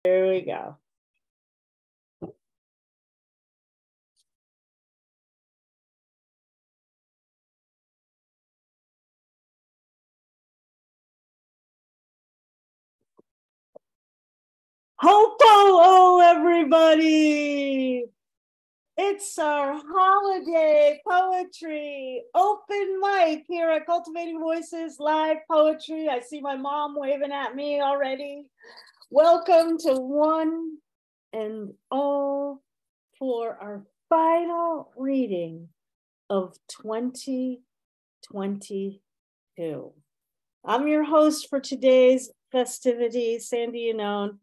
Here we go. Ho, ho, ho, everybody. It's our holiday poetry open mic here at Cultivating Voices Live Poetry. I see my mom waving at me already. Welcome to one and all for our final reading of 2022. I'm your host for today's festivity, Sandy Yannone,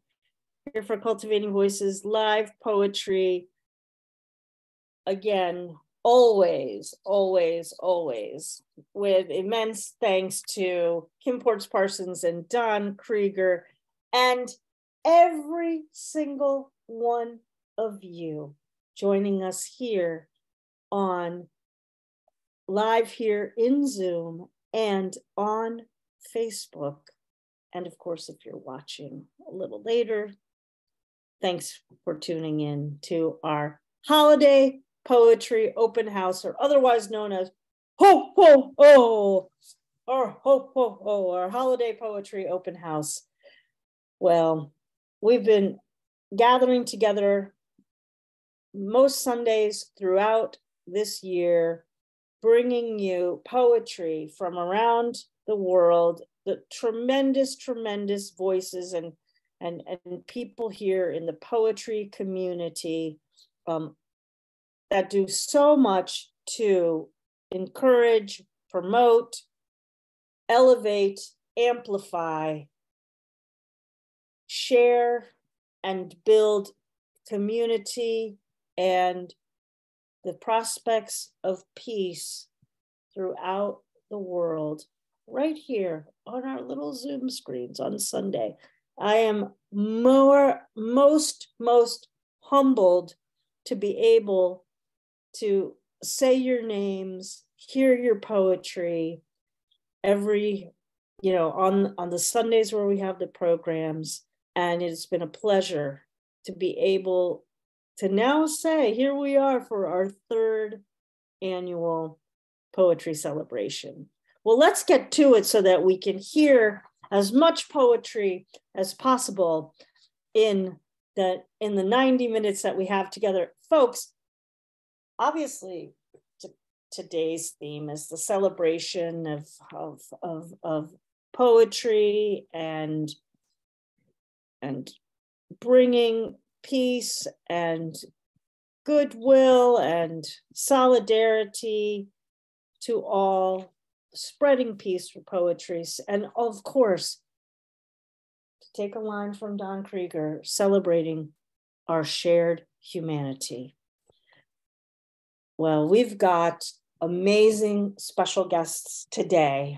here for Cultivating Voices Live Poetry. Again, always, always, always, with immense thanks to Kim Ports-Parsons and Don Krieger and every single one of you joining us here on live here in Zoom and on Facebook. And of course, if you're watching a little later, thanks for tuning in to our holiday poetry open house, or otherwise known as Ho Ho Ho, or Ho Ho Ho, our holiday poetry open house. Well, we've been gathering together most Sundays throughout this year, bringing you poetry from around the world, the tremendous, tremendous voices and people here in the poetry community that do so much to encourage, promote, elevate, amplify, share, and build community and the prospects of peace throughout the world, right here on our little Zoom screens on Sunday. I am most humbled to be able to say your names, hear your poetry every, on the Sundays where we have the programs. And it's been a pleasure to be able to now say, here we are for our third annual poetry celebration. Well, let's get to it so that we can hear as much poetry as possible in the 90 minutes that we have together. Folks, obviously, today's theme is the celebration of poetry and bringing peace and goodwill and solidarity to all, spreading peace for poetry, and of course, to take a line from Don Krieger, celebrating our shared humanity. Well, we've got amazing special guests today,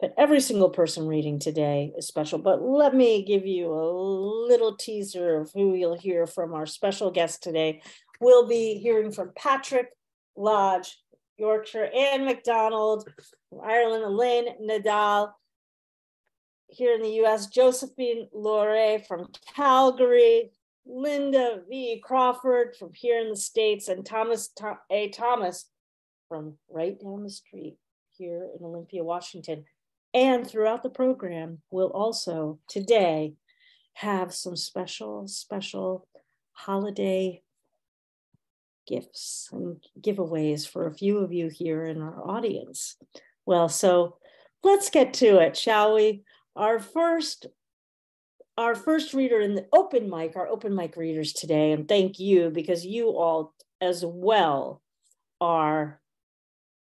but every single person reading today is special. But let me give you a little teaser of who you'll hear from our special guest today. We'll be hearing from Patrick Lodge, Yorkshire, and McDonald, from Ireland, Elaine Nadal, here in the US, Josephine LoRe from Calgary, Lynda V. Crawford from here in the States, and Thomas from right down the street here in Olympia, Washington. And throughout the program, we'll also today have some special holiday gifts and giveaways for a few of you here in our audience. Well, so let's get to it, shall we? Our first reader in the open mic, our open mic readers today, and thank you because you all as well are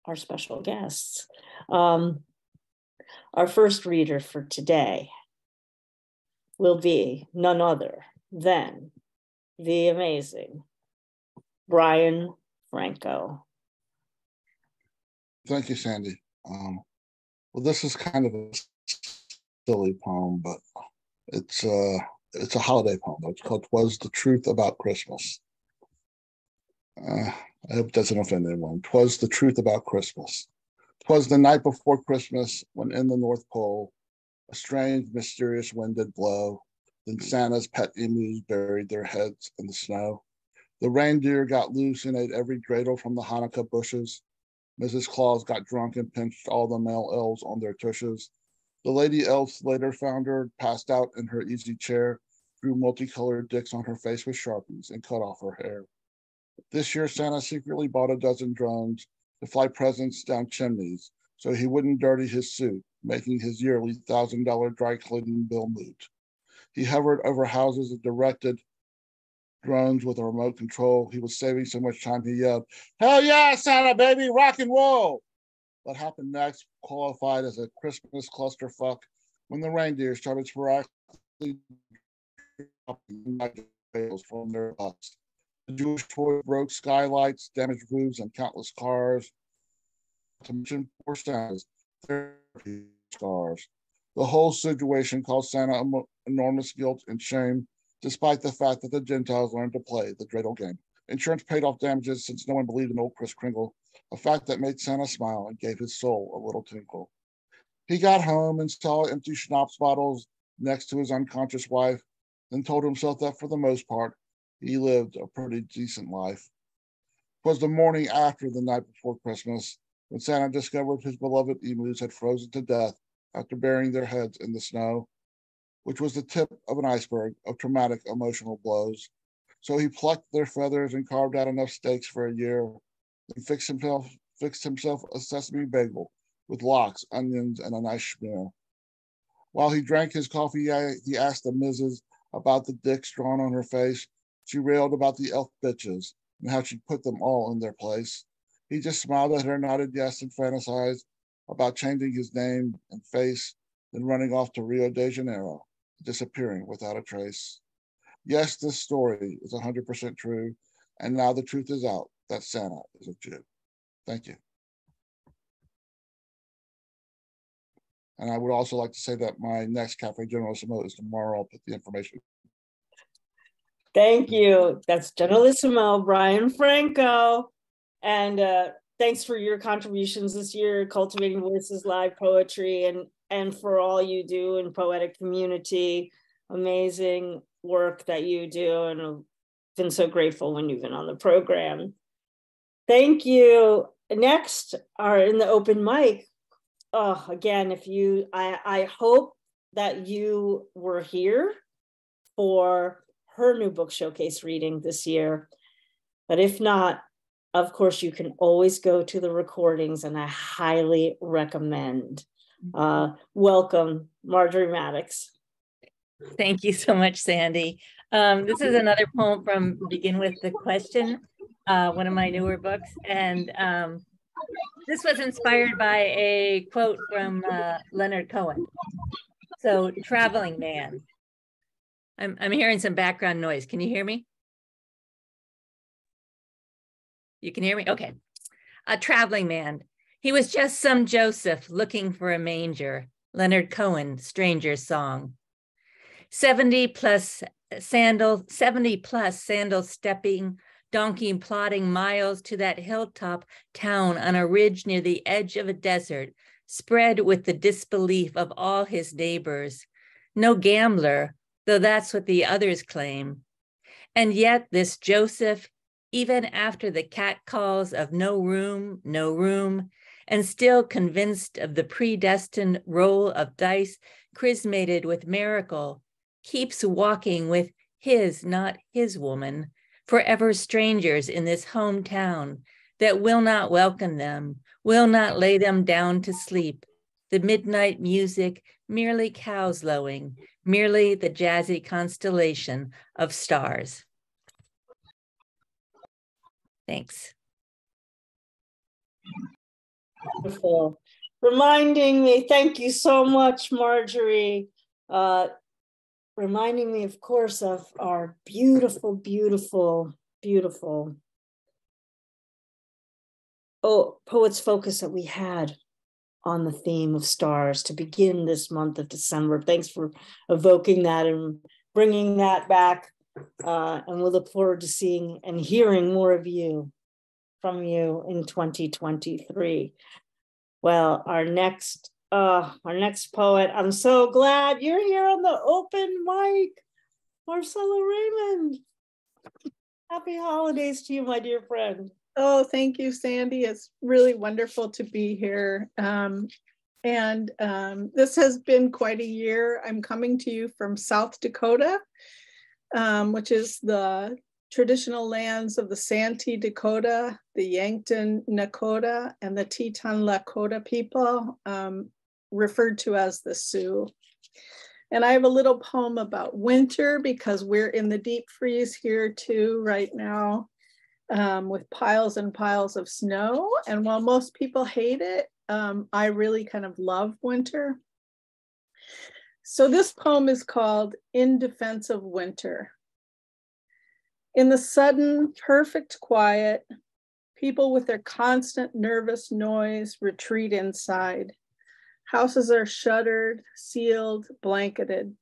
our special guests. Our first reader for today will be none other than the amazing Bryan Franco. Thank you, Sandy. Well, this is kind of a silly poem, but it's a holiday poem. It's called "'Twas the Truth About Christmas." I hope it doesn't offend anyone. "'Twas the truth about Christmas. 'Twas the night before Christmas, when in the North Pole a strange, mysterious wind did blow. Then Santa's pet emus buried their heads in the snow. The reindeer got loose and ate every dreidel from the Hanukkah bushes. Mrs. Claus got drunk and pinched all the male elves on their tushes. The lady elves later found her passed out in her easy chair, drew multicolored dicks on her face with Sharpies, and cut off her hair. This year, Santa secretly bought a dozen drones to fly presents down chimneys so he wouldn't dirty his suit, making his yearly $1,000 dry cleaning bill moot. He hovered over houses and directed drones with a remote control. He was saving so much time he yelled, "Hell yeah, Santa baby, rock and roll!" What happened next qualified as a Christmas clusterfuck when the reindeer started sporadically dropping from their butts. The Jewish toy broke skylights, damaged roofs, and countless cars. To mention poor Santa's therapy scars. The whole situation caused Santa enormous guilt and shame, despite the fact that the Gentiles learned to play the dreidel game. Insurance paid off damages since no one believed in old Kris Kringle, a fact that made Santa smile and gave his soul a little tinkle. He got home and saw empty schnapps bottles next to his unconscious wife, then told himself that for the most part, he lived a pretty decent life. It was the morning after the night before Christmas when Santa discovered his beloved emus had frozen to death after burying their heads in the snow, which was the tip of an iceberg of traumatic emotional blows. So he plucked their feathers and carved out enough steaks for a year, then fixed himself a sesame bagel with lox, onions, and a nice schmear. While he drank his coffee, he asked the missus about the dicks drawn on her face. She railed about the elf bitches and how she'd put them all in their place. He just smiled at her, nodded yes, and fantasized about changing his name and face, then running off to Rio de Janeiro, disappearing without a trace. Yes, this story is 100% true, and now the truth is out that Santa is a Jew. Thank you. And I would also like to say that my next Cafe Generalissimo is tomorrow. I'll put the information. Thank you. That's Generalissimo, Bryan Franco. And thanks for your contributions this year, Cultivating Voices, live poetry, and for all you do in poetic community. Amazing work that you do, and I've been so grateful when you've been on the program. Thank you. Next are in the open mic. Oh, again, I hope that you were here for her new book showcase reading this year. But if not, of course, you can always go to the recordings, and I highly recommend. Welcome, Marjorie Maddox. Thank you so much, Sandy. This is another poem from Begin With the Question, one of my newer books. And this was inspired by a quote from Leonard Cohen. So, Traveling Man. I'm hearing some background noise. Can you hear me? You can hear me? Okay. A traveling man. He was just some Joseph looking for a manger. Leonard Cohen, Stranger's Song. 70 plus sandal stepping, donkey plodding miles to that hilltop town on a ridge near the edge of a desert, spread with the disbelief of all his neighbors. No gambler, though that's what the others claim. And yet this Joseph, even after the catcalls of no room, and still convinced of the predestined roll of dice chrismated with miracle, keeps walking with his, not his woman, forever strangers in this hometown that will not welcome them, will not lay them down to sleep. The midnight music, merely cows lowing, merely the jazzy constellation of stars. Thanks. Wonderful. Reminding me, thank you so much, Marjorie. Reminding me, of course, of our beautiful, beautiful, beautiful Poets Focus that we had on the theme of stars to begin this month of December. Thanks for evoking that and bringing that back. And we'll look forward to seeing and hearing more of you, from you in 2023. Well, our next poet, I'm so glad you're here on the open mic. Marcella Remund. Happy holidays to you, my dear friend. Oh, thank you, Sandy. It's really wonderful to be here. This has been quite a year. I'm coming to you from South Dakota, which is the traditional lands of the Santee Dakota, the Yankton Nakota, and the Teton Lakota people, referred to as the Sioux. And I have a little poem about winter because we're in the deep freeze here too right now, with piles and piles of snow. And while most people hate it, I really kind of love winter. So this poem is called In Defense of Winter. In the sudden, perfect quiet, people with their constant nervous noise retreat inside. Houses are shuttered, sealed, blanketed.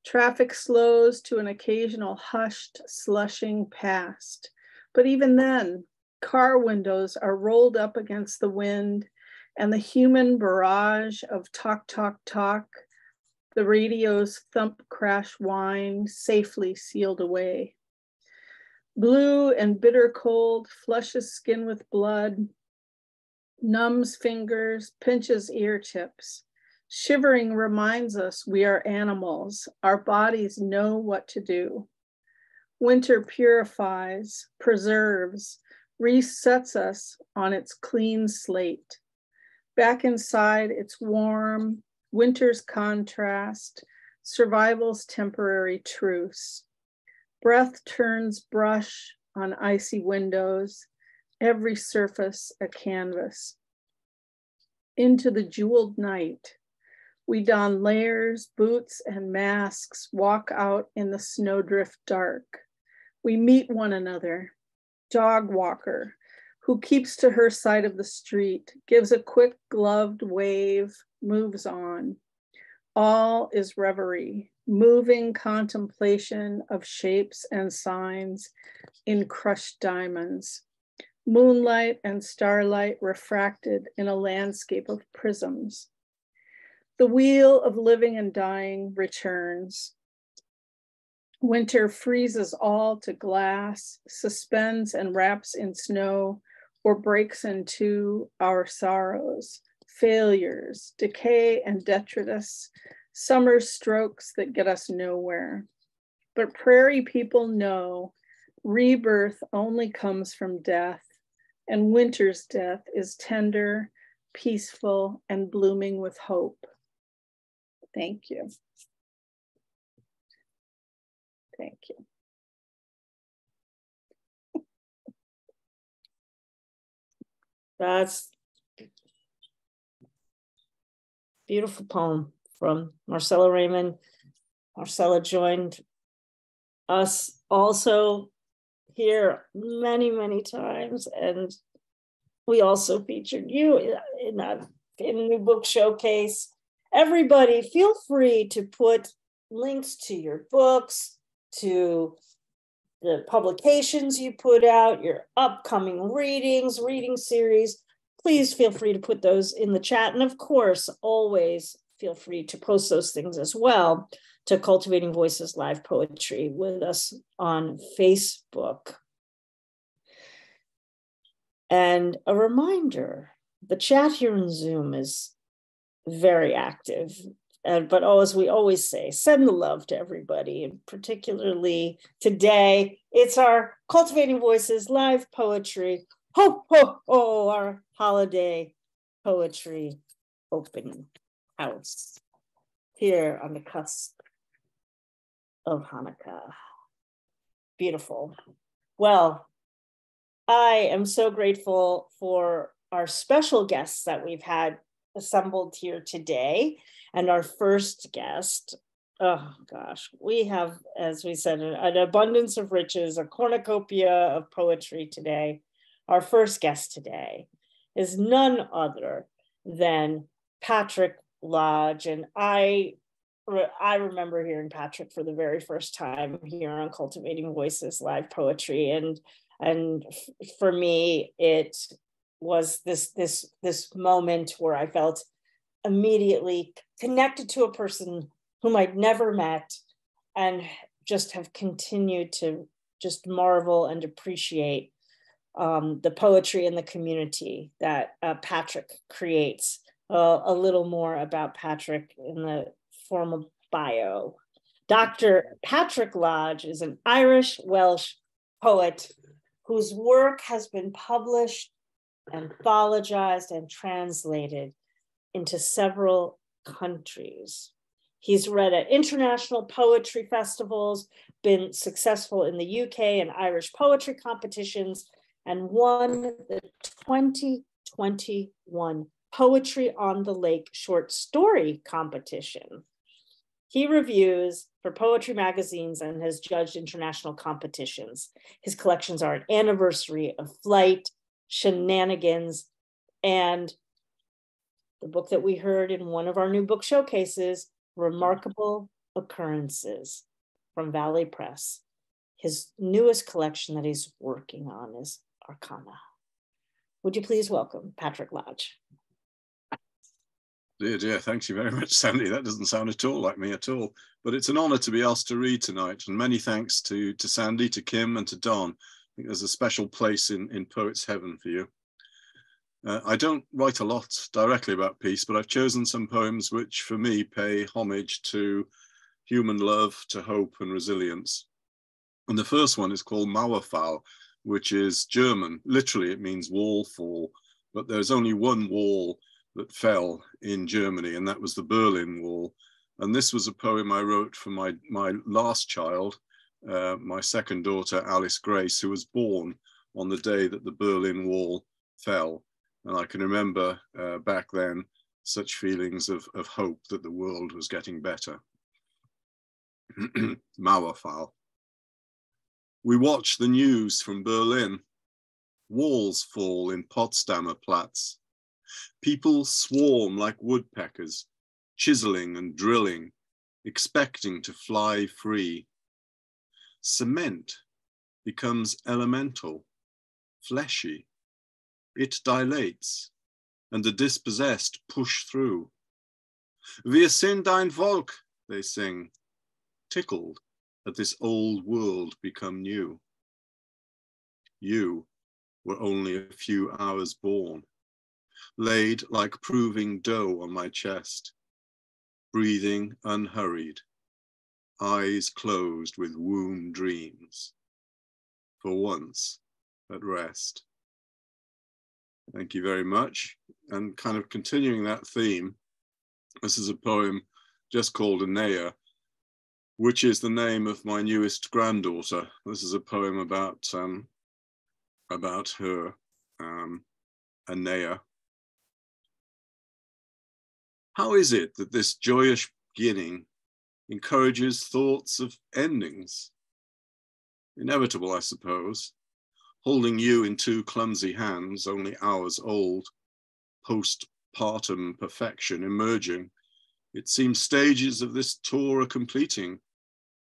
Traffic slows to an occasional hushed, slushing past. But even then, car windows are rolled up against the wind, and the human barrage of talk, talk, talk, the radio's thump, crash, whine, safely sealed away. Blue and bitter cold flushes skin with blood, numbs fingers, pinches ear tips. Shivering reminds us we are animals. Our bodies know what to do. Winter purifies, preserves, resets us on its clean slate. Back inside, it's warm, winter's contrast, survival's temporary truce. Breath turns brush on icy windows, every surface a canvas. Into the jeweled night, we don layers, boots, and masks, walk out in the snowdrift dark. We meet one another, dog walker, who keeps to her side of the street, gives a quick gloved wave, moves on. All is reverie, moving contemplation of shapes and signs in crushed diamonds. Moonlight and starlight refracted in a landscape of prisms. The wheel of living and dying returns. Winter freezes all to glass, suspends and wraps in snow, or breaks into our sorrows, failures, decay and detritus, summer strokes that get us nowhere. But prairie people know rebirth only comes from death, and winter's death is tender, peaceful, and blooming with hope. Thank you. Thank you. That's beautiful poem from Marcella Remund. Marcella joined us also here many, many times, and we also featured you in the New Book Showcase. Everybody, feel free to put links to your books, to the publications you put out, your upcoming readings, reading series. Please feel free to put those in the chat. And of course, always feel free to post those things as well to Cultivating Voices Live Poetry with us on Facebook. And a reminder, the chat here in Zoom is very active. But as we always say, send the love to everybody, and particularly today, it's our Cultivating Voices Live Poetry, ho, ho, ho, our holiday poetry open house here on the cusp of Hanukkah. Beautiful. Well, I am so grateful for our special guests that we've had assembled here today. And our first guest, oh gosh, we have, as we said, an abundance of riches, a cornucopia of poetry today. Our first guest today is none other than Patrick Lodge. And I remember hearing Patrick for the very first time here on Cultivating Voices Live Poetry. And for me, it was this moment where I felt immediately connected to a person whom I'd never met and just have continued to just marvel and appreciate the poetry in the community that Patrick creates. A little more about Patrick in the formal bio. Dr. Patrick Lodge is an Irish-Welsh poet whose work has been published, anthologized, and translated into several countries. He's read at international poetry festivals, been successful in the UK and Irish poetry competitions, and won the 2021 Poetry on the Lake short story competition. He reviews for poetry magazines and has judged international competitions. His collections are an Anniversary of Flight, Shenanigans, and the book that we heard in one of our new book showcases, Remarkable Occurrences from Valley Press. His newest collection that he's working on is Arcana. Would you please welcome Patrick Lodge? Dear, thank you very much, Sandy. That doesn't sound at all like me at all, but it's an honor to be asked to read tonight, and many thanks to Sandy, to Kim, and to Don. I think there's a special place in Poets Heaven for you. I don't write a lot directly about peace, but I've chosen some poems which, for me, pay homage to human love, to hope and resilience. And the first one is called Mauerfall, which is German. Literally, it means wall fall, but there's only one wall that fell in Germany, and that was the Berlin Wall. And this was a poem I wrote for my last child, my second daughter, Alice Grace, who was born on the day that the Berlin Wall fell. And I can remember back then such feelings of hope that the world was getting better. Mauerfall. We watch the news from Berlin. Walls fall in Potsdamer Platz. People swarm like woodpeckers, chiseling and drilling, expecting to fly free. Cement becomes elemental, fleshy. It dilates, and the dispossessed push through. Wir sind ein Volk, they sing, tickled at this old world become new. You were only a few hours born, laid like proving dough on my chest, breathing unhurried, eyes closed with womb dreams, for once at rest. Thank you very much. And kind of continuing that theme, this is a poem just called Anea, which is the name of my newest granddaughter. This is a poem about her, Anea. How is it that this joyous beginning encourages thoughts of endings? Inevitable, I suppose. Holding you in two clumsy hands, only hours old, postpartum perfection emerging. It seems stages of this tour are completing,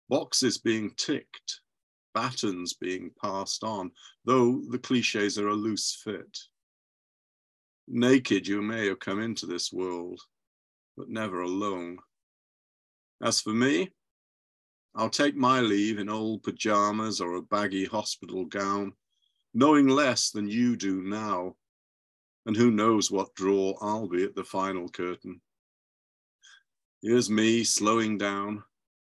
boxes being ticked, batons being passed on, though the cliches are a loose fit. Naked you may have come into this world, but never alone. As for me, I'll take my leave in old pajamas or a baggy hospital gown, knowing less than you do now, and who knows what draw I'll be at the final curtain. Here's me slowing down,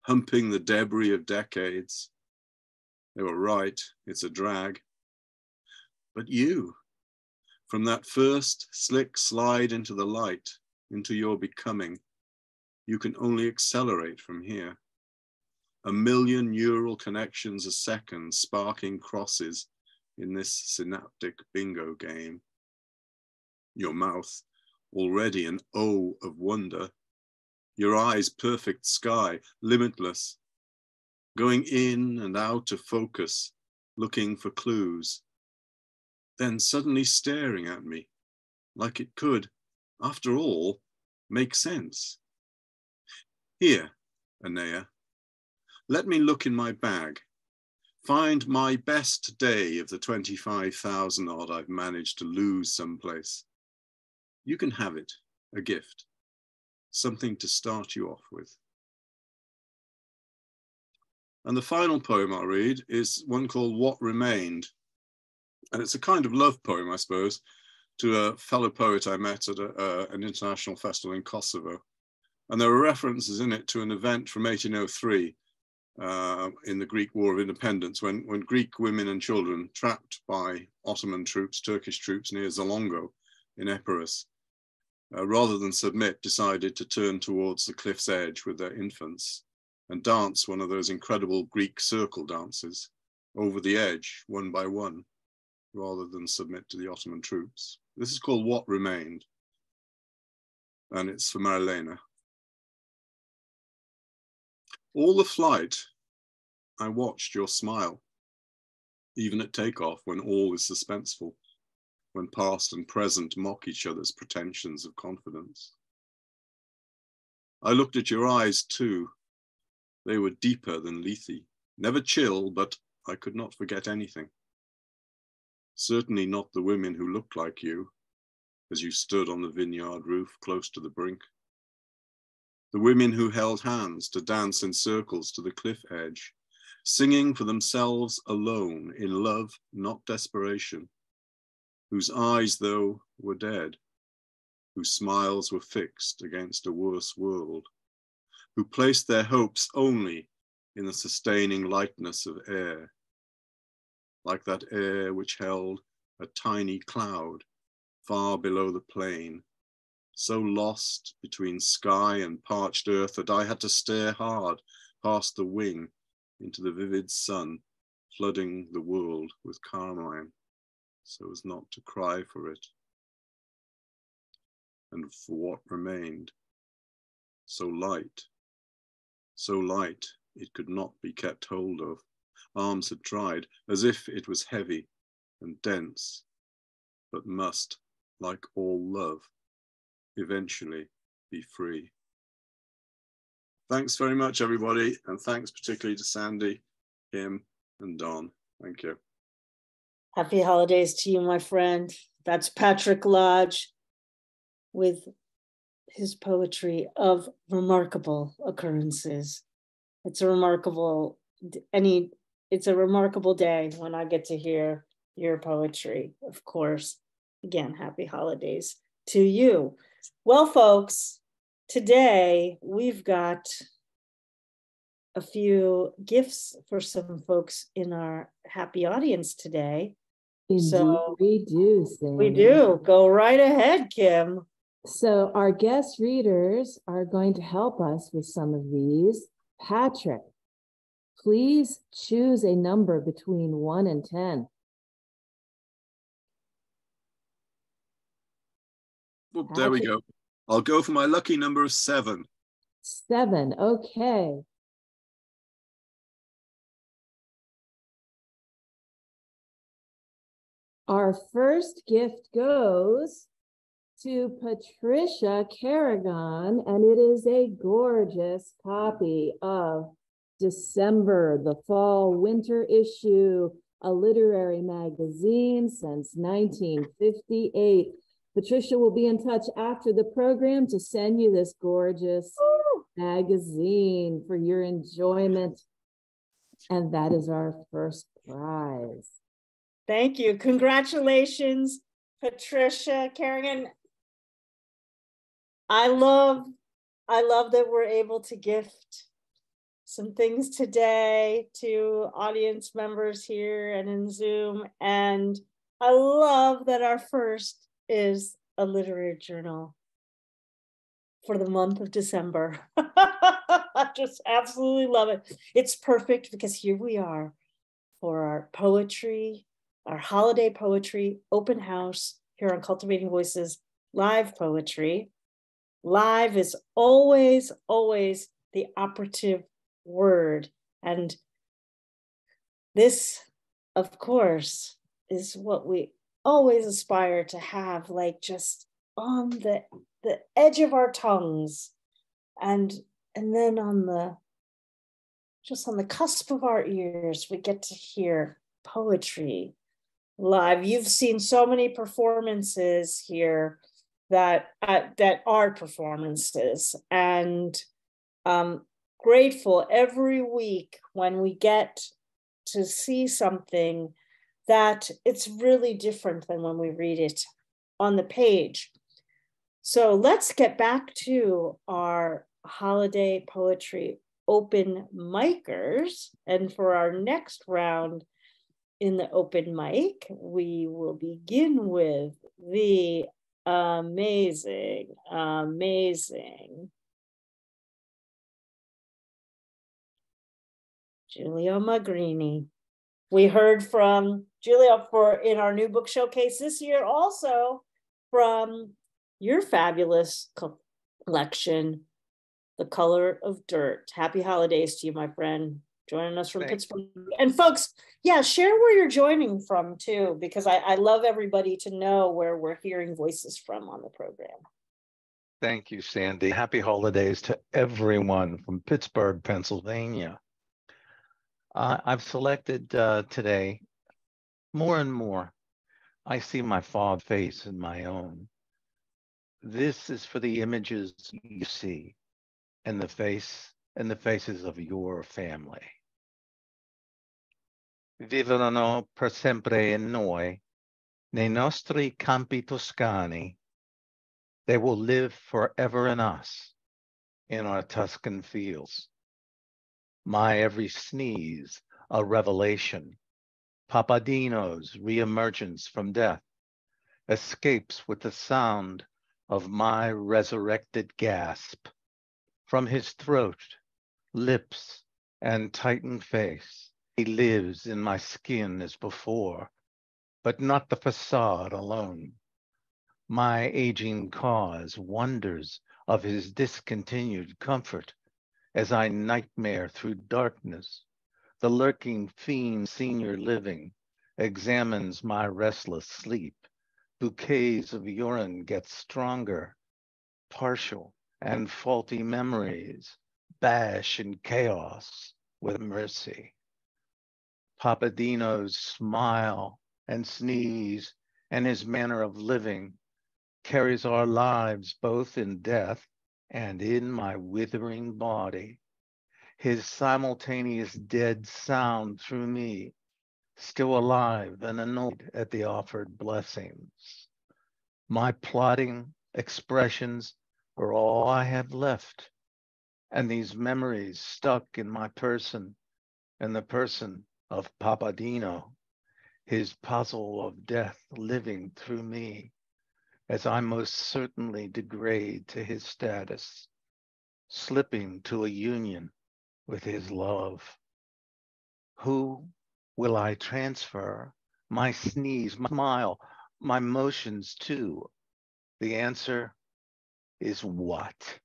humping the debris of decades. They were right, it's a drag. But you, from that first slick slide into the light, into your becoming, you can only accelerate from here. A million neural connections a second, sparking crosses in this synaptic bingo game. Your mouth, already an O of wonder. Your eyes, perfect sky, limitless. Going in and out of focus, looking for clues. Then suddenly staring at me, like it could, after all, make sense. Here, Anea, let me look in my bag. Find my best day of the 25,000 odd I've managed to lose someplace. You can have it, a gift, something to start you off with. And the final poem I'll read is one called What Remained. And it's a kind of love poem, I suppose, to a fellow poet I met at an international festival in Kosovo. And there are references in it to an event from 1803 in the Greek War of Independence, when Greek women and children trapped by Ottoman troops, Turkish troops near Zalongo in Epirus, rather than submit, decided to turn towards the cliff's edge with their infants and dance one of those incredible Greek circle dances over the edge, one by one, rather than submit to the Ottoman troops. This is called What Remained, and it's for Marilena. All the flight, I watched your smile, even at takeoff when all is suspenseful, when past and present mock each other's pretensions of confidence. I looked at your eyes too. They were deeper than Lethe, never chill, but I could not forget anything. Certainly not the women who looked like you, as you stood on the vineyard roof close to the brink. The women who held hands to dance in circles to the cliff edge, singing for themselves alone in love, not desperation, whose eyes, though, were dead, whose smiles were fixed against a worse world, who placed their hopes only in the sustaining lightness of air, like that air which held a tiny cloud far below the plain, so lost between sky and parched earth that I had to stare hard past the wing into the vivid sun, flooding the world with carmine, so as not to cry for it. And for what remained, so light it could not be kept hold of. Arms had tried, as if it was heavy and dense, but must, like all love, eventually be free. Thanks very much, everybody, and thanks particularly to Sandy, Kim, and Don. Thank you. Happy holidays to you, my friend. That's Patrick Lodge with his poetry of remarkable occurrences. It's a remarkable day when I get to hear your poetry, of course. Again, happy holidays to you. Well, folks, today we've got a few gifts for some folks in our happy audience today. Indeed, so we do, Sandy. We do. Go right ahead, Kim. So our guest readers are going to help us with some of these. Patrick, please choose a number between 1 and 10. Oh, there we go. I'll go for my lucky number of 7. 7, okay. Our first gift goes to Patricia Carragon, and it is a gorgeous copy of December, the fall-winter issue, a literary magazine since 1958. Patricia will be in touch after the program to send you this gorgeous magazine for your enjoyment. And that is our first prize. Thank you. Congratulations, Patricia Carragon. I love that we're able to gift some things today to audience members here and in Zoom. And I love that our first is a literary journal for the month of December. I just absolutely love it. It's perfect because here we are for our poetry, our holiday poetry open house here on Cultivating Voices live poetry. Live is always, always the operative word. And this, of course, is what we always aspire to have, like just on the edge of our tongues and then on the cusp of our ears, we get to hear poetry live. You've seen so many performances here that are performances, and grateful every week when we get to see something that it's really different than when we read it on the page. So let's get back to our holiday poetry open micers. And for our next round in the open mic, we will begin with the amazing Giulio Magrini. We heard from Giulio in our new book showcase this year, also from your fabulous collection, The Color of Dirt. Happy holidays to you, my friend. Joining us from Pittsburgh. And folks, yeah, share where you're joining from too, because I love everybody to know where we're hearing voices from on the program. Thank you, Sandy. Happy holidays to everyone from Pittsburgh, Pennsylvania. I've selected today, more and more, I see my father's face in my own. This is for the images you see and the faces of your family. Vivono per sempre in noi, nei nostri campi toscani. They will live forever in us, in our Tuscan fields. My every sneeze, a revelation. Papadino's reemergence from death escapes with the sound of my resurrected gasp. From his throat, lips, and tightened face, he lives in my skin as before, but not the facade alone. My aging cause wonders of his discontinued comfort as I nightmare through darkness. The lurking fiend senior living examines my restless sleep. Bouquets of urine get stronger, partial and faulty memories bash in chaos with mercy. Papadino's smile and sneeze and his manner of living carries our lives both in death and in my withering body. His simultaneous dead sound through me, still alive and annoyed at the offered blessings. My plotting expressions are all I have left, and these memories stuck in my person and the person of Papadino, his puzzle of death living through me, as I most certainly degrade to his status, slipping to a union with his love. Who will I transfer my sneeze, my smile, my motions to? The answer is what?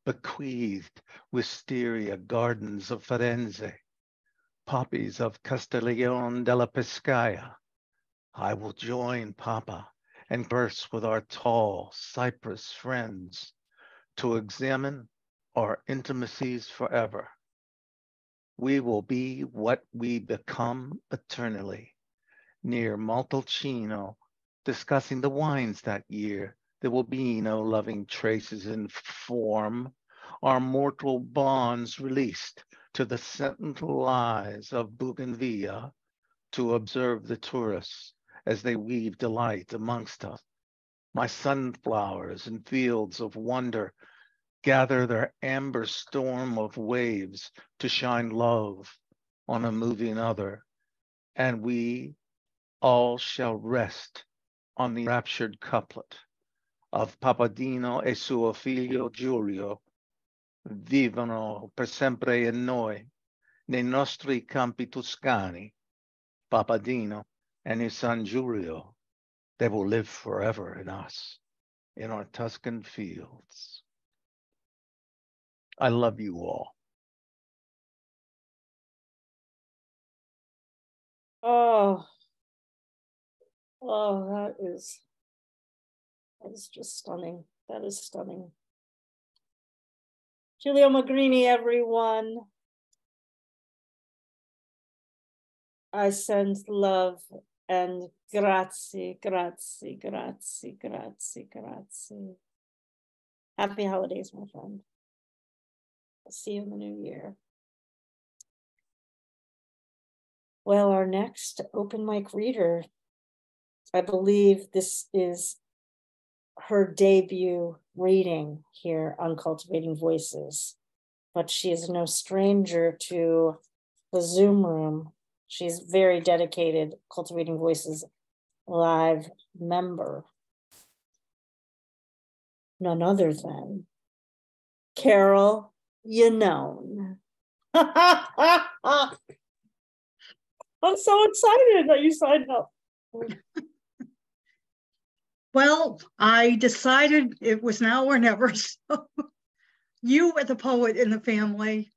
Bequeathed wisteria gardens of Firenze, poppies of Castiglione della Pescaia. I will join Papa and converse with our tall cypress friends to examine our intimacies forever. We will be what we become eternally, near Montalcino, discussing the wines that year. There will be no loving traces in form, our mortal bonds released to the sentinel eyes of Bougainvillea to observe the tourists as they weave delight amongst us. My sunflowers and fields of wonder gather their amber storm of waves to shine love on a moving other, and we all shall rest on the raptured couplet of Papadino e suo figlio Giulio, vivono per sempre in noi, nei nostri campi toscani. Papadino and his son Giulio, they will live forever in us, in our Tuscan fields. I love you all. Oh, that is just stunning. That is stunning. Giulio Magrini, everyone. I send love and grazie, grazie, grazie, grazie, grazie. Happy holidays, my friend. I'll see you in the new year. Well, our next open mic reader, I believe this is her debut reading here on Cultivating Voices, but she is no stranger to the Zoom room. She's very dedicated Cultivating Voices live member. None other than Carol Yannone. I'm so excited that you signed up. Well, I decided it was now or never. So you are the poet in the family.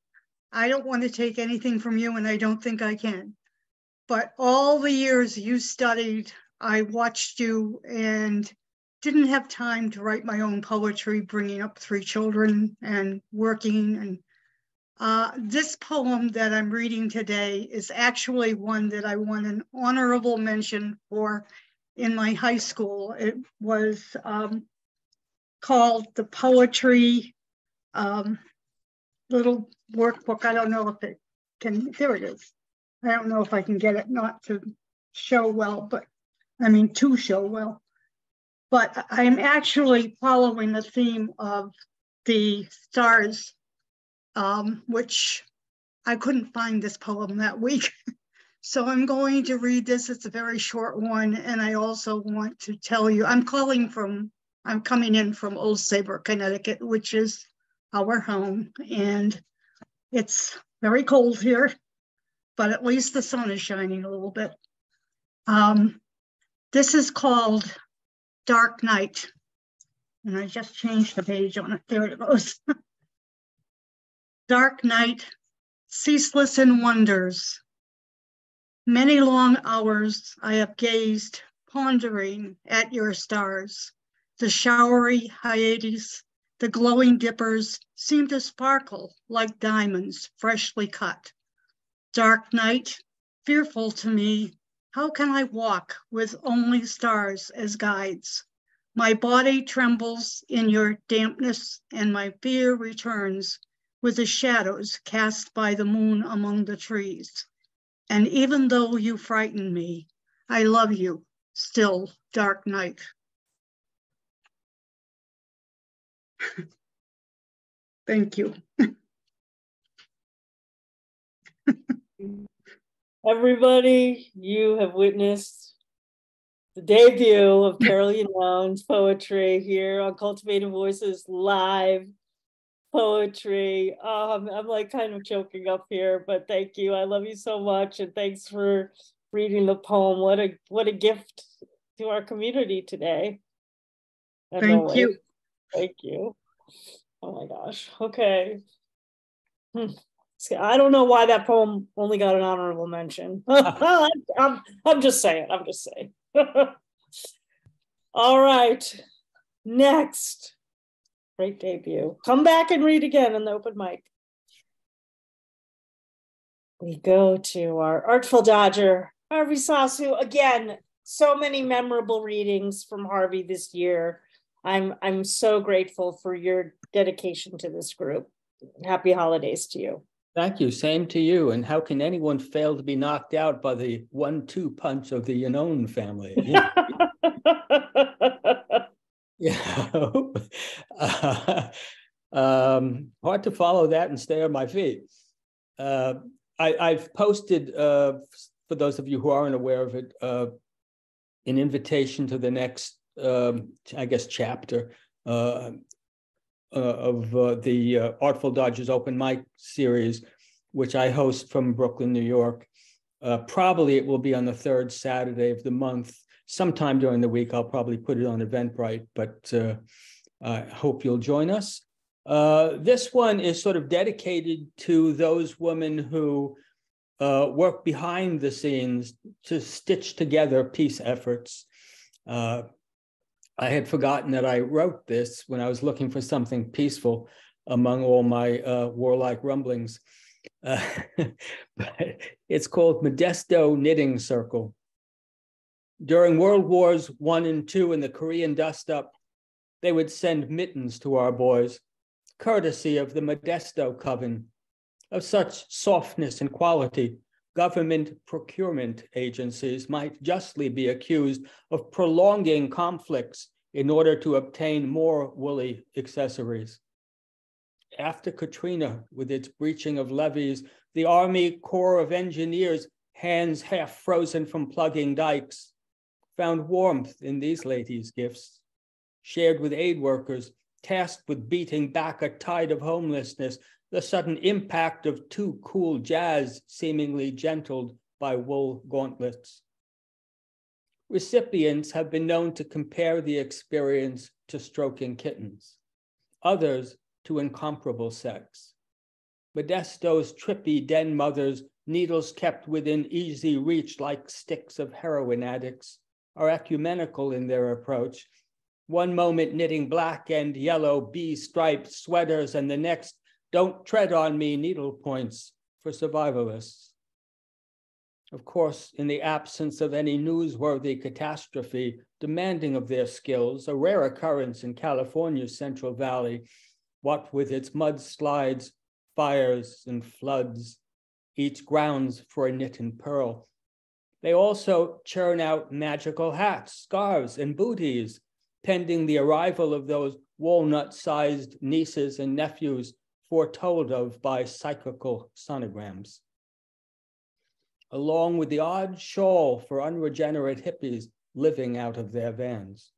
I don't want to take anything from you, and I don't think I can. But all the years you studied, I watched you and didn't have time to write my own poetry, bringing up 3 children and working. And this poem that I'm reading today is actually one that I won an honorable mention for in my high school. It was called the Poetry little workbook. I don't know if it can, there it is. I don't know if I can get it not to show well, but I mean to show well. But I'm actually following the theme of the stars, which I couldn't find this poem that week. So I'm going to read this. It's a very short one. And I also want to tell you, I'm coming in from Old Saybrook, Connecticut, which is our home. And it's very cold here, but at least the sun is shining a little bit. This is called Dark Night. And I just changed the page on it. There it goes. Dark night, ceaseless in wonders. Many long hours I have gazed, pondering at your stars. The showery Hyades, the glowing dippers seem to sparkle like diamonds freshly cut. Dark night, fearful to me, how can I walk with only stars as guides? My body trembles in your dampness, and my fear returns with the shadows cast by the moon among the trees. And even though you frighten me, I love you still, dark night. Thank you. Everybody, you have witnessed the debut of Carol Yannone's poetry here on Cultivating Voices live poetry. I'm like kind of choking up here, but thank you. I love you so much, and thanks for reading the poem. What a gift to our community today. Thank you. Thank you. Oh my gosh. Okay. I don't know why that poem only got an honorable mention. I'm just saying. All right. Next. Great debut. Come back and read again in the open mic. We go to our Artful Dodger, Harvey Soss, who, again, so many memorable readings from Harvey this year. I'm so grateful for your dedication to this group. Happy holidays to you. Thank you. Same to you. And how can anyone fail to be knocked out by the 1-2 punch of the Yannone family? Yeah. Hard to follow that and stay on my feet. I've posted, for those of you who aren't aware of it, an invitation to the next, I guess, chapter of the Artful Dodgers open mic series, which I host from Brooklyn, New York. Probably it will be on the 3rd Saturday of the month. Sometime during the week, I'll probably put it on Eventbrite, but I hope you'll join us. This one is sort of dedicated to those women who work behind the scenes to stitch together peace efforts. I had forgotten that I wrote this when I was looking for something peaceful among all my warlike rumblings. But it's called Modesto Knitting Circle. During World Wars I and II and the Korean dust-up, they would send mittens to our boys. courtesy of the Modesto Coven. Of such softness and quality, government procurement agencies might justly be accused of prolonging conflicts in order to obtain more woolly accessories. After Katrina, with its breaching of levees, the Army Corps of Engineers, hands half frozen from plugging dikes, found warmth in these ladies' gifts, shared with aid workers, tasked with beating back a tide of homelessness, the sudden impact of too cool jazz seemingly gentled by wool gauntlets. Recipients have been known to compare the experience to stroking kittens, others to incomparable sex. Modesto's trippy den mothers, needles kept within easy reach like sticks of heroin addicts, are ecumenical in their approach. One moment knitting black and yellow bee-striped sweaters, and the next, "Don't tread on me" needle points for survivalists. Of course, in the absence of any newsworthy catastrophe demanding of their skills, a rare occurrence in California's Central Valley, what with its mudslides, fires, and floods, each grounds for a knit and purl. They also churn out magical hats, scarves, and booties, pending the arrival of those walnut-sized nieces and nephews foretold of by psychical sonograms. Along with the odd shawl for unregenerate hippies living out of their vans.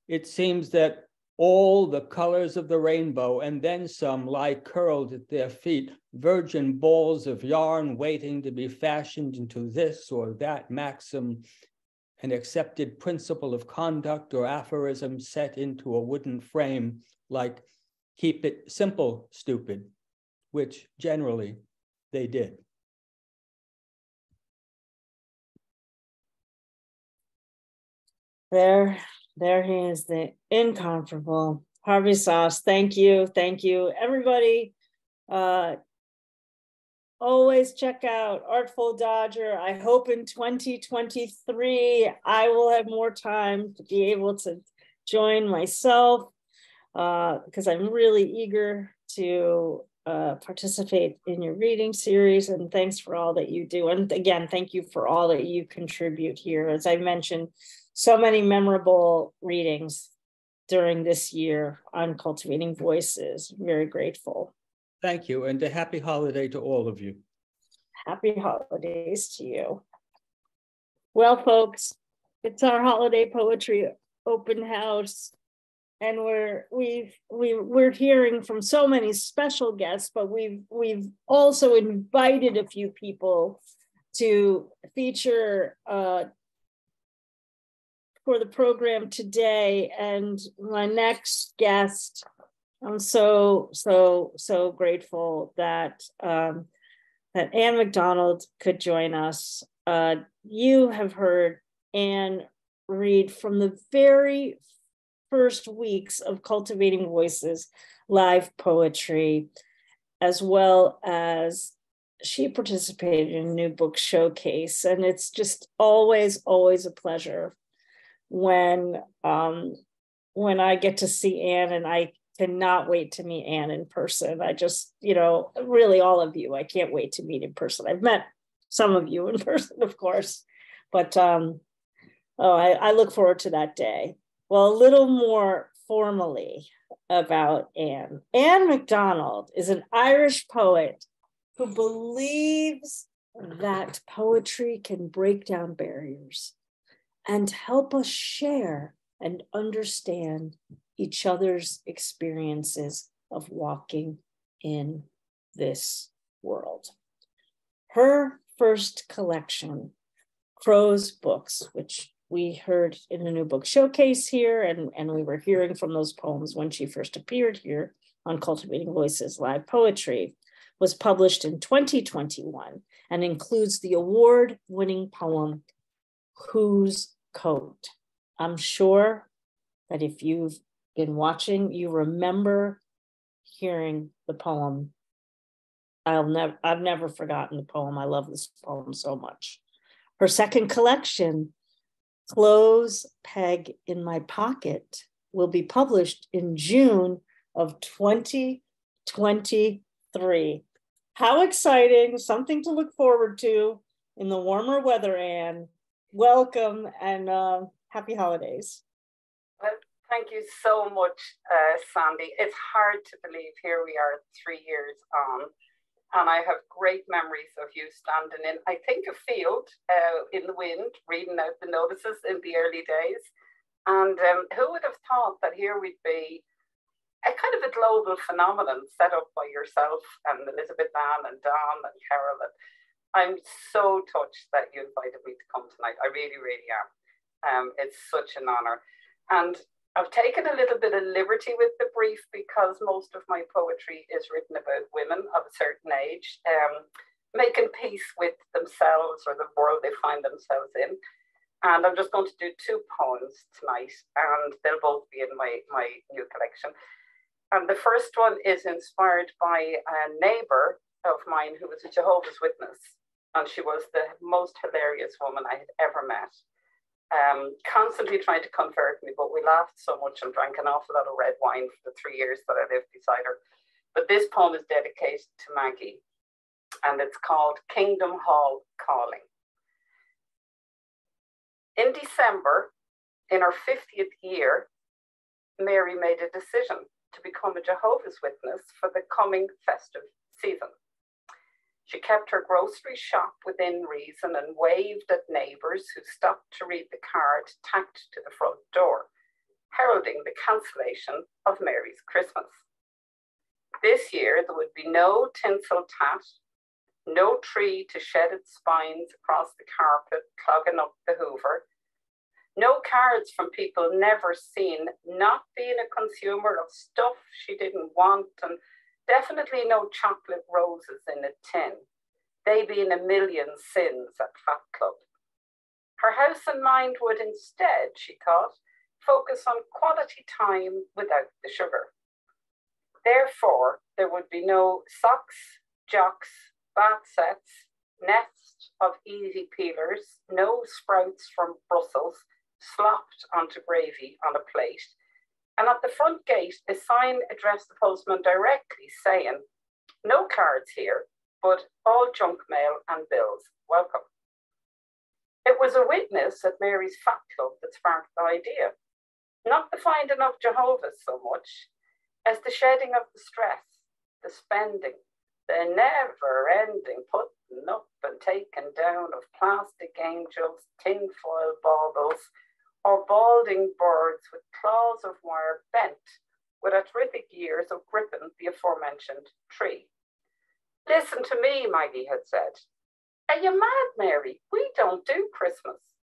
It seems that all the colors of the rainbow and then some lie curled at their feet, virgin balls of yarn waiting to be fashioned into this or that maxim, an accepted principle of conduct or aphorism set into a wooden frame, like "keep it simple, stupid," which generally they did. There he is, the incomparable Harvey Soss. Thank you. Everybody, always check out Artful Dodger. I hope in 2023, I will have more time to be able to join myself, because I'm really eager to participate in your reading series, and thanks for all that you do. And again, thank you for all that you contribute here. As I mentioned, so many memorable readings during this year on Cultivating Voices. Very grateful. Thank you, and a happy holiday to all of you. Happy holidays to you. Well, folks, it's our holiday poetry open house, and we're hearing from so many special guests, but we've also invited a few people to feature for the program today. And my next guest, I'm so grateful that that Anne McDonald could join us. You have heard Anne read from the very first weeks of Cultivating Voices live poetry, as well as she participated in a new book showcase. And it's just always a pleasure when I get to see Anne, and I cannot wait to meet Anne in person. I just, really all of you, I can't wait to meet in person. I've met some of you in person, of course, but I look forward to that day. Well, a little more formally about Anne. Anne McDonald is an Irish poet who believes that poetry can break down barriers and help us share and understand each other's experiences of walking in this world. Her first collection, Crow's Books, which we heard in the new book showcase here, and we were hearing from those poems when she first appeared here on Cultivating Voices Live Poetry, was published in 2021 and includes the award-winning poem, Whose Coat? I'm sure that if you've been watching, you remember hearing the poem. I've never forgotten the poem. I love this poem so much. Her second collection, Clothes Peg in My Pocket, will be published in June of 2023. How exciting, something to look forward to in the warmer weather, Anne. Welcome and happy holidays. Well, thank you so much, Sandy. It's hard to believe here we are 3 years on, and I have great memories of you standing in, I think, a field in the wind, reading out the notices in the early days. And who would have thought that here we'd be a kind of a global phenomenon set up by yourself and Elizabeth Ann and Don and Carol. And I'm so touched that you invited me to come tonight. I really, really am. It's such an honor. And I've taken a little bit of liberty with the brief because most of my poetry is written about women of a certain age, making peace with themselves or the world they find themselves in. And I'm just going to do 2 poems tonight, and they'll both be in my new collection. And the first one is inspired by a neighbor of mine who was a Jehovah's Witness, and she was the most hilarious woman I had ever met. Constantly trying to convert me, but we laughed so much and drank an awful lot of red wine for the 3 years that I lived beside her. But this poem is dedicated to Maggie, and it's called Kingdom Hall Calling. In December, in her 50th year, Mary made a decision to become a Jehovah's Witness for the coming festive season. She kept her grocery shop within reason and waved at neighbours who stopped to read the card tacked to the front door, heralding the cancellation of Mary's Christmas. This year, there would be no tinsel tat, no tree to shed its spines across the carpet, clogging up the Hoover, no cards from people never seen, not being a consumer of stuff she didn't want, and definitely no chocolate roses in a tin, they being a million sins at Fat Club. Her house and mind would instead, she thought, focus on quality time without the sugar. Therefore, there would be no socks, jocks, bath sets, nest of easy peelers, no sprouts from Brussels, slopped onto gravy on a plate, and at the front gate, a sign addressed the postman directly saying, no cards here, but all junk mail and bills, welcome. It was a witness at Mary's Fat Club that sparked the idea, not the finding of Jehovah's so much as the shedding of the stress, the spending, the never-ending putting up and taking down of plastic angels, tinfoil baubles, or balding birds with claws of wire bent with arthritic years of gripping the aforementioned tree. Listen to me, Maggie had said. Are you mad, Mary? We don't do Christmas.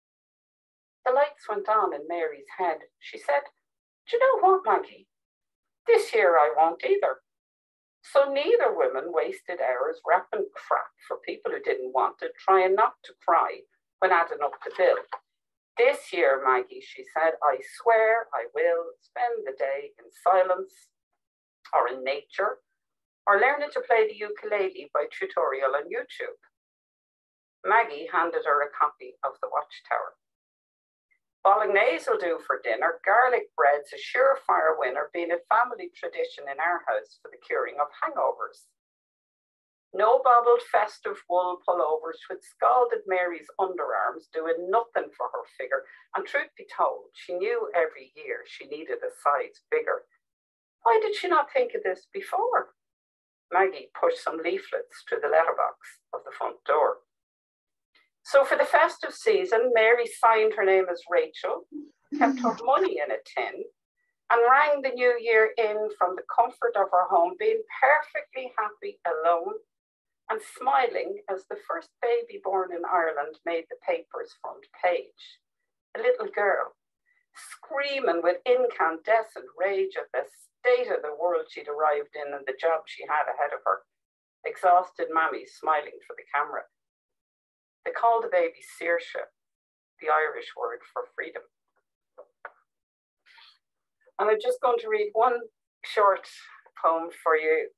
The lights went on in Mary's head. She said, do you know what, Maggie? This year I won't either. So neither women wasted hours wrapping crap for people who didn't want it, trying not to cry when adding up the bill. This year, Maggie, she said, I swear I will spend the day in silence or in nature or learning to play the ukulele by tutorial on YouTube. Maggie handed her a copy of The Watchtower. Bolognese will do for dinner. Garlic bread's a surefire winner, being a family tradition in our house for the curing of hangovers. No bobbled festive wool pullovers with scalded Mary's underarms doing nothing for her figure. And truth be told, she knew every year she needed a size bigger. Why did she not think of this before? Maggie pushed some leaflets through the letterbox of the front door. So for the festive season, Mary signed her name as Rachel, kept her money in a tin, and rang the new year in from the comfort of her home, being perfectly happy alone and smiling as the first baby born in Ireland made the paper's front page. A little girl, screaming with incandescent rage at the state of the world she'd arrived in and the job she had ahead of her. Exhausted mammy smiling for the camera. They called the baby Saoirse, the Irish word for freedom. And I'm just going to read one short poem for you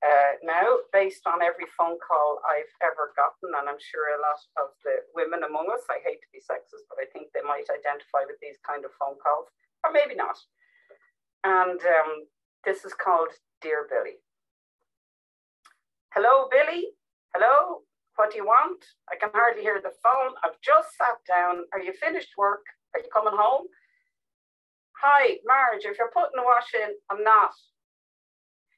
now, based on every phone call I've ever gotten, and I'm sure a lot of the women among us, I hate to be sexist, but I think they might identify with these kind of phone calls, or maybe not. And this is called Dear Billy. Hello, Billy. Hello. What do you want? I can hardly hear the phone. I've just sat down. Are you finished work? Are you coming home? Hi, Marge, if you're putting the wash in, I'm not.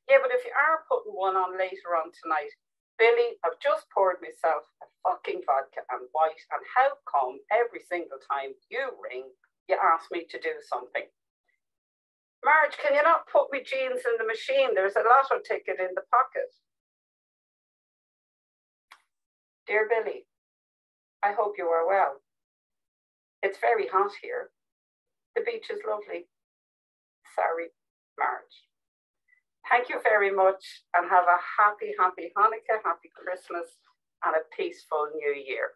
Yeah, but if you are putting one on later on tonight, Billy, I've just poured myself a fucking vodka and white, and how come every single time you ring, you ask me to do something? Marge, can you not put my jeans in the machine? There's a lotto ticket in the pocket. Dear Billy, I hope you are well. It's very hot here. The beach is lovely. Sorry, Marge. Thank you very much, and have a happy, happy Hanukkah, happy Christmas, and a peaceful New Year.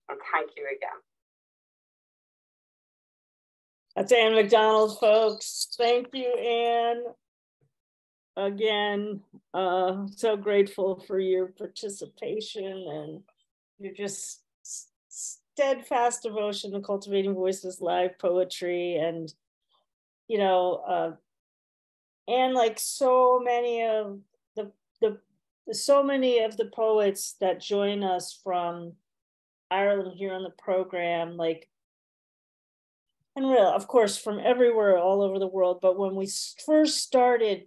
And thank you again. That's Anne McDonald, folks. Thank you, Anne. Again, so grateful for your participation and your just steadfast devotion to Cultivating Voices live poetry. And, you know, and like so many of the poets that join us from Ireland here on the program, like, and real, of course, from everywhere, all over the world. But when we first started,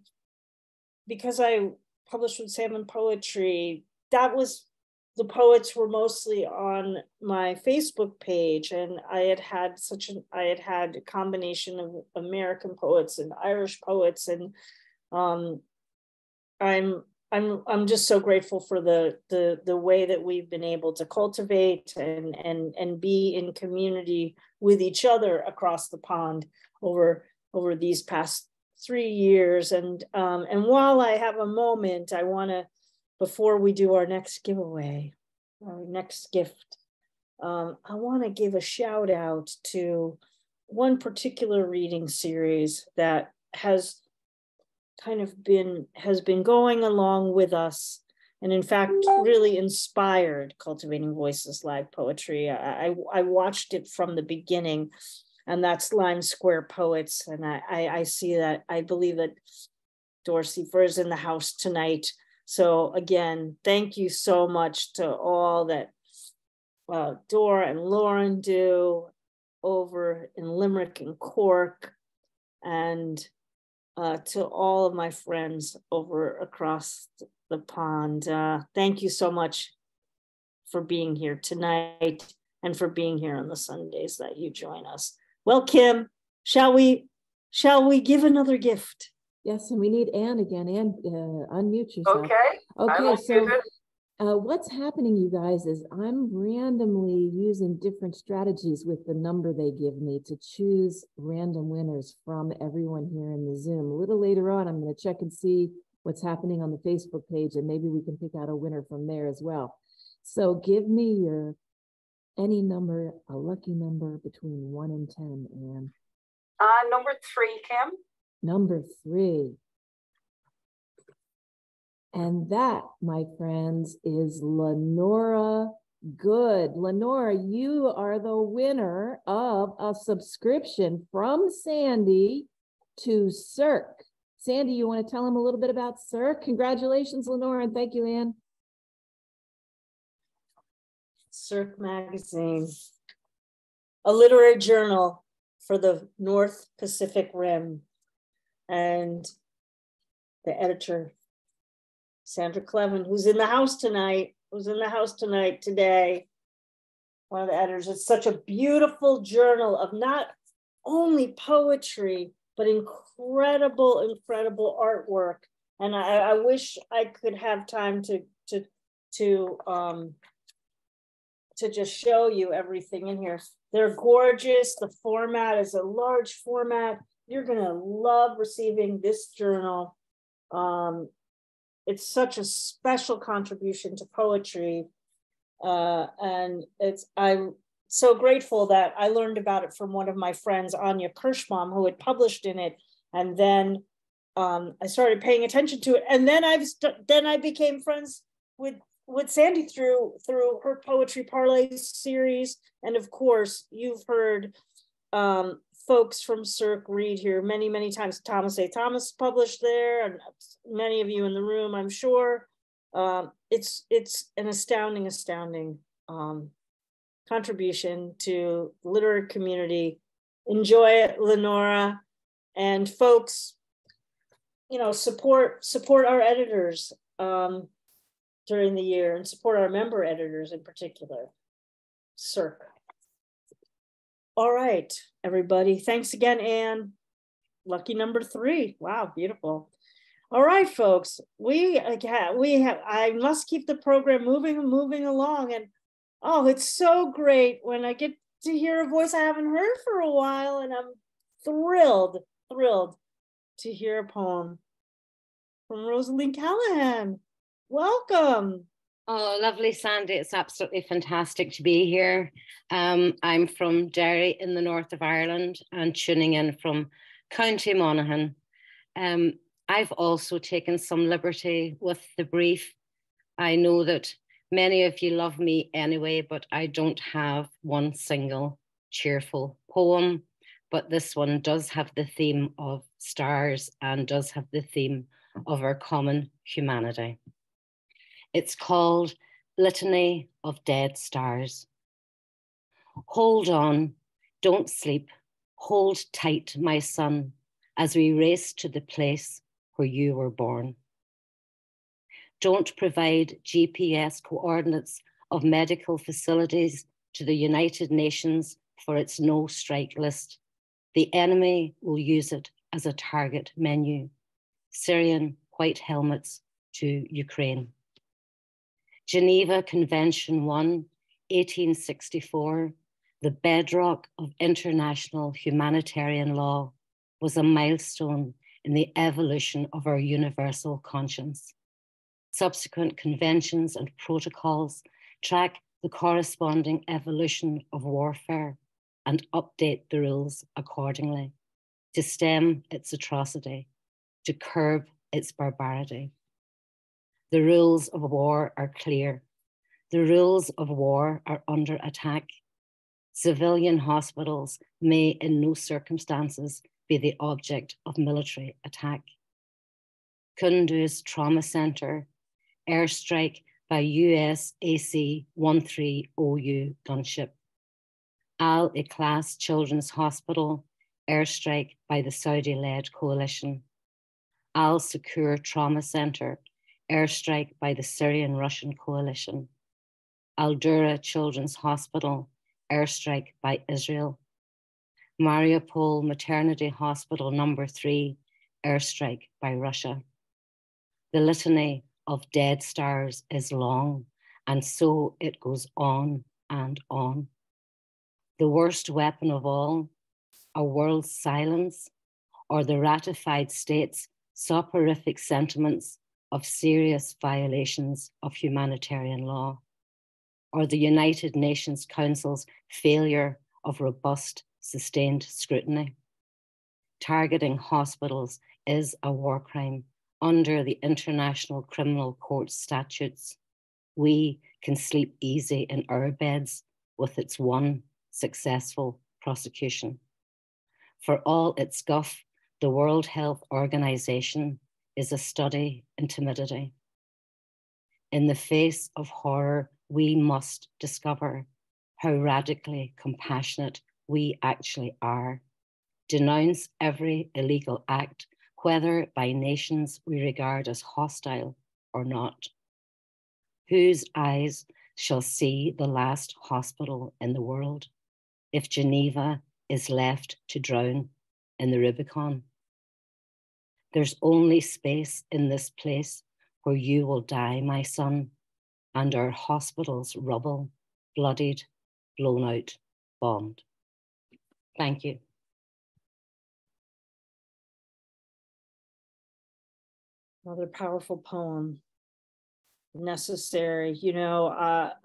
because I published with Salmon Poetry, that was, the poets were mostly on my Facebook page, and I had had a combination of American poets and Irish poets, and I'm just so grateful for the way that we've been able to cultivate and be in community with each other across the pond over these past 3 years. And while I have a moment, I want to, before we do our next giveaway, our next gift, I want to give a shout out to one particular reading series that has been going along with us, and in fact really inspired Cultivating Voices live poetry. I watched it from the beginning, and that's Lime Square Poets. And I see that, I believe that Dorsey is in the house tonight. So again, thank you so much to all that Dora and Lauren do over in Limerick and Cork, and to all of my friends over across the pond. Thank you so much for being here tonight and for being here on the Sundays that you join us. Well, Kim, shall we give another gift? Yes, and we need Anne again. Anne, unmute yourself. Okay, so what's happening, you guys, is I'm randomly using different strategies with the number they give me to choose random winners from everyone here in the Zoom. A little later on, I'm going to check and see what's happening on the Facebook page, and maybe we can pick out a winner from there as well. So give me any number, a lucky number between 1 and 10, Anne. Number 3, Kim. Number 3. And that, my friends, is Lenora Good. Lenora, you are the winner of a subscription from Sandy to Cirque. Sandy, you want to tell them a little bit about Cirque? Congratulations, Lenora, and thank you, Anne. Cirque magazine, a literary journal for the North Pacific Rim. And the editor, Sandra Kleven, who's in the house tonight, today, one of the editors. It's such a beautiful journal of not only poetry, but incredible artwork. And I wish I could have time to just show you everything in here. They're gorgeous. The format is a large format. You're gonna love receiving this journal. It's such a special contribution to poetry. And I'm so grateful that I learned about it from one of my friends, Anya Kirschbaum, who had published in it. And then I started paying attention to it. And then I became friends with Sandy through her Poetry Parlay series. And of course, you've heard folks from Cirque read here many, many times. Thomas A. Thomas published there, and many of you in the room, I'm sure. It's an astounding contribution to the literary community. Enjoy it, Lenora, and folks, you know, support our editors during the year, and support our member editors in particular. Cirque. All right, everybody. Thanks again, Anne. Lucky number 3. Wow, beautiful. All right, folks. I must keep the program moving along. And oh, it's so great when I get to hear a voice I haven't heard for a while, and I'm thrilled to hear a poem from Rosaline Callaghan. Welcome. Oh, lovely, Sandy. It's absolutely fantastic to be here. I'm from Derry in the north of Ireland and tuning in from County Monaghan. I've also taken some liberty with the brief. I know that many of you love me anyway, but I don't have one single cheerful poem, but this one does have the theme of stars and does have the theme of our common humanity. It's called Litany of Dead Stars. Hold on, don't sleep, hold tight, my son, as we race to the place where you were born. Don't provide GPS coordinates of medical facilities to the United Nations for its no-strike list. The enemy will use it as a target menu. Syrian white helmets to Ukraine. Geneva Convention 1, 1864, the bedrock of international humanitarian law, was a milestone in the evolution of our universal conscience. Subsequent conventions and protocols track the corresponding evolution of warfare and update the rules accordingly to stem its atrocity, to curb its barbarity. The rules of war are clear. The rules of war are under attack. Civilian hospitals may in no circumstances be the object of military attack. Kunduz Trauma Center, airstrike by US AC-13OU gunship. Al-Ikhlas Children's Hospital, airstrike by the Saudi-led coalition. Al-Sukur Trauma Center, airstrike by the Syrian-Russian coalition. Al-Dura Children's Hospital, airstrike by Israel. Mariupol Maternity Hospital No. 3, airstrike by Russia. The litany of dead stars is long, and so it goes on and on. The worst weapon of all, a world's silence, or the ratified states' soporific sentiments of serious violations of humanitarian law, or the United Nations Council's failure of robust, sustained scrutiny. Targeting hospitals is a war crime under the International Criminal Court statutes. We can sleep easy in our beds with its one successful prosecution. For all its guff, the World Health Organization is a study in timidity. In the face of horror, we must discover how radically compassionate we actually are. Denounce every illegal act, whether by nations we regard as hostile or not. Whose eyes shall see the last hospital in the world if Geneva is left to drown in the Rubicon? There's only space in this place where you will die, my son, and our hospitals rubble, bloodied, blown out, bombed. Thank you. Another powerful poem. Necessary. You know,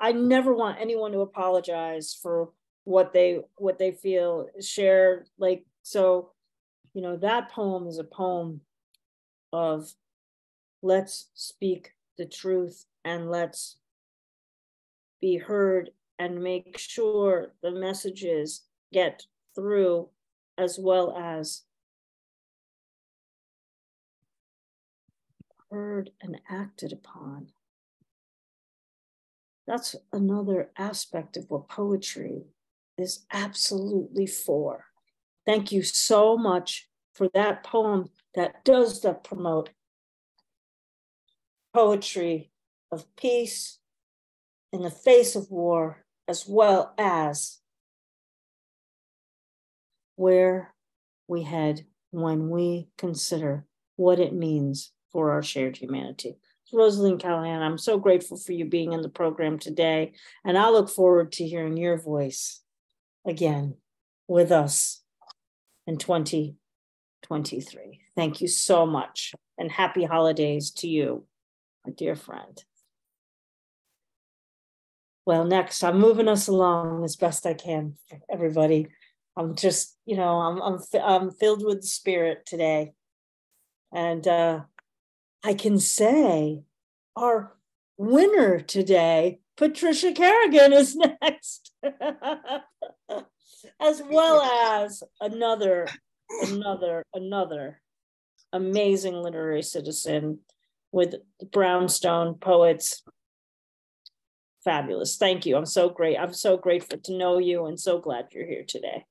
I never want anyone to apologize for what they feel, share, like, so, you know, that poem is a poem of let's speak the truth and let's be heard and make sure the messages get through as well as heard and acted upon. That's another aspect of what poetry is absolutely for. Thank you so much for that poem that does promote poetry of peace in the face of war, as well as where we head when we consider what it means for our shared humanity. Rosaline Callaghan, I'm so grateful for you being in the program today, and I look forward to hearing your voice again with us in 2023. Thank you so much, and happy holidays to you, my dear friend. Well, next, I'm moving us along as best I can, everybody. I'm just, I'm filled with spirit today. And I can say our winner today, Patricia Carragon, is next, as well as another amazing literary citizen with Brownstone Poets. Fabulous. Thank you. I'm so grateful to know you and so glad you're here today.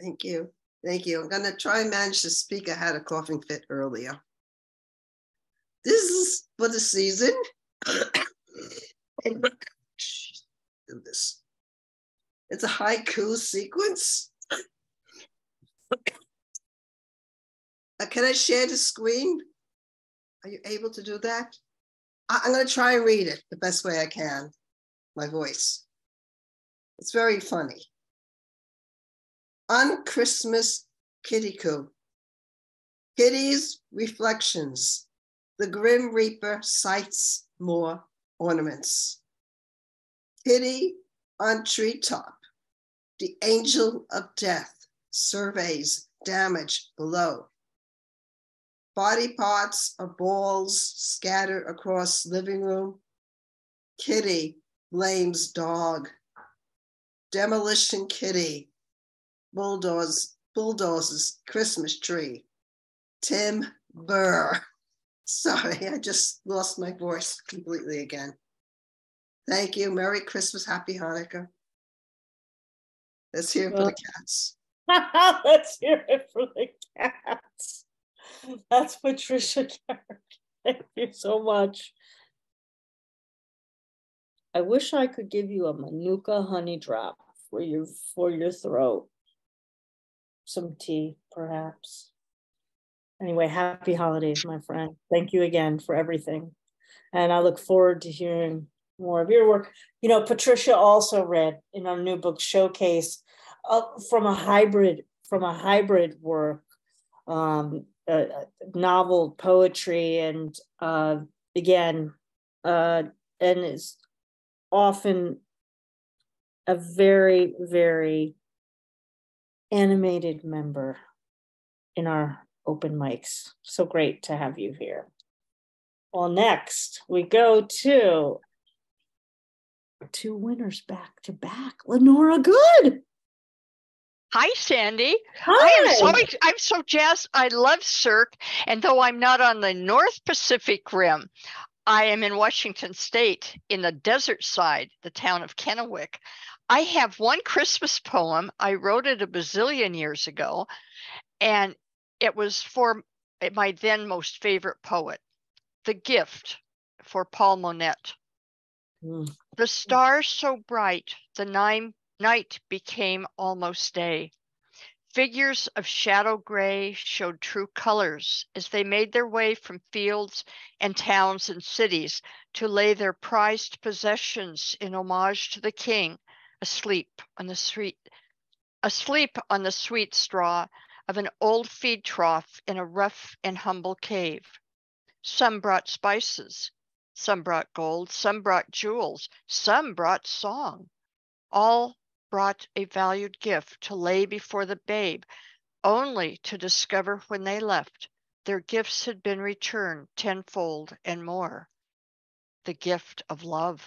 Thank you. Thank you. I'm going to try and manage to speak. I had a coughing fit earlier. This is for the season. Do this. It's a haiku sequence. Can I share the screen? Are you able to do that? I'm going to try and read it the best way I can. My voice. It's very funny. On Christmas Kitty Coo. Kitty's reflections. The Grim Reaper sights more ornaments. Kitty on treetop. The angel of death surveys damage below. Body parts of balls scattered across living room. Kitty blames dog. Demolition Kitty bulldozes Christmas tree. Tim Burr. Sorry, I just lost my voice completely again. Thank you. Merry Christmas. Happy Hanukkah. Let's hear it for the cats. Let's hear it for the cats. That's Patricia Carragon. Thank you so much. I wish I could give you a Manuka honey drop for your throat. Some tea, perhaps. Anyway, happy holidays, my friend. Thank you again for everything. And I look forward to hearing more of your work. Patricia also read in our new book showcase from a hybrid work, novel poetry, and and is often a very, very animated member in our open mics. So great to have you here. Well, next we go to two winners back to back. Lenora Good. Hi, Sandy. Hi. I'm so jazzed. I love Cirque, and though I'm not on the North Pacific Rim, I am in Washington State in the desert side, the town of Kennewick. I have one Christmas poem. I wrote it a bazillion years ago, and it was for my then most favorite poet, The Gift, for Paul Monette. The stars so bright, the night became almost day. Figures of shadow gray showed true colors as they made their way from fields and towns and cities to lay their prized possessions in homage to the king, asleep on the sweet straw of an old feed trough in a rough and humble cave. Some brought spices, some brought gold, some brought jewels, some brought song. All brought a valued gift to lay before the babe, only to discover when they left their gifts had been returned tenfold and more. The gift of love.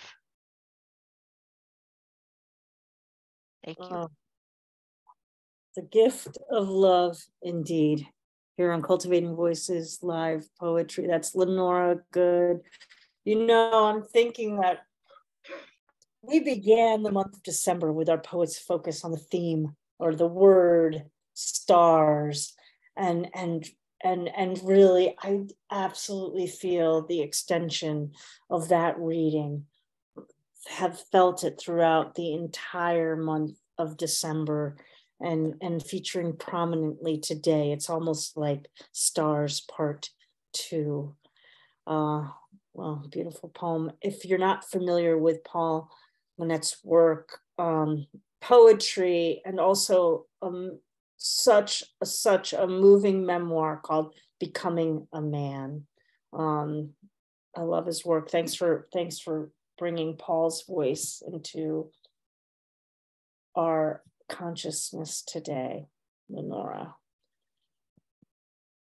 Thank you. The gift of love, indeed. Here on Cultivating Voices Live Poetry. That's Lenora Good. You know, I'm thinking that we began the month of December with our poets' focus on the theme or the word stars. And really, I absolutely feel the extension of that reading. Have felt it throughout the entire month of December and featuring prominently today. It's almost like Stars Part 2. Well, beautiful poem. If you're not familiar with Paul Manette's work, poetry, and also such a moving memoir called Becoming a Man. I love his work. Thanks for bringing Paul's voice into our consciousness today, Lenora.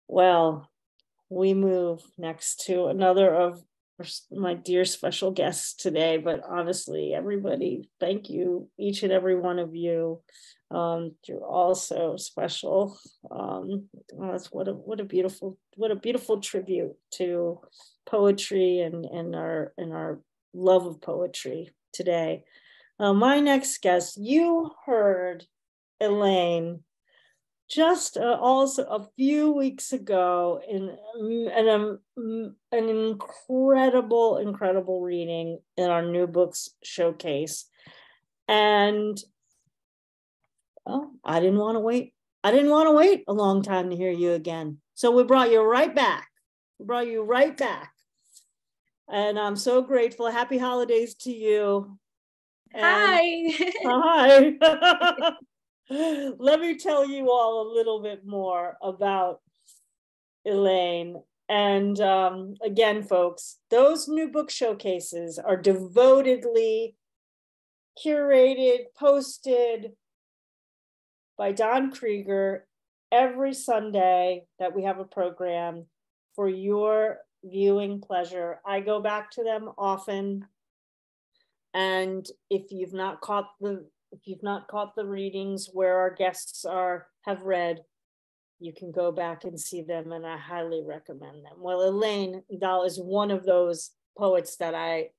Well, we move next to another of my dear special guests today, but honestly, everybody, thank you, each and every one of you. You're all so special. What a beautiful tribute to poetry and our love of poetry today. My next guest, you heard Elaine just also a few weeks ago in an incredible reading in our new books showcase. And I didn't want to wait. I didn't want to wait a long time to hear you again. So we brought you right back. And I'm so grateful. Happy holidays to you. Hi. Hi. Let me tell you all a little bit more about Elaine. And again, folks, those new book showcases are devotedly curated, posted by Don Krieger every Sunday that we have a program for your viewing pleasure. I go back to them often. And if you've not caught the readings where our guests have read, you can go back and see them, and I highly recommend them. Well, Elaine Nadal is one of those poets that I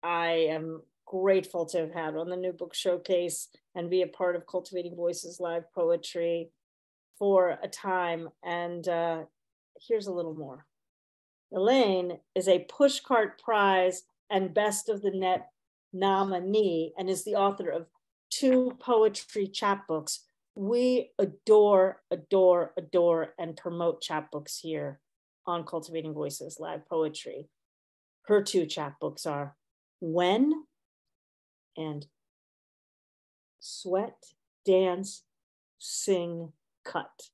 am grateful to have had on the new book showcase and be a part of Cultivating Voices Live Poetry for a time. And here's a little more. Elaine is a Pushcart Prize and Best of the Net nominee and is the author of 2 poetry chapbooks. We adore, and promote chapbooks here on Cultivating Voices Live Poetry. Her 2 chapbooks are When and Sweat, Dance, Sing, Cut,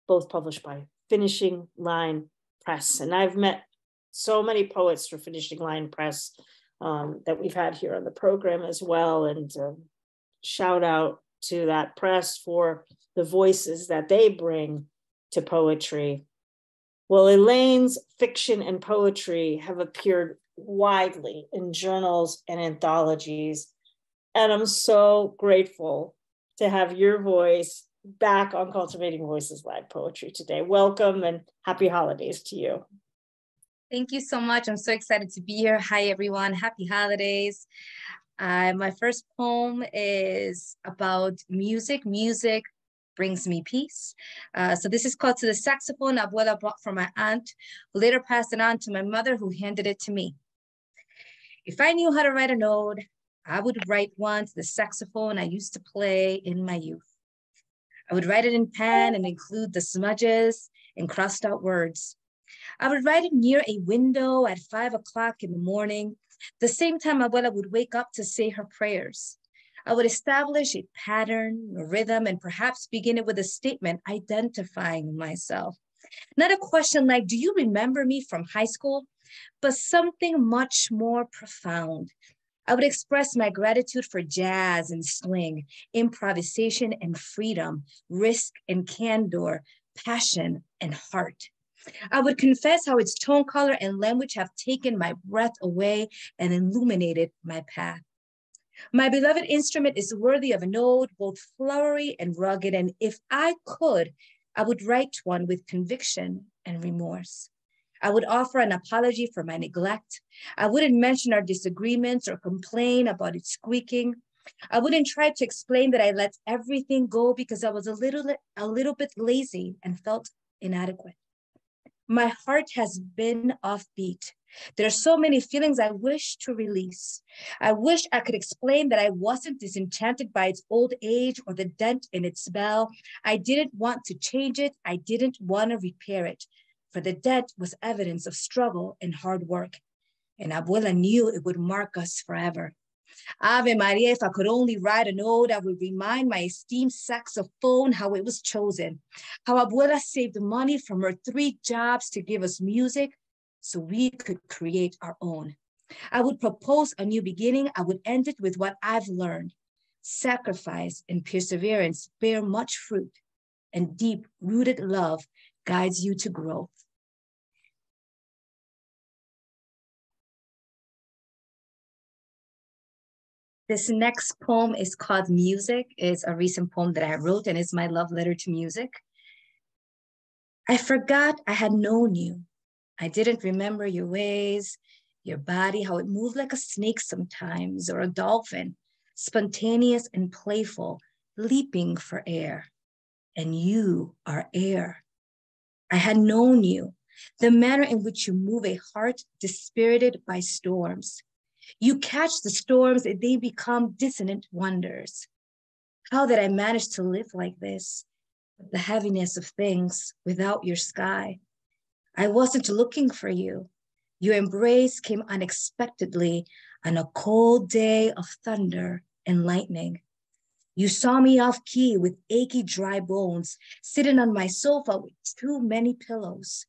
both published by Finishing Line Press. And I've met so many poets for Finishing Line Press that we've had here on the program as well. And shout out to that press for the voices that they bring to poetry. Well, Elaine's fiction and poetry have appeared widely in journals and anthologies. And I'm so grateful to have your voice back on Cultivating Voices Live Poetry today. Welcome and happy holidays to you. Thank you so much. I'm so excited to be here. Hi, everyone. Happy holidays. My first poem is about music. Music brings me peace. So this is called To the Saxophone Abuela brought from my aunt, who later passed it on to my mother, who handed it to me. If I knew how to write a note, I would write one to the saxophone I used to play in my youth. I would write it in pen and include the smudges and crossed out words. I would write it near a window at 5 o'clock in the morning, the same time Abuela would wake up to say her prayers. I would establish a pattern, a rhythm, and perhaps begin it with a statement identifying myself. Not a question like, do you remember me from high school? But something much more profound. I would express my gratitude for jazz and swing, improvisation and freedom, risk and candor, passion and heart. I would confess how its tone, color, and language have taken my breath away and illuminated my path. My beloved instrument is worthy of a ode, both flowery and rugged, and if I could, I would write one with conviction and remorse. I would offer an apology for my neglect. I wouldn't mention our disagreements or complain about it squeaking. I wouldn't try to explain that I let everything go because I was a little bit lazy and felt inadequate. My heart has been offbeat. There are so many feelings I wish to release. I wish I could explain that I wasn't disenchanted by its old age or the dent in its bell. I didn't want to change it. I didn't want to repair it, for the dent was evidence of struggle and hard work. And Abuela knew it would mark us forever. Ave Maria, if I could only write an ode, I would remind my esteemed saxophone how it was chosen, how Abuela saved money from her 3 jobs to give us music so we could create our own. I would propose a new beginning. I would end it with what I've learned. Sacrifice and perseverance bear much fruit, and deep-rooted love guides you to growth. This next poem is called Music. It's a recent poem that I wrote, and it's my love letter to music. I forgot I had known you. I didn't remember your ways, your body, how it moved like a snake sometimes, or a dolphin, spontaneous and playful, leaping for air. And you are air. I had known you, the manner in which you move a heart dispirited by storms. You catch the storms and they become dissonant wonders. How did I manage to live like this? The heaviness of things without your sky. I wasn't looking for you. Your embrace came unexpectedly on a cold day of thunder and lightning. You saw me off key with achy, dry bones, sitting on my sofa with too many pillows.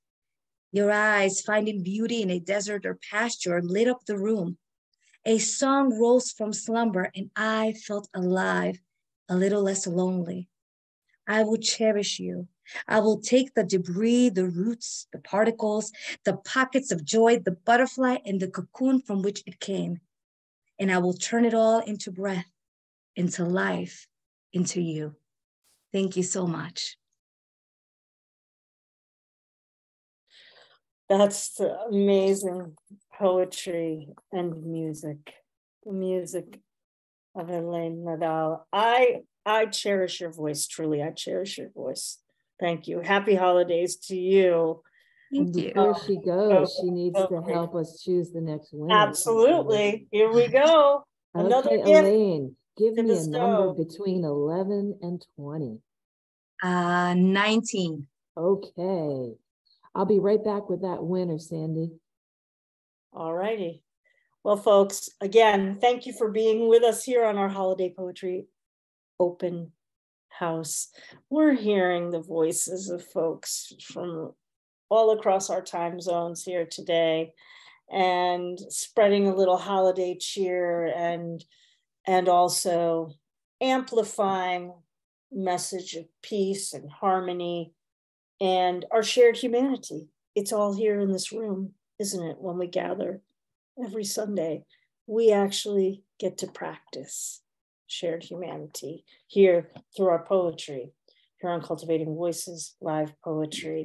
Your eyes, finding beauty in a desert or pasture, lit up the room. A song rose from slumber and I felt alive, a little less lonely. I will cherish you. I will take the debris, the roots, the particles, the pockets of joy, the butterfly and the cocoon from which it came, and I will turn it all into breath, into life, into you. Thank you so much. That's the amazing poetry and music, the music of Elaine Nadal. I cherish your voice, truly. I cherish your voice. Thank you. Happy holidays to you. And before she goes, she needs to help us choose the next winner. Absolutely. Here we go. Another okay, gift. Elaine, give me a number between 11 and 20. 19. Okay. I'll be right back with that winner, Sandy. All righty. Well, folks, again, thank you for being with us here on our Holiday Poetry Open House. We're hearing the voices of folks from all across our time zones here today and spreading a little holiday cheer and also amplifying message of peace and harmony and our shared humanity. It's all here in this room, isn't it? When we gather every Sunday, we actually get to practice shared humanity here through our poetry, here on Cultivating Voices, live poetry.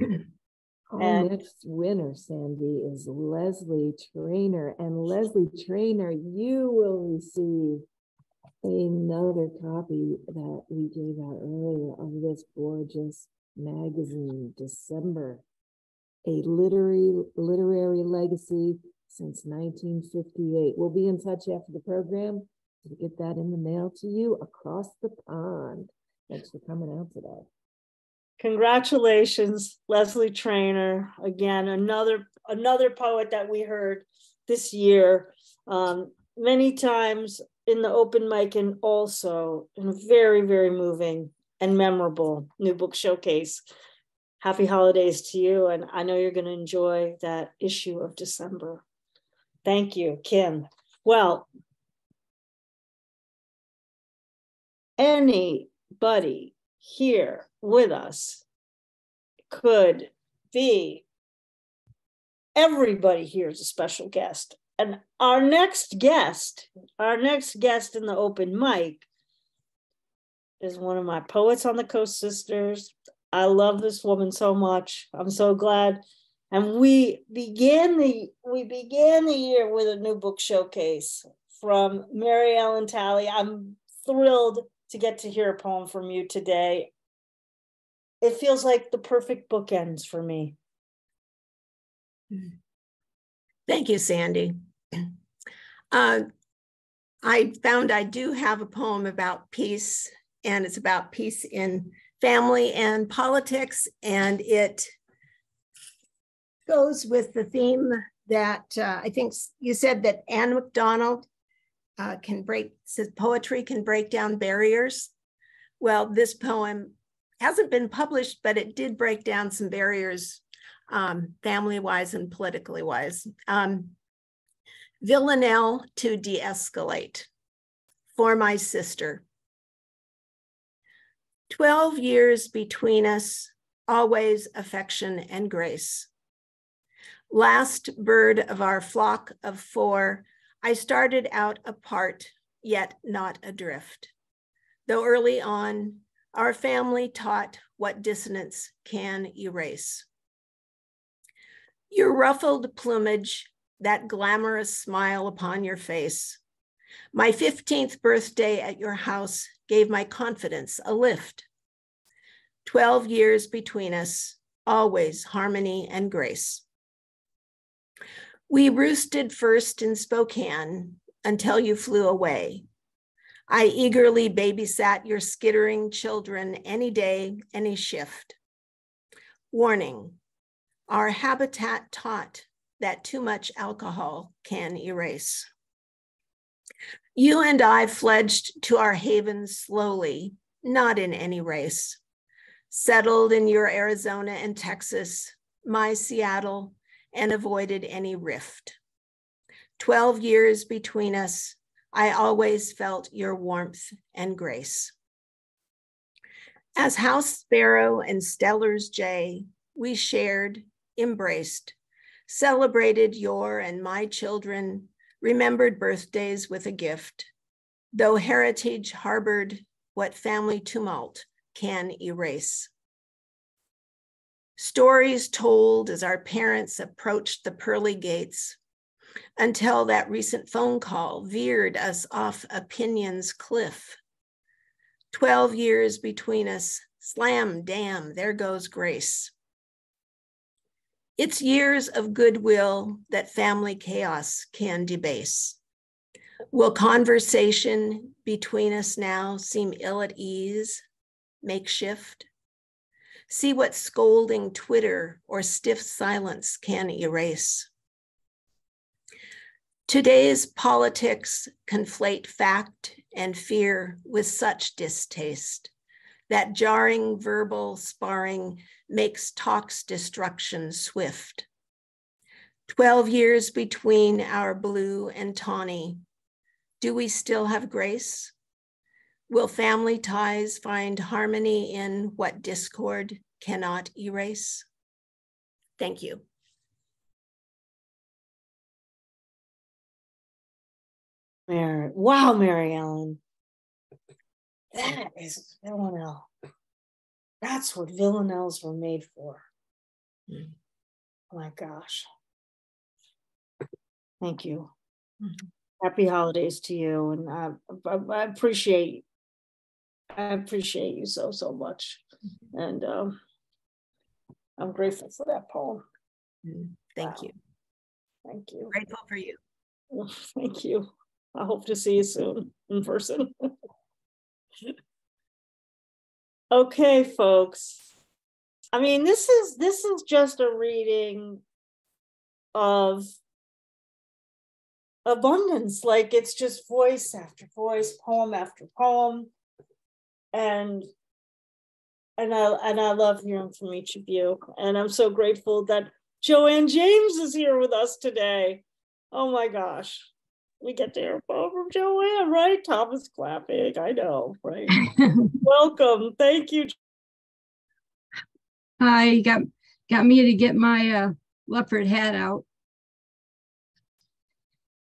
Our next winner, Sandy, is Leslie Trainer. And Leslie Trainer, you will receive another copy that we gave out earlier of this gorgeous magazine, December, a literary legacy since 1958. We'll be in touch after the program to get that in the mail to you across the pond. Thanks for coming out today. Congratulations, Leslie Trainer. Again, another poet that we heard this year many times in the open mic and also in a very, very moving and memorable new book showcase. Happy holidays to you. And I know you're going to enjoy that issue of December. Thank you, Kim. Well, anybody here with us could be, everybody here is a special guest. And our next guest in the open mic is one of my Poets on the Coast sisters. I love this woman so much. I'm so glad. And we began the year with a new book showcase from Mary Ellen Talley. I'm thrilled to get to hear a poem from you today. It feels like the perfect bookends for me. Thank you, Sandy. I found I do have a poem about peace, and it's about peace in family and politics, and it goes with the theme that I think you said that Anne McDonald says poetry can break down barriers. Well, this poem hasn't been published, but it did break down some barriers, family-wise and politically wise. Villanelle to de-escalate. For my sister. 12 years between us, always affection and grace. Last bird of our flock of 4, I started out apart, yet not adrift. Though early on, our family taught what dissonance can erase. Your ruffled plumage, that glamorous smile upon your face. My 15th birthday at your house gave my confidence a lift. 12 years between us, always harmony and grace. We roosted first in Spokane until you flew away. I eagerly babysat your skittering children any day, any shift. Warning, our habitat taught that too much alcohol can erase. You and I fledged to our havens slowly, not in any race. Settled in your Arizona and Texas, my Seattle, and avoided any rift. 12 years between us, I always felt your warmth and grace. As house sparrow and Steller's jay, we shared, embraced, celebrated your and my children, remembered birthdays with a gift, though heritage harbored what family tumult can erase. Stories told as our parents approached the pearly gates, until that recent phone call veered us off opinion's cliff. 12 years between us, slam, damn, there goes grace. It's years of goodwill that family chaos can debase. Will conversation between us now seem ill at ease, makeshift? See what scolding Twitter or stiff silence can erase. Today's politics conflate fact and fear with such distaste that jarring verbal sparring makes talk's destruction swift. 12 years between our blue and tawny. Do we still have grace? Will family ties find harmony in what discord cannot erase? Thank you. Wow, Mary Ellen. That is Villanelle. That's what Villanelles were made for. Oh my gosh. Thank you. Happy holidays to you. And I appreciate you so much. And I'm grateful for that poem. Thank you. Thank you. Grateful for you. Thank you. I hope to see you soon in person. Okay, folks. I mean, this is just a reading of abundance. Like, it's just voice after voice, poem after poem. And I love hearing from each of you. And I'm so grateful that Joanne James is here with us today. Oh my gosh. We get to hear a poem from Joanne, right? Thomas clapping, I know, right? Welcome, thank you. Hi, got me to get my leopard hat out.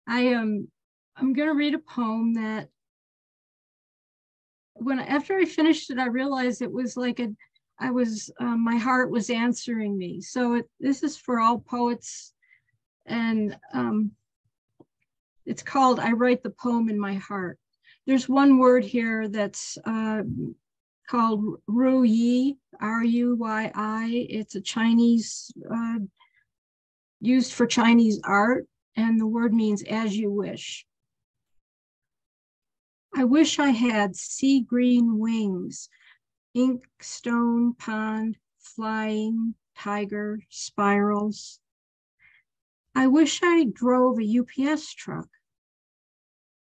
I'm going to read a poem that after I finished it, I realized it was like my heart was answering me. So this is for all poets, and it's called I Write the Poem in My Heart. There's one word here that's called Ruyi, R-U-Y-I. It's a Chinese, used for Chinese art, and the word means as you wish. I wish I had sea green wings, ink stone pond, flying tiger, spirals. I wish I drove a UPS truck.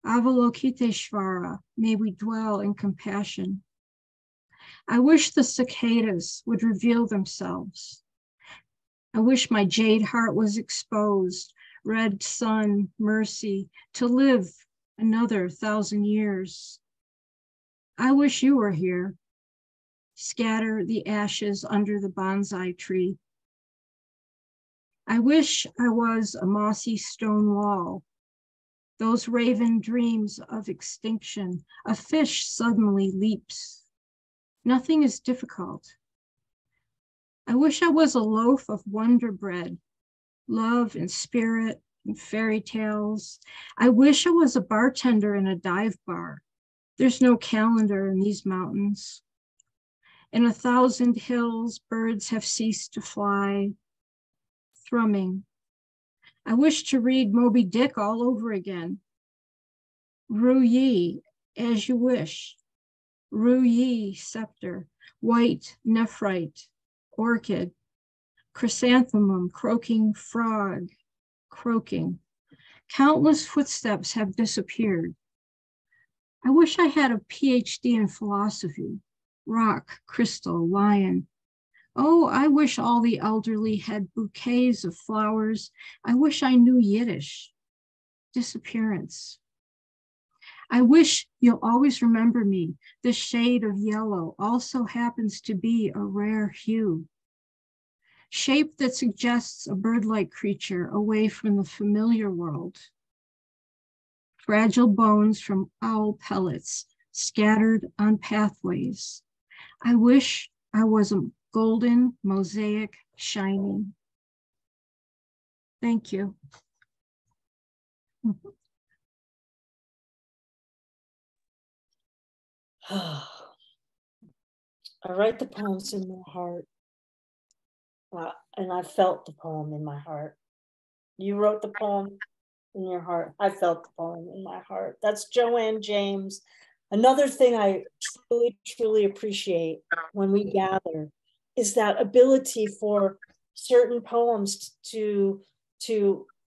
Avalokiteshvara, may we dwell in compassion. I wish the cicadas would reveal themselves. I wish my jade heart was exposed, red sun, mercy, to live another 1,000 years. I wish you were here. Scatter the ashes under the bonsai tree. I wish I was a mossy stone wall. Those raven dreams of extinction, a fish suddenly leaps. Nothing is difficult. I wish I was a loaf of wonder bread, love and spirit and fairy tales. I wish I was a bartender in a dive bar. There's no calendar in these mountains. In 1,000 hills, birds have ceased to fly, thrumming. I wish to read Moby Dick all over again. Ruyi, as you wish. Ruyi, scepter, white nephrite, orchid, chrysanthemum, croaking frog, croaking. Countless footsteps have disappeared. I wish I had a PhD in philosophy, rock, crystal, lion. Oh, I wish all the elderly had bouquets of flowers. I wish I knew Yiddish. Disappearance. I wish you'll always remember me. The shade of yellow also happens to be a rare hue. Shape that suggests a bird-like creature away from the familiar world. Fragile bones from owl pellets scattered on pathways. I wish I was a golden mosaic shining. Thank you. I write the poems in my heart. And I felt the poem in my heart. You wrote the poem in your heart. I felt the poem in my heart. That's Joanne James. Another thing I truly, truly appreciate when we gather is that ability for certain poems to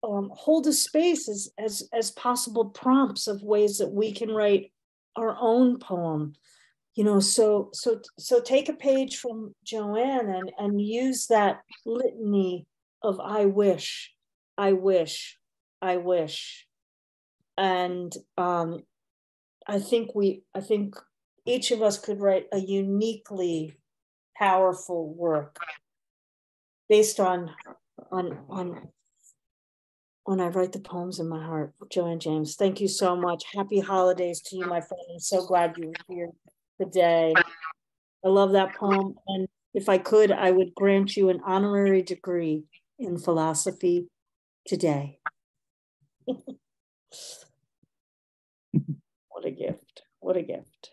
hold a space as possible prompts of ways that we can write our own poem. You know, so take a page from Joanne and use that litany of I wish, I wish, I wish. And I think each of us could write a uniquely powerful work based on when I write the poems in my heart. Joanne James, thank you so much. Happy holidays to you, my friend. I'm so glad you were here today. I love that poem. And if I could, I would grant you an honorary degree in philosophy today. What a gift. What a gift.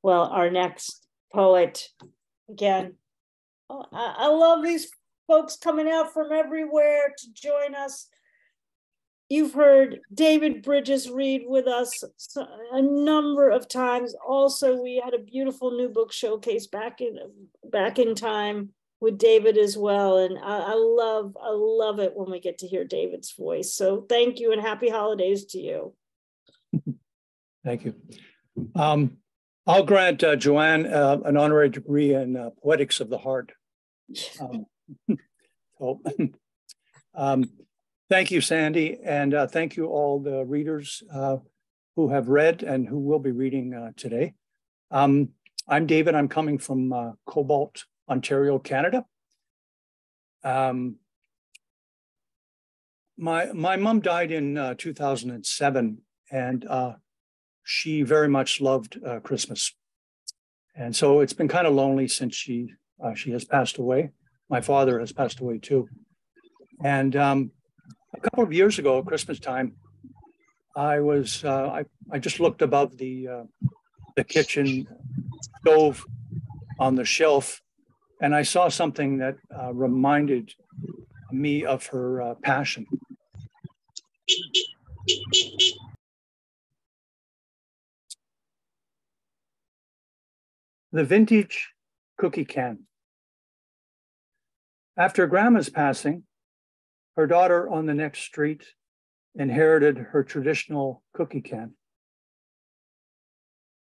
Well, our next poet, again, I love these folks coming out from everywhere to join us. You've heard David Brydges read with us a number of times. Also, we had a beautiful new book showcase back in time with David as well. And I love it when we get to hear David's voice. So thank you and happy holidays to you. Thank you. I'll grant Joanne an honorary degree in Poetics of the Heart. Thank you, Sandy, and thank you all the readers who have read and who will be reading today. I'm David. I'm coming from Cobalt, Ontario, Canada. My mom died in 2007, and she very much loved Christmas. And so it's been kind of lonely since she has passed away. My father has passed away too. And a couple of years ago, at Christmas time, I just looked above the kitchen stove on the shelf, and I saw something that reminded me of her passion. The vintage cookie can. After Grandma's passing, her daughter on the next street inherited her traditional cookie can.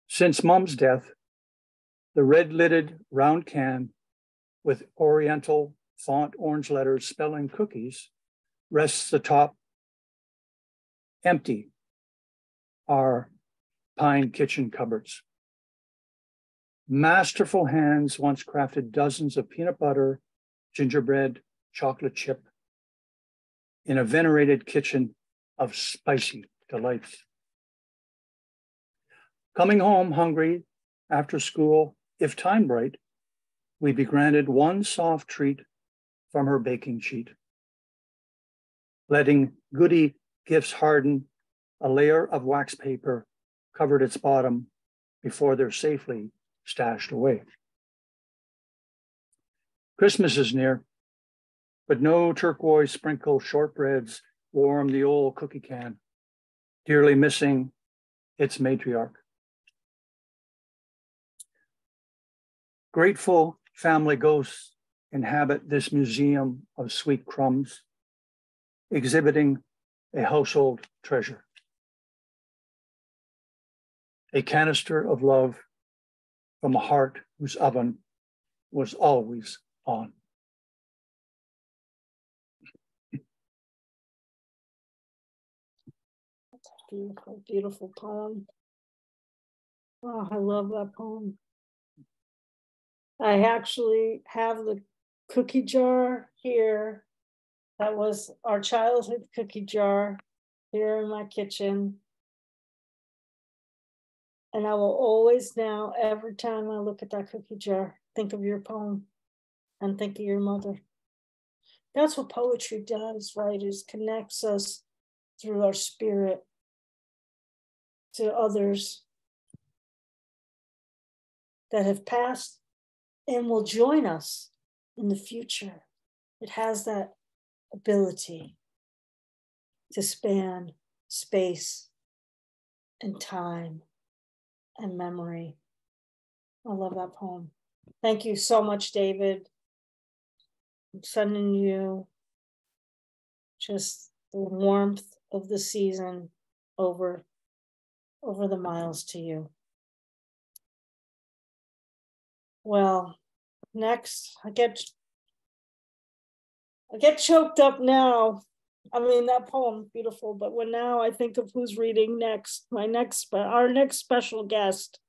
Since Mom's death, the red-lidded round can with oriental font orange letters spelling cookies rests atop empty our pine kitchen cupboards. Masterful hands once crafted dozens of peanut butter, gingerbread, chocolate chip in a venerated kitchen of spicy delights. Coming home hungry after school, if time bright, we'd be granted one soft treat from her baking sheet. Letting goodie gifts harden, a layer of wax paper covered its bottom before they're safely stashed away. Christmas is near, but no turquoise sprinkle shortbreads warm the old cookie can, dearly missing its matriarch. Grateful family ghosts inhabit this museum of sweet crumbs, exhibiting a household treasure. A canister of love from a heart whose oven was always on. That's a beautiful, beautiful poem. Oh, I love that poem. I actually have the cookie jar here. That was our childhood cookie jar here in my kitchen. And I will always now, every time I look at that cookie jar, think of your poem and think of your mother. That's what poetry does, right? It connects us through our spirit to others that have passed and will join us in the future. It has that ability to span space and time and memory. I love that poem. Thank you so much, David. I'm sending you just the warmth of the season over the miles to you. Well, next, I get choked up now. I mean, that poem's beautiful, but when now I think of who's reading next, our next special guest.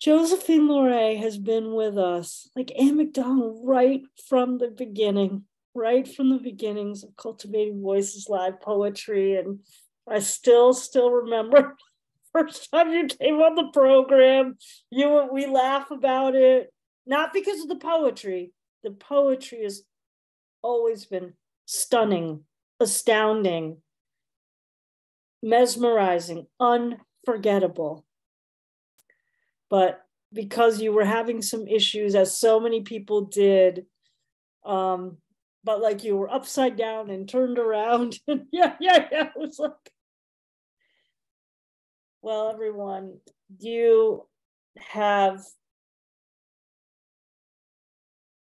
Josephine LoRe has been with us, like Anne McDonald, right from the beginning, right from the beginnings of Cultivating Voices Live Poetry. And I still remember first time you came on the program, we laugh about it, not because of the poetry. The poetry has always been stunning, astounding, mesmerizing, unforgettable. But because you were having some issues, as so many people did, but like you were upside down and turned around. yeah. It was like, well, everyone, your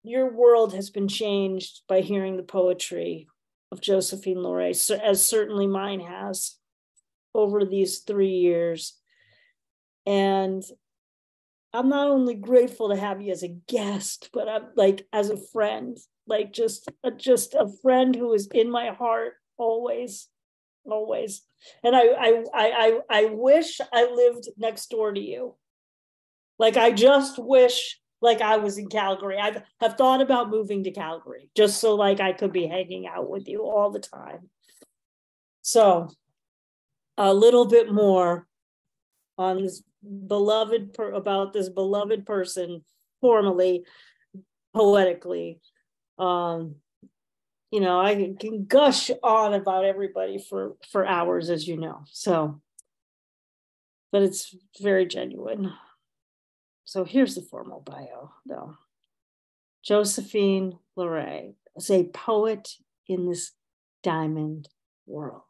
world has been changed by hearing the poetry of Josephine LoRe, as certainly mine has over these 3 years. And I'm not only grateful to have you as a guest, but I'm like as a friend, like just a friend who is in my heart always. And I wish I lived next door to you. Like I just wish like I was in Calgary. I've thought about moving to Calgary just so like I could be hanging out with you all the time. So a little bit more on this about this beloved person, formally, poetically. You know, I can gush on about everybody for hours, as you know. So, but it's very genuine. So here's the formal bio, though. Josephine LoRe is a poet in this diamond world.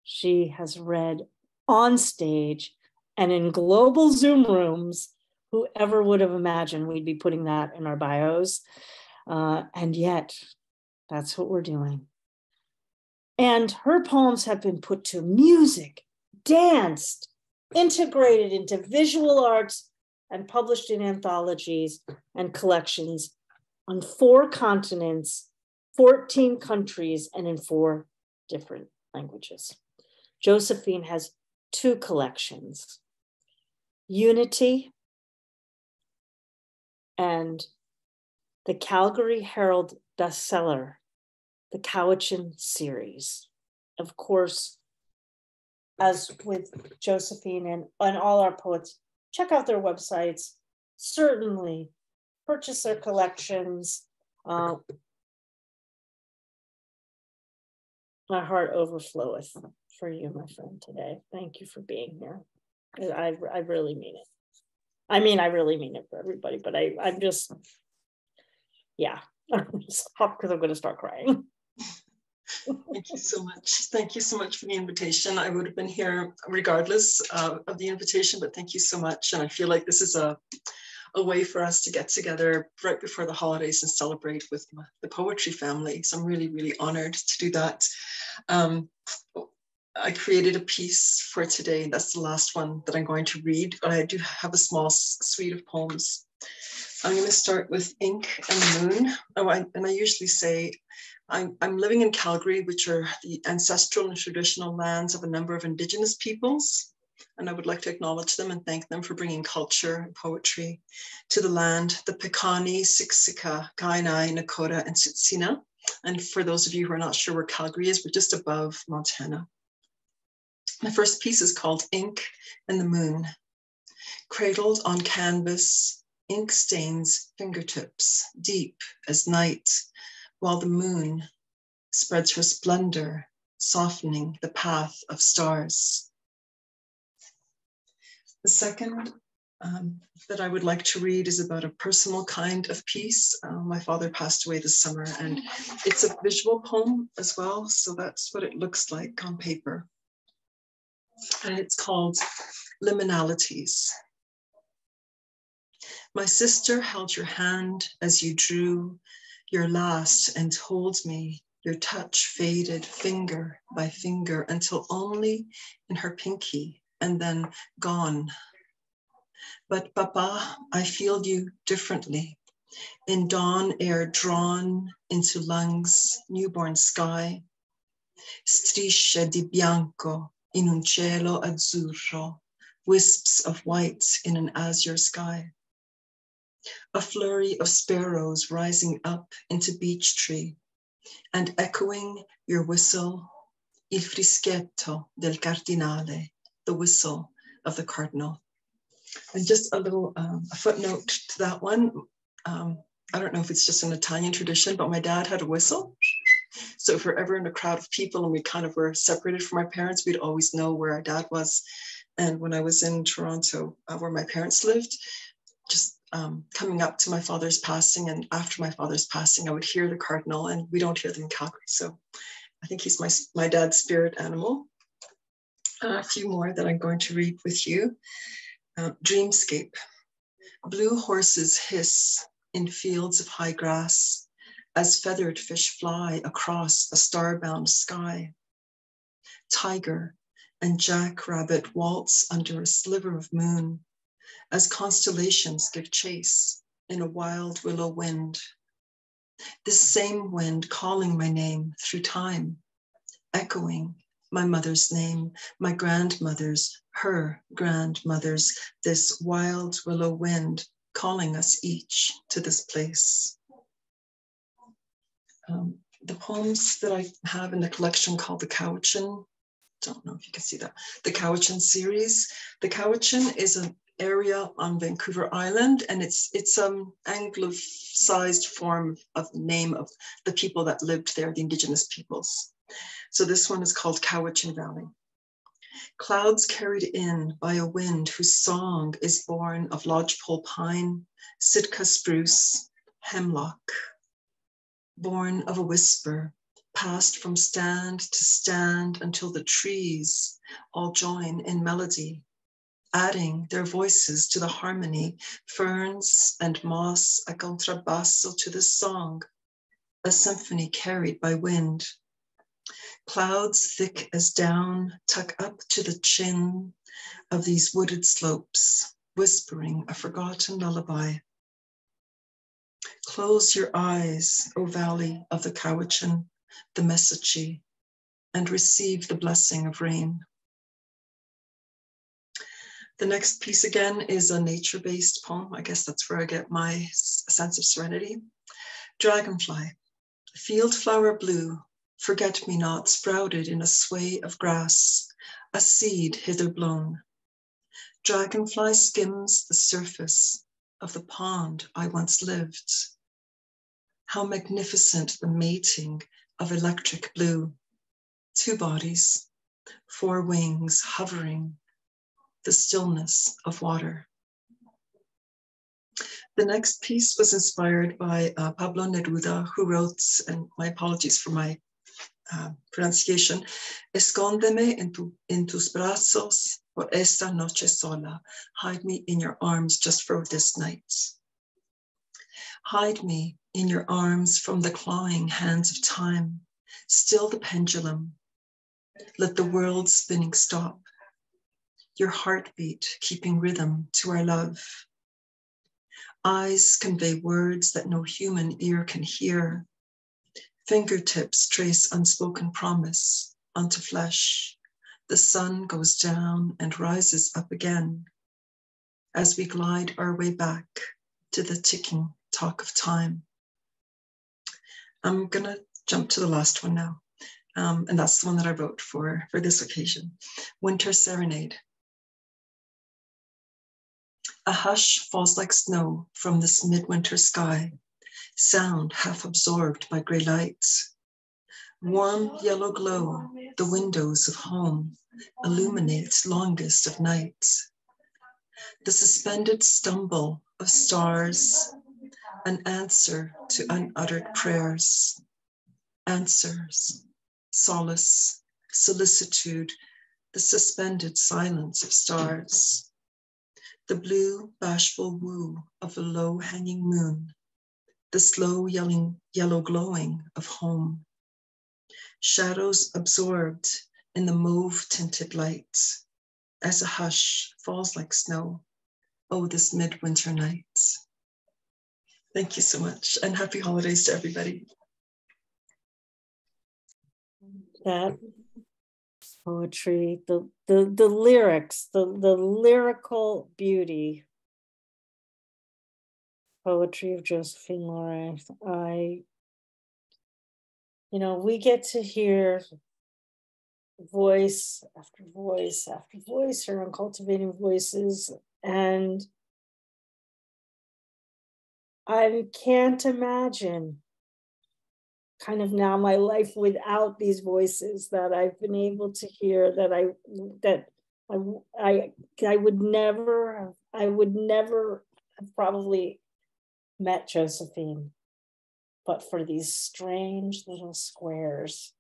She has read on stage and in global Zoom rooms. Whoever would have imagined we'd be putting that in our bios? And yet, that's what we're doing. And her poems have been put to music, danced, integrated into visual arts, and published in anthologies and collections on 4 continents, 14 countries, and in 4 different languages. Josephine has 2 collections, Unity and the Calgary Herald bestseller, the Cowichan series. Of course, as with Josephine and all our poets, check out their websites, certainly purchase their collections. My heart overfloweth for you, my friend, today. Thank you for being here. I really mean it. I mean, I really mean it for everybody, but I'm just, yeah. Stop because I'm going to start crying. Thank you so much. Thank you so much for the invitation. I would have been here regardless of the invitation, but thank you so much. And I feel like this is a way for us to get together right before the holidays and celebrate with the poetry family. So I'm really, really honored to do that. I created a piece for today. That's the last one that I'm going to read, but I do have a small suite of poems. I'm going to start with Ink and the Moon. And I usually say, I'm living in Calgary, which are the ancestral and traditional lands of a number of Indigenous peoples. And I would like to acknowledge them and thank them for bringing culture and poetry to the land, the Piikani, Siksika, Kainai, Nakota, and Tsuut'ina. And for those of you who are not sure where Calgary is, we're just above Montana. My first piece is called Ink and the Moon. Cradled on canvas, ink stains fingertips, deep as night, while the moon spreads her splendor, softening the path of stars. The second that I would like to read is about a personal kind of piece. My father passed away this summer, and it's a visual poem as well, so that's what it looks like on paper. And it's called Liminalities. My sister held your hand as you drew your last and told me your touch faded finger by finger until only in her pinky and then gone. But Papa, I feel you differently. In dawn air drawn into lungs, newborn sky. Strisce di bianco in un cielo azzurro, wisps of white in an azure sky. A flurry of sparrows rising up into beech tree and echoing your whistle, il frischetto del cardinale, the whistle of the cardinal. And just a little a footnote to that one. I don't know if it's just an Italian tradition, but my dad had a whistle. So if we're ever in a crowd of people and we kind of were separated from our parents, we'd always know where our dad was. And when I was in Toronto, where my parents lived, just coming up to my father's passing and after my father's passing, I would hear the cardinal, and we don't hear them in Calgary. So I think he's my dad's spirit animal. A few more that I'm going to read with you. Dreamscape. Blue horses hiss in fields of high grass as feathered fish fly across a starbound sky. Tiger and jackrabbit waltz under a sliver of moon as constellations give chase in a wild willow wind. This same wind calling my name through time, echoing my mother's name, my grandmother's, her grandmother's, this wild willow wind calling us each to this place. The poems that I have in the collection called the Cowichan, don't know if you can see that, the Cowichan series. The Cowichan is an area on Vancouver Island, and it's anglicized form of the name of the people that lived there, the Indigenous peoples. So this one is called Cowichan Valley. Clouds carried in by a wind whose song is born of lodgepole pine, Sitka spruce, hemlock, born of a whisper, passed from stand to stand until the trees all join in melody, adding their voices to the harmony, ferns and moss a contrabasso to the song, a symphony carried by wind. Clouds thick as down tuck up to the chin of these wooded slopes, whispering a forgotten lullaby. Close your eyes, O valley of the Cowichan, the Messachi, and receive the blessing of rain. The next piece again is a nature-based poem. I guess that's where I get my sense of serenity. Dragonfly, field flower blue, forget-me-not sprouted in a sway of grass, a seed hither blown. Dragonfly skims the surface of the pond I once lived. How magnificent the mating of electric blue. 2 bodies, 4 wings hovering, the stillness of water. The next piece was inspired by Pablo Neruda, who wrote, and my apologies for my pronunciation, Escóndeme en tus brazos por esta noche sola. Hide me in your arms just for this night. Hide me in your arms from the clawing hands of time. Still the pendulum. Let the world spinning stop. Your heartbeat keeping rhythm to our love. Eyes convey words that no human ear can hear. Fingertips trace unspoken promise onto flesh. The sun goes down and rises up again as we glide our way back to the ticking talk of time. I'm gonna jump to the last one now. And that's the one that I wrote for this occasion. Winter Serenade. A hush falls like snow from this midwinter sky, sound half absorbed by gray lights. Warm yellow glow, the windows of home illuminate longest of nights. The suspended stumble of stars, an answer to unuttered prayers. Answers, solace, solicitude, the suspended silence of stars. The blue, bashful woo of a low-hanging moon, the slow yellow glowing of home. Shadows absorbed in the mauve-tinted light, as a hush falls like snow, oh, this midwinter night. Thank you so much, and happy holidays to everybody. That poetry, the lyrics, the lyrical beauty. Poetry of Josephine LoRe. We get to hear voice after voice after voice here on Cultivating Voices, and I can't imagine kind of now my life without these voices that I've been able to hear, that I would never have probably met Josephine, but for these strange little squares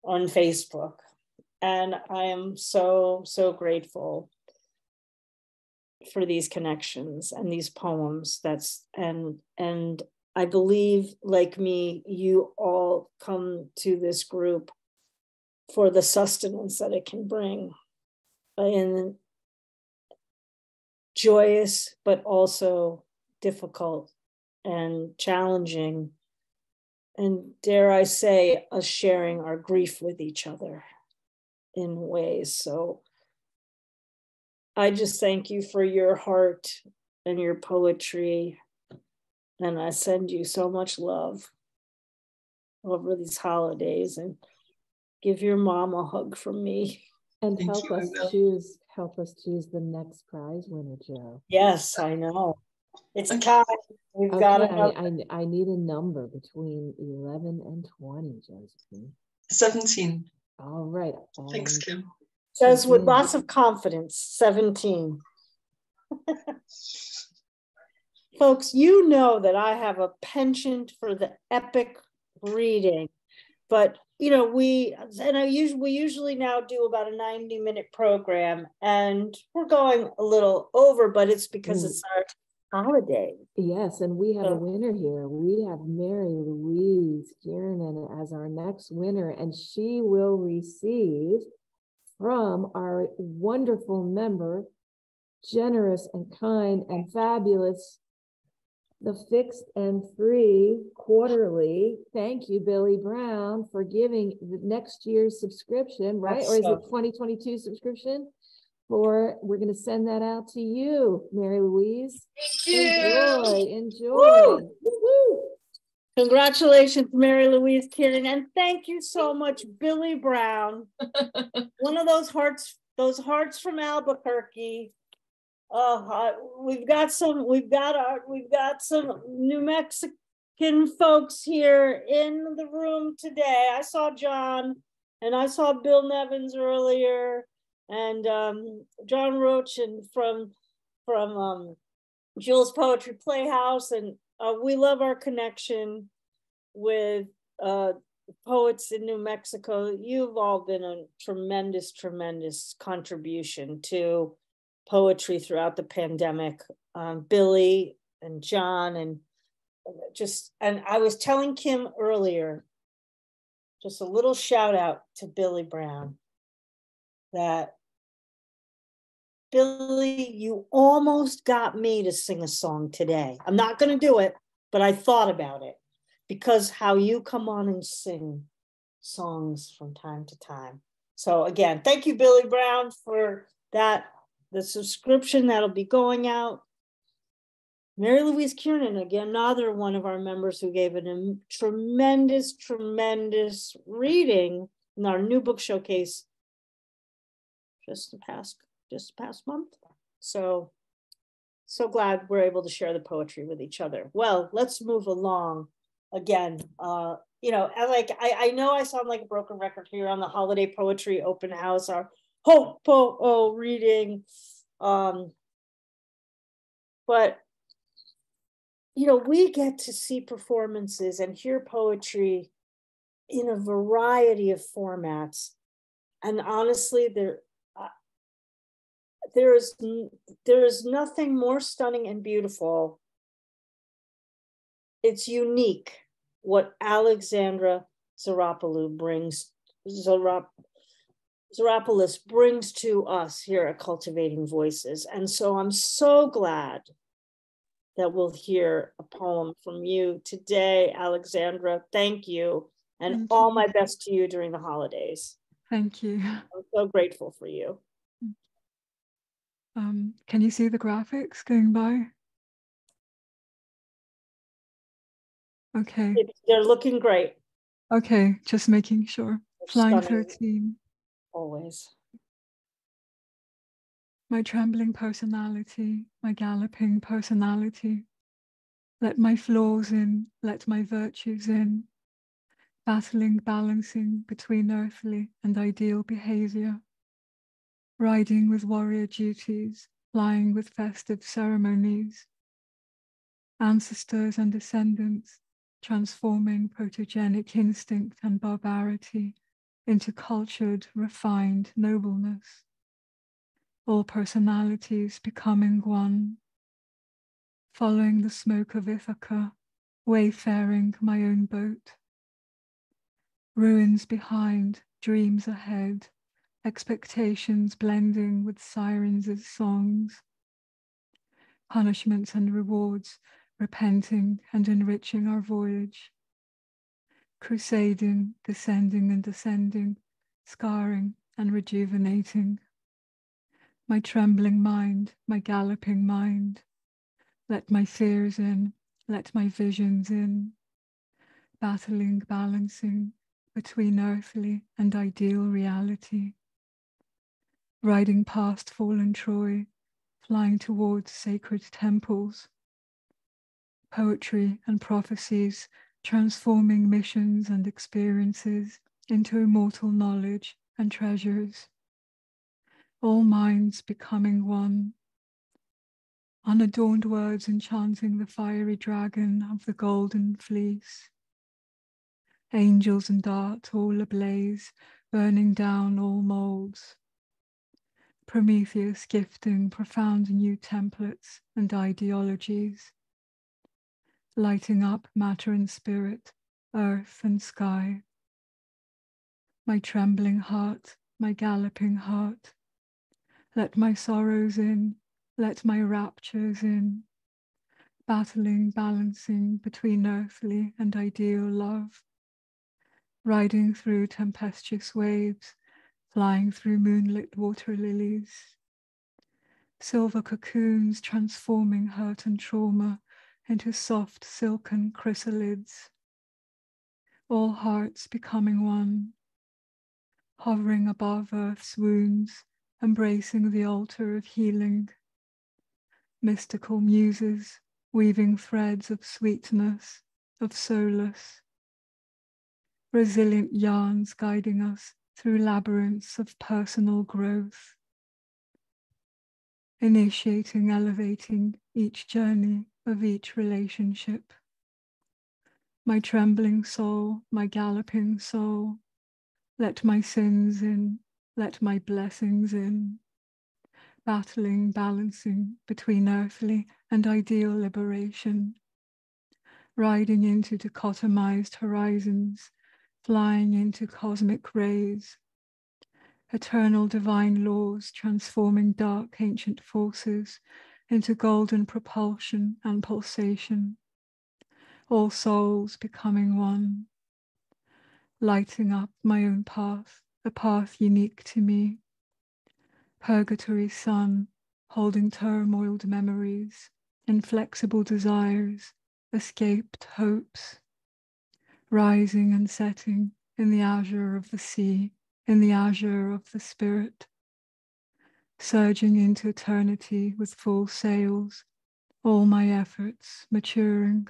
on Facebook. And I am so, so grateful for these connections and these poems. And I believe, like me, you all come to this group for the sustenance that it can bring, in joyous, but also difficult and challenging, and dare I say, us sharing our grief with each other in ways. So I just thank you for your heart and your poetry. And I send you so much love over these holidays, and give your mom a hug from me. And help us choose the next prize winner, Joe. Yes, I know. It's time. We've got to. I need a number between 11 and 20, Josephine. 17. All right. Thanks, Kim. Says with lots of confidence, 17. Folks, you know that I have a penchant for the epic reading, but we usually now do about a 90-minute program, and we're going a little over, but it's because it's our holiday. Yes, and we have a winner here. We have Mary Louise Kiernan as our next winner, and she will receive from our wonderful member, generous and kind and fabulous, the fixed and free quarterly. Thank you, Billy Brown, for giving the next year's subscription, right? Or is it 2022 subscription? We're going to send that out to you, Mary Louise. Thank you. Enjoy. Woo! Congratulations, Mary Louise Kiernan, and thank you so much, Billy Brown. One of those hearts from Albuquerque. We've got some New Mexican folks here in the room today. I saw John and I saw Bill Nevins earlier, and John Roach and from Jules Poetry Playhouse, and we love our connection with poets in New Mexico. You've all been a tremendous contribution to poetry throughout the pandemic. Billy and John, and I was telling Kim earlier, just a little shout out to Billy Brown, that Billy, you almost got me to sing a song today. I'm not going to do it, but I thought about it, because how you come on and sing songs from time to time. So again, thank you, Billy Brown, for that. The subscription that'll be going out. Mary Louise Kiernan, again, another one of our members who gave it a tremendous reading in our new book showcase just the past month. So glad we're able to share the poetry with each other. Well, let's move along. Again, I know I sound like a broken record here on the Holiday Poetry Open House, our Hope reading, but we get to see performances and hear poetry in a variety of formats, and honestly, there is nothing more stunning and beautiful. It's unique what Alexandra Psaropoulou brings to us here at Cultivating Voices. And so I'm so glad that we'll hear a poem from you today, Alexandra. Thank you. And all my best to you during the holidays. Thank you. I'm so grateful for you. Can you see the graphics going by? Okay. They're looking great. Okay, just making sure. Flying 13. Always. My trembling personality, my galloping personality. Let my flaws in, let my virtues in. Battling, balancing between earthly and ideal behavior. Riding with warrior duties, flying with festive ceremonies. Ancestors and descendants, transforming protogenic instinct and barbarity into cultured, refined nobleness. All personalities becoming one. Following the smoke of Ithaca, wayfaring my own boat. Ruins behind, dreams ahead, expectations blending with sirens' songs. Punishments and rewards, repenting and enriching our voyage. Crusading, descending and descending, scarring and rejuvenating. My trembling mind, my galloping mind, let my fears in, let my visions in, battling, balancing between earthly and ideal reality, riding past fallen Troy, flying towards sacred temples, poetry and prophecies transforming missions and experiences into immortal knowledge and treasures, all minds becoming one, unadorned words enchanting the fiery dragon of the golden fleece, angels and dart all ablaze, burning down all molds, Prometheus gifting profound new templates and ideologies, lighting up matter and spirit, earth and sky. My trembling heart, my galloping heart, let my sorrows in, let my raptures in, battling, balancing between earthly and ideal love, riding through tempestuous waves, flying through moonlit water lilies, silver cocoons transforming hurt and trauma into soft silken chrysalids, all hearts becoming one, hovering above earth's wounds, embracing the altar of healing, mystical muses weaving threads of sweetness, of solace, resilient yarns guiding us through labyrinths of personal growth, initiating, elevating each journey of each relationship. My trembling soul, my galloping soul, let my sins in, let my blessings in, battling, balancing between earthly and ideal liberation, riding into dichotomized horizons, flying into cosmic rays, eternal divine laws transforming dark ancient forces into golden propulsion and pulsation, all souls becoming one, lighting up my own path, a path unique to me, purgatory sun holding turmoiled memories, inflexible desires, escaped hopes, rising and setting in the azure of the sea, in the azure of the spirit, surging into eternity with full sails, all my efforts maturing.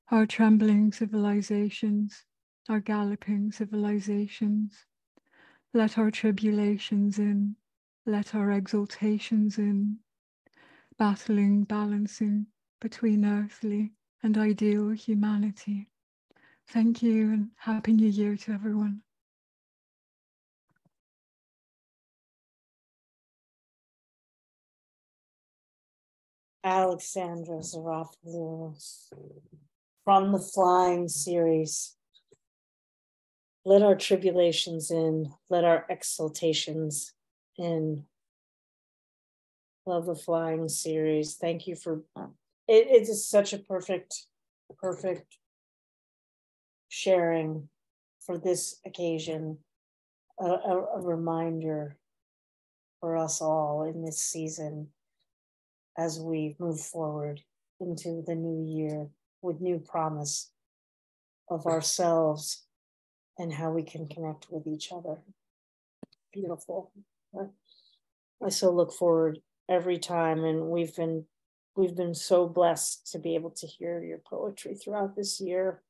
Our trembling civilizations, our galloping civilizations, let our tribulations in, let our exaltations in, battling, balancing between earthly and ideal humanity. Thank you and Happy New Year to everyone. Alexandra Psaropoulou from the Flying series. Let our tribulations in, let our exaltations in. Love the Flying series. Thank you for it. It is such a perfect sharing for this occasion, a reminder for us all in this season as we move forward into the new year with new promise of ourselves and how we can connect with each other. Beautiful. I so look forward every time, and we've been so blessed to be able to hear your poetry throughout this year.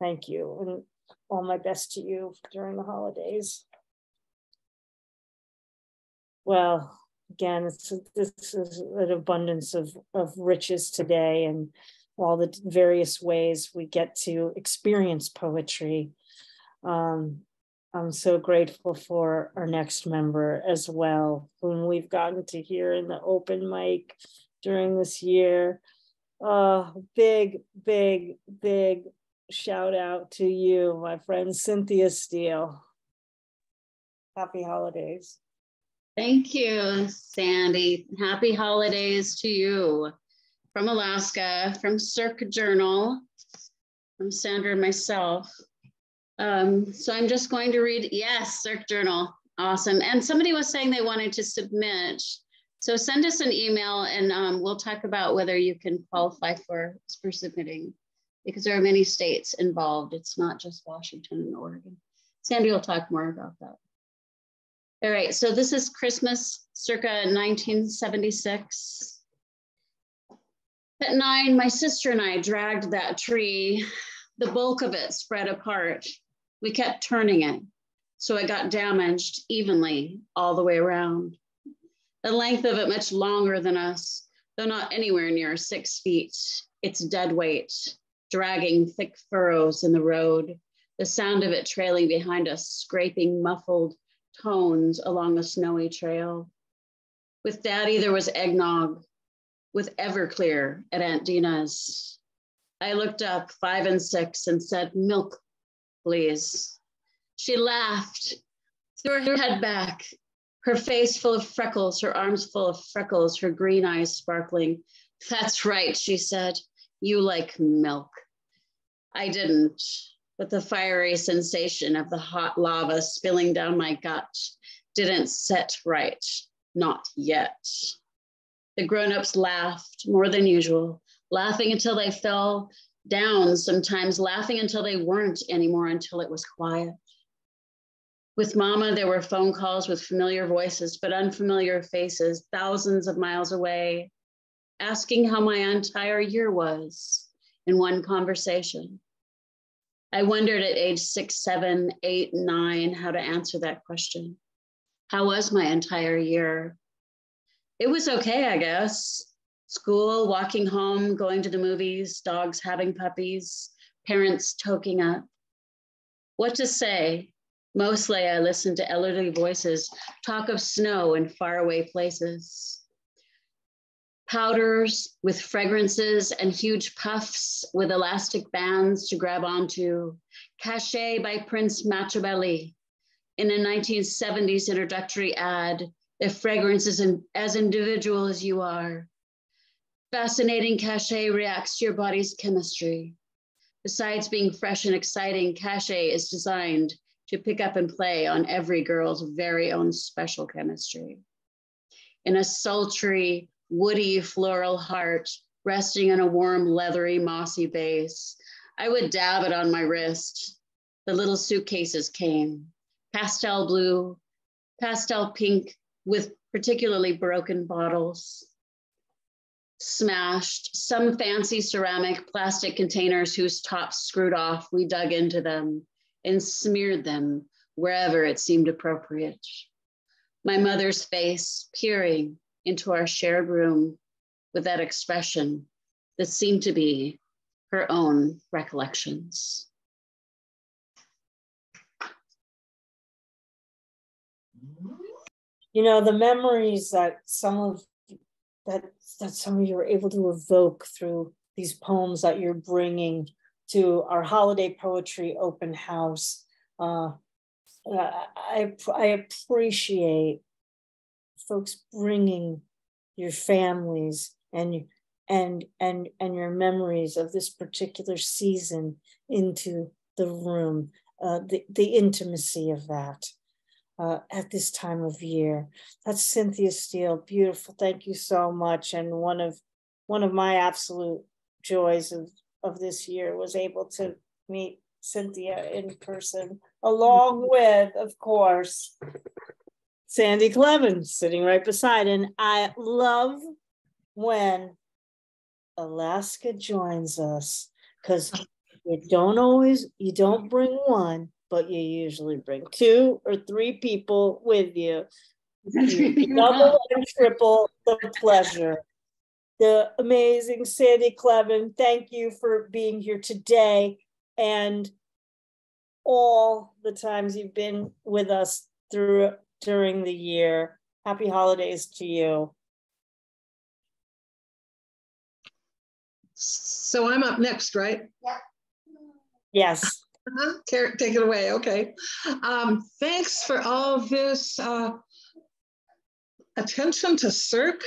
Thank you, and all my best to you during the holidays. Well, again, this is an abundance of riches today, and all the various ways we get to experience poetry. I'm so grateful for our next member as well, whom we've gotten to hear in the open mic during this year. Big shout out to you, my friend Cynthia Steele. Happy holidays. Thank you, Sandy. Happy holidays to you. From Alaska, from Circa Journal, from Sandra and myself. So I'm just going to read, yes, Circa Journal, awesome. And somebody was saying they wanted to submit So send us an email and we'll talk about whether you can qualify for submitting, because there are many states involved. It's not just Washington and Oregon. Sandy will talk more about that. All right, so this is Christmas circa 1976. At 9, my sister and I dragged that tree. The bulk of it spread apart. We kept turning it, so it got damaged evenly all the way around. The length of it much longer than us, though not anywhere near 6 feet. Its dead weight, dragging thick furrows in the road, the sound of it trailing behind us, scraping muffled tones along a snowy trail. With Daddy, there was eggnog, with Everclear at Aunt Dina's. I looked up 5 and 6 and said, milk, please. She laughed, threw her head back, her face full of freckles, her arms full of freckles, her green eyes sparkling. That's right, she said, you like milk. I didn't, but the fiery sensation of the hot lava spilling down my gut didn't set right, not yet. The grown-ups laughed more than usual, laughing until they fell down, sometimes laughing until they weren't anymore, until it was quiet. With Mama, there were phone calls with familiar voices, but unfamiliar faces, thousands of miles away, asking how my entire year was in one conversation. I wondered at age 6, 7, 8, 9, how to answer that question. How was my entire year? It was okay, I guess. School, walking home, going to the movies, dogs having puppies, parents toking up. What to say? Mostly I listened to elderly voices talk of snow in faraway places. Powders with fragrances and huge puffs with elastic bands to grab onto. Cachet by Prince Machiavelli. In a 1970s introductory ad, the fragrance is as individual as you are. Fascinating cachet reacts to your body's chemistry. Besides being fresh and exciting, cachet is designed to pick up and play on every girl's very own special chemistry. In a sultry, woody, floral heart, resting on a warm, leathery, mossy base, I would dab it on my wrist. The little suitcases came, pastel blue, pastel pink, with particularly broken bottles. Smashed, some fancy ceramic plastic containers whose tops screwed off, we dug into them and smeared them wherever it seemed appropriate. My mother's face peering into our shared room with that expression that seemed to be her own recollections. You know, the memories that some of you were able to evoke through these poems that you're bringing to our holiday poetry open house. I appreciate folks bringing your families and your memories of this particular season into the room, the intimacy of that. At this time of year. That's Cynthia Steele, beautiful. Thank you so much. And one of my absolute joys of this year was able to meet Cynthia in person, along with, of course, Sandy Kleven sitting right beside. And I love when Alaska joins us, because you don't bring one, but you usually bring 2 or 3 people with you. Double and triple the pleasure. The amazing Sandy Kleven, thank you for being here today and all the times you've been with us during the year. Happy holidays to you. So I'm up next, right? Yeah. Yes. Take it away. Okay. Thanks for all of this attention to Cirque.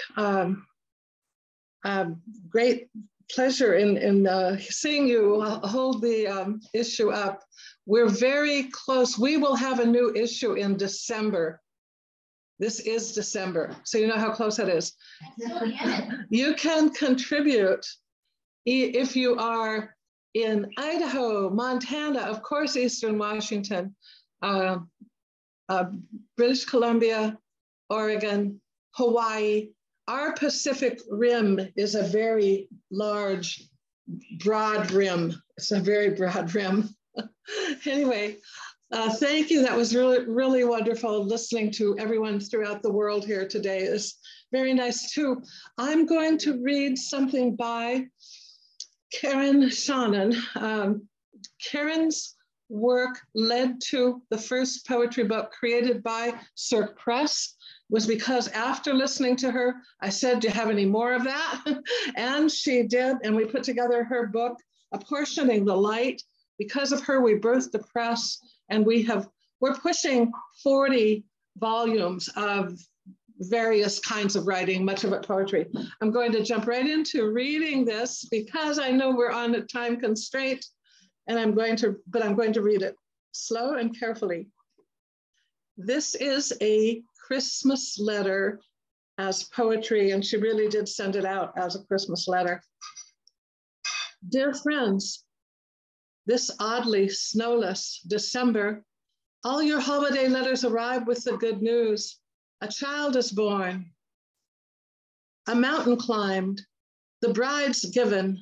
Great pleasure in seeing you hold the issue up. We're very close. We will have a new issue in December. This is December, so you know how close that is. You can contribute if you are in Idaho, Montana, of course, Eastern Washington, British Columbia, Oregon, Hawaii. Our Pacific Rim is a very large, broad rim. It's a very broad rim. Anyway, thank you. That was really, really wonderful listening to everyone throughout the world here today. It's very nice too. I'm going to read something by Karen Shannon. Karen's work led to the first poetry book created by Cirque Press. Was because after listening to her, I said, do you have any more of that? And she did, and we put together her book, Apportioning the Light. Because of her, we birthed the press, and we're pushing 40 volumes of various kinds of writing, much of it poetry. I'm going to jump right into reading this because I know we're on a time constraint, and I'm going to read it slow and carefully. This is a Christmas letter as poetry, and she really did send it out as a Christmas letter. Dear friends, this oddly snowless December, all your holiday letters arrive with the good news. A child is born, a mountain climbed, the bride's given,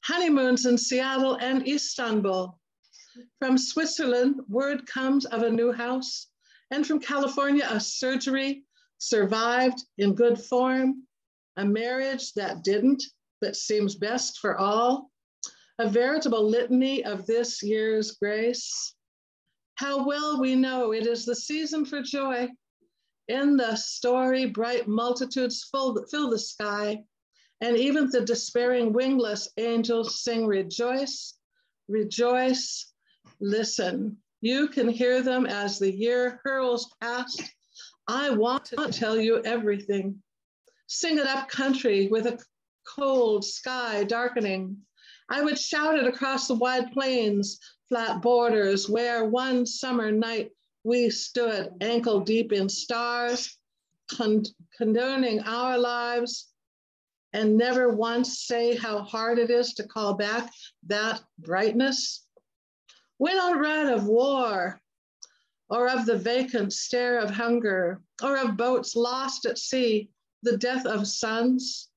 honeymoons in Seattle and Istanbul. From Switzerland, word comes of a new house, and from California, a surgery survived in good form, a marriage that didn't, but seems best for all, a veritable litany of this year's grace. How well we know it is the season for joy. In the story, bright multitudes fill the sky, and even the despairing wingless angels sing, rejoice, rejoice, listen. You can hear them as the year hurls past. I want to tell you everything. Sing it up country with a cold sky darkening. I would shout it across the wide plains, flat borders, where one summer night we stood ankle deep in stars, condoning our lives, and never once say how hard it is to call back that brightness. We don't write of war, or of the vacant stare of hunger, or of boats lost at sea, the death of sons,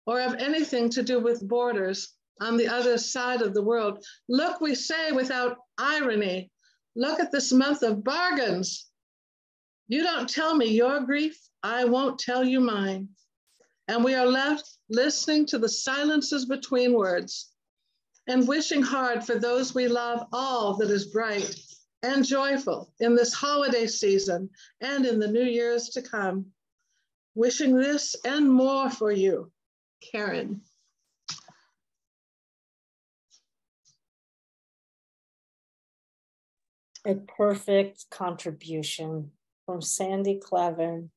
or of anything to do with borders on the other side of the world. Look, we say without irony, look at this month of bargains. You don't tell me your grief, I won't tell you mine. And we are left listening to the silences between words, and wishing hard for those we love all that is bright and joyful in this holiday season and in the new years to come. Wishing this and more for you, Karen. A perfect contribution from Sandy Kleven,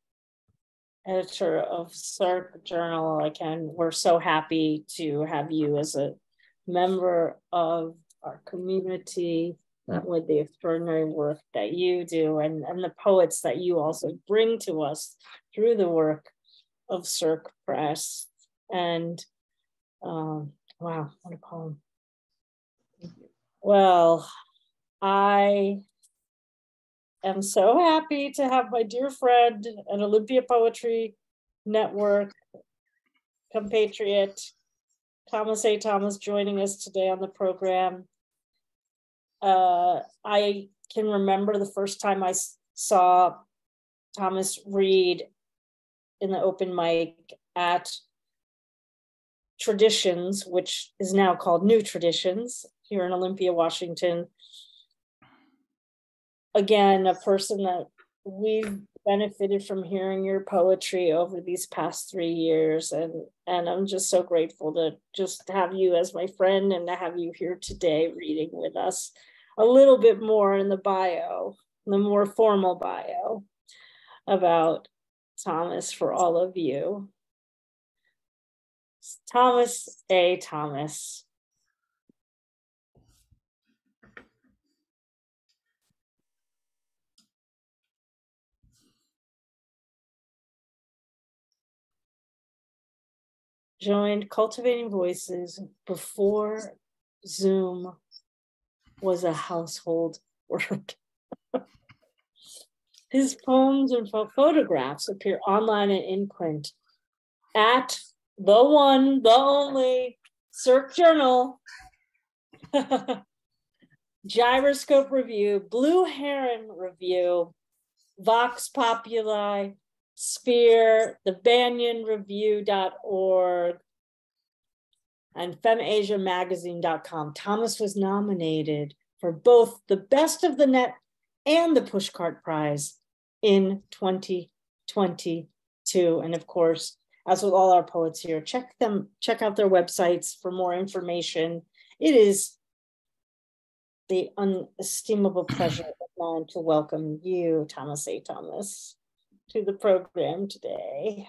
editor of Cirque Journal. Again, we're so happy to have you as a member of our community with the extraordinary work that you do and the poets that you also bring to us through the work of Cirque Press. And wow, what a poem. Well, I am so happy to have my dear friend and Olympia Poetry Network compatriot, Thomas A. Thomas, joining us today on the program. I can remember the first time I saw Thomas read in the open mic at Traditions, which is now called New Traditions, here in Olympia, Washington. Again, a person that we've benefited from hearing your poetry over these past 3 years. And I'm just so grateful to just have you as my friend and to have you here today reading with us a little bit more in the bio, the more formal bio about Thomas for all of you. Thomas A. Thomas. joined Cultivating Voices before Zoom was a household word. His poems and photographs appear online and in print at the one, the only Cirque Journal, Gyroscope Review, Blue Heron Review, Vox Populi, Sphere, the BanyanReview.org, and FemAsiaMagazine.com. Thomas was nominated for both the Best of the Net and the Pushcart Prize in 2022. And of course, as with all our poets here, check out their websites for more information. It is the unestimable pleasure of mine to welcome you, Thomas A. Thomas, to the program today.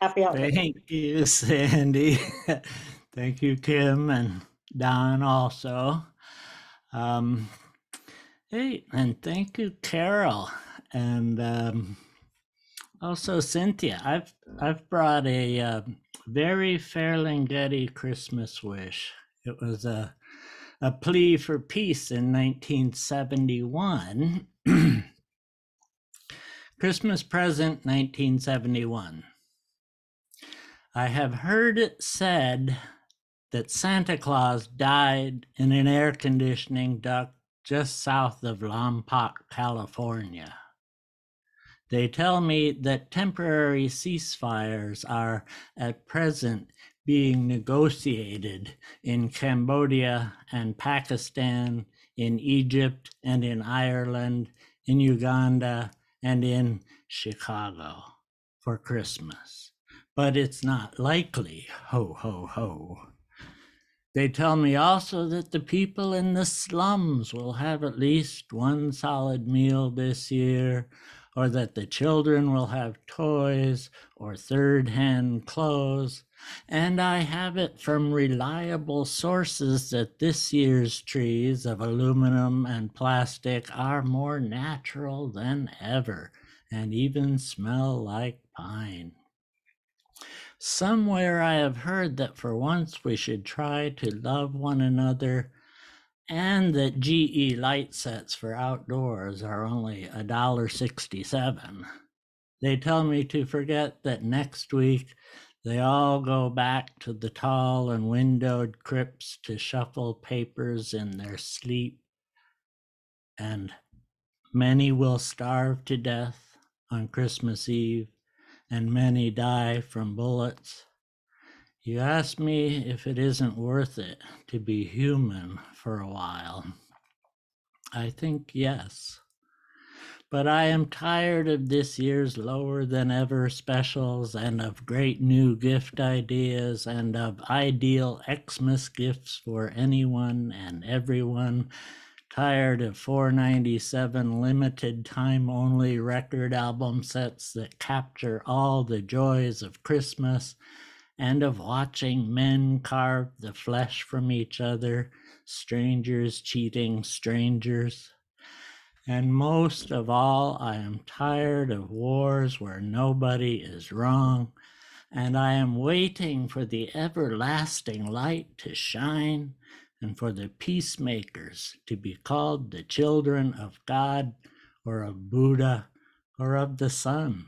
Happy holidays. Thank you, Sandy. Thank you, Kim and Don also. Hey, and thank you, Carol, and also Cynthia. I've brought a very Ferlinghetti Christmas wish. It was a plea for peace in 1971. Christmas present, 1971. I have heard it said that Santa Claus died in an air conditioning duct just south of Lompoc, California. They tell me that temporary ceasefires are at present being negotiated in Cambodia and Pakistan, in Egypt and in Ireland, in Uganda and in Chicago for Christmas. But it's not likely, ho, ho, ho. They tell me also that the people in the slums will have at least one solid meal this year, or that the children will have toys or third-hand clothes. And I have it from reliable sources that this year's trees of aluminum and plastic are more natural than ever and even smell like pine. Somewhere I have heard that for once we should try to love one another, and that GE light sets for outdoors are only $1.67. They tell me to forget that next week they all go back to the tall and windowed crypts to shuffle papers in their sleep, and many will starve to death on Christmas Eve, and many die from bullets. You ask me if it isn't worth it to be human for a while. I think yes. But I am tired of this year's lower than ever specials and of great new gift ideas and of ideal Xmas gifts for anyone and everyone. Tired of $4.97 limited time only record album sets that capture all the joys of Christmas, and of watching men carve the flesh from each other, strangers cheating strangers. And most of all, I am tired of wars where nobody is wrong, and I am waiting for the everlasting light to shine, and for the peacemakers to be called the children of God, or of Buddha, or of the sun.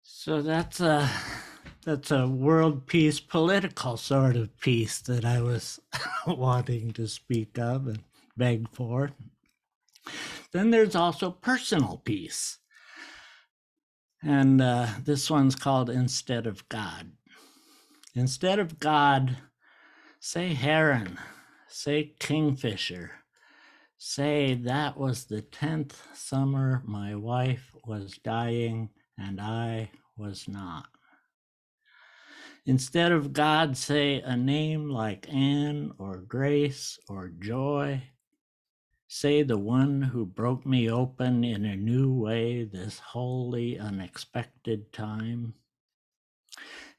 So that's a world peace, political sort of peace that I was wanting to speak of and beg for. Then there's also personal peace. And this one's called Instead of God. Instead of God, say heron, say kingfisher, say that was the 10th summer my wife was dying and I was not. Instead of God, say a name like Anne or Grace or Joy. Say the one who broke me open in a new way this wholly unexpected time.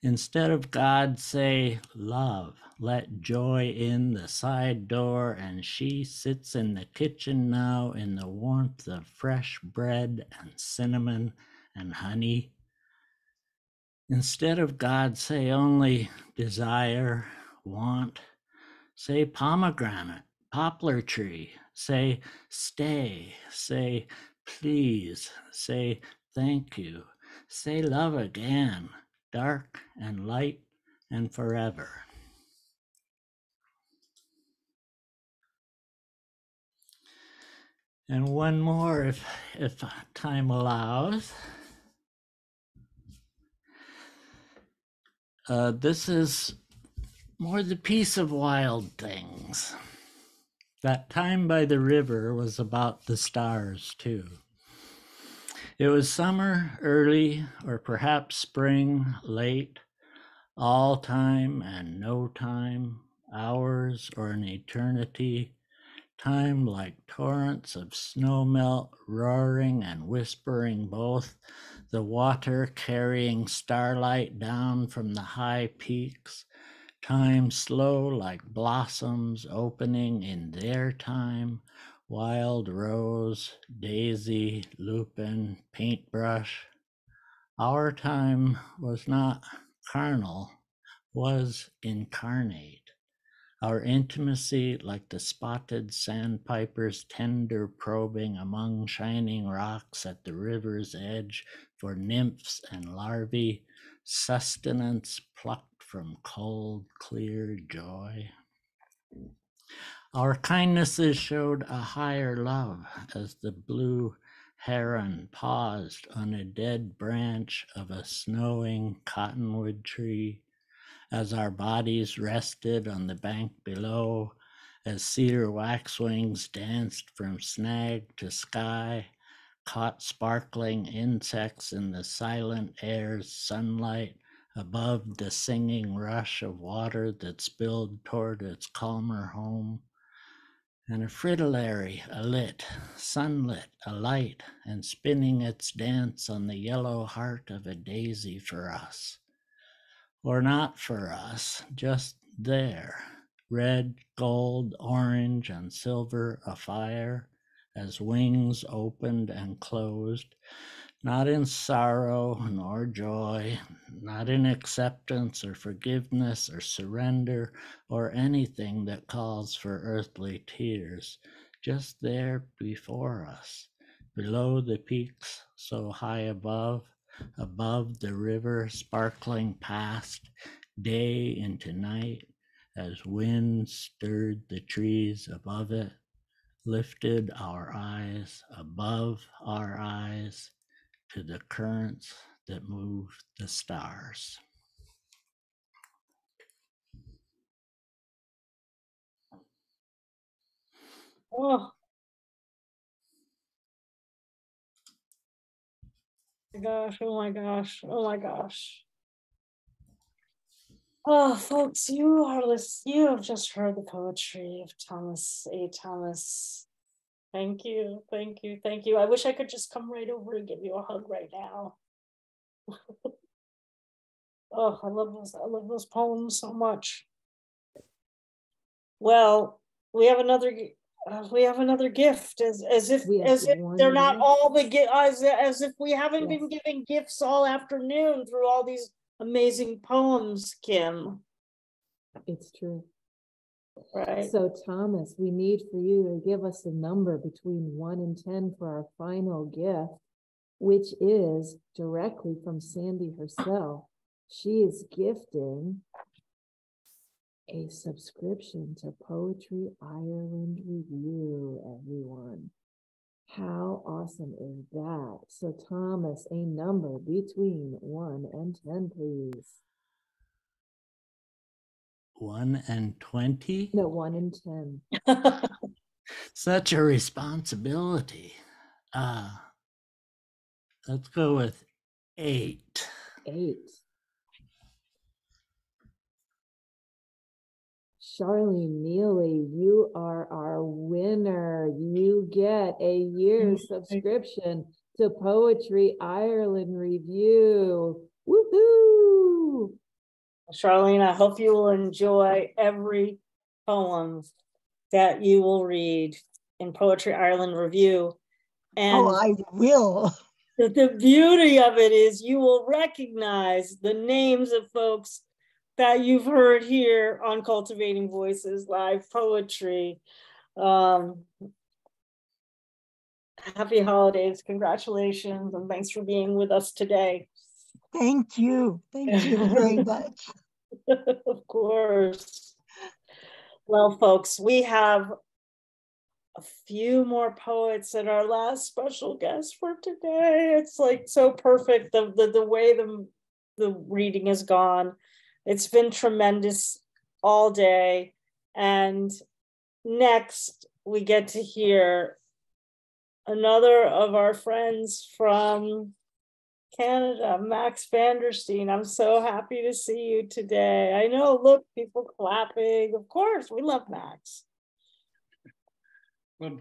Instead of God, say love. Let joy in the side door, and she sits in the kitchen now in the warmth of fresh bread and cinnamon and honey. Instead of God, say only desire, want. Say pomegranate, poplar tree. Say stay. Say please. Say thank you. Say love again, dark and light and forever. And one more, if time allows. This is more the Piece of Wild Things. That time by the river was about the stars, too. It was summer early, or perhaps spring late, all time and no time, hours or an eternity, time like torrents of snow melt roaring and whispering both, the water carrying starlight down from the high peaks, time slow like blossoms opening in their time, wild rose, daisy, lupin, paintbrush. Our time was not carnal, was incarnate. Our intimacy like the spotted sandpiper's tender probing among shining rocks at the river's edge for nymphs and larvae, sustenance plucked from cold, clear joy. Our kindnesses showed a higher love as the blue heron paused on a dead branch of a snowing cottonwood tree, as our bodies rested on the bank below, as cedar waxwings danced from snag to sky, caught sparkling insects in the silent air's sunlight, above the singing rush of water that spilled toward its calmer home. And a fritillary alit, sunlit, alight, and spinning its dance on the yellow heart of a daisy for us. Or not for us, just there, red, gold, orange, and silver afire, as wings opened and closed, not in sorrow nor joy, not in acceptance or forgiveness or surrender or anything that calls for earthly tears, just there before us, below the peaks so high above the river sparkling past, day into night, as wind stirred the trees above it, lifted our eyes above our eyes to the currents that move the stars. Oh my gosh, oh my gosh, oh my gosh. Oh, folks, you have just heard the poetry of Thomas A. Thomas. Thank you, thank you, thank you. I wish I could just come right over and give you a hug right now. Oh, I love those poems so much. Well, we have another gift, as if they're not all the as if we haven't been giving gifts all afternoon through all these amazing poems, Kim. It's true. Right. So Thomas, we need for you to give us a number between 1 and 10 for our final gift, which is directly from Sandy herself. She is gifting a subscription to Poetry Ireland Review, everyone. How awesome is that? So Thomas, a number between 1 and 10, please. 1 and 20? No, 1 and 10. Such a responsibility. Let's go with 8. 8. Charlene Neely, you are our winner. You get a year's subscription to Poetry Ireland Review. Woohoo! Charlene, I hope you will enjoy every poem that you will read in Poetry Ireland Review. And I will. The beauty of it is you will recognize the names of folks that you've heard here on Cultivating Voices Live Poetry. Happy holidays, congratulations, and thanks for being with us today. Thank you very much. Of course. Well, folks, we have a few more poets and our last special guest for today. It's like so perfect, the way the reading has gone. It's been tremendous all day. And next we get to hear another of our friends from Canada, Max Vandersteen. I'm so happy to see you today. I know, look, people clapping. Of course, we love Max. Well,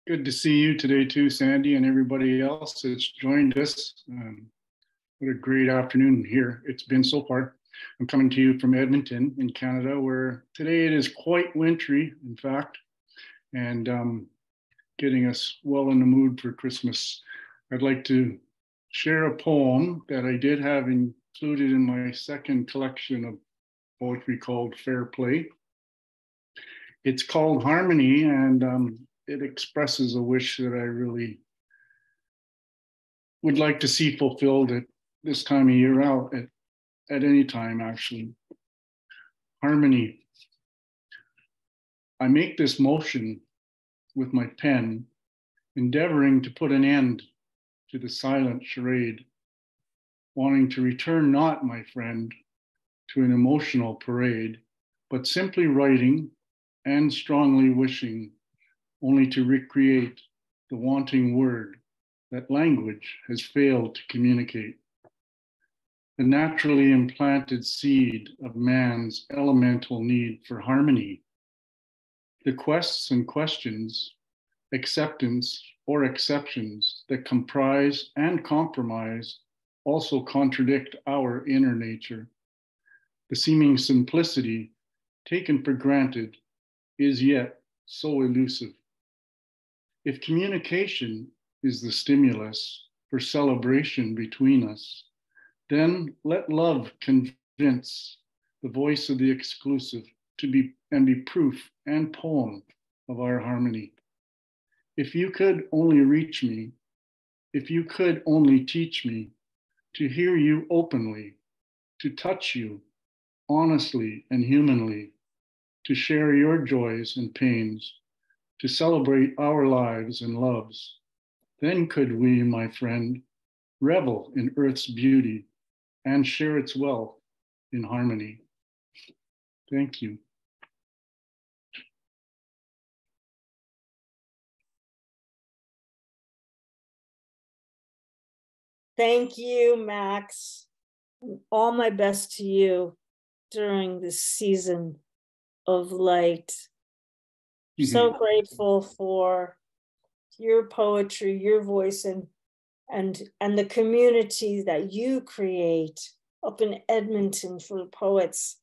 good to see you today too, Sandy, and everybody else that's joined us. What a great afternoon here it's been so far. I'm coming to you from Edmonton in Canada, where today it is quite wintry, in fact, and getting us well in the mood for Christmas. I'd like to share a poem that I did have included in my second collection of poetry called Fair Play. It's called Harmony, and it expresses a wish that I really would like to see fulfilled at this time of year out, at any time, actually. Harmony. I make this motion with my pen, endeavoring to put an end to the silent charade, wanting to return not, my friend, to an emotional parade, but simply writing and strongly wishing only to recreate the wanting word that language has failed to communicate. The naturally implanted seed of man's elemental need for harmony. The quests and questions, acceptance or exceptions that comprise and compromise also contradict our inner nature. The seeming simplicity taken for granted is yet so elusive. If communication is the stimulus for celebration between us, then let love convince the voice of the exclusive to be proof and poem of our harmony. If you could only reach me, if you could only teach me to hear you openly, to touch you honestly and humanly, to share your joys and pains, to celebrate our lives and loves, then could we, my friend, revel in Earth's beauty and share its wealth in harmony. Thank you. Thank you, Max. All my best to you during this season of light. So grateful for your poetry, your voice, and the community that you create up in Edmonton for poets,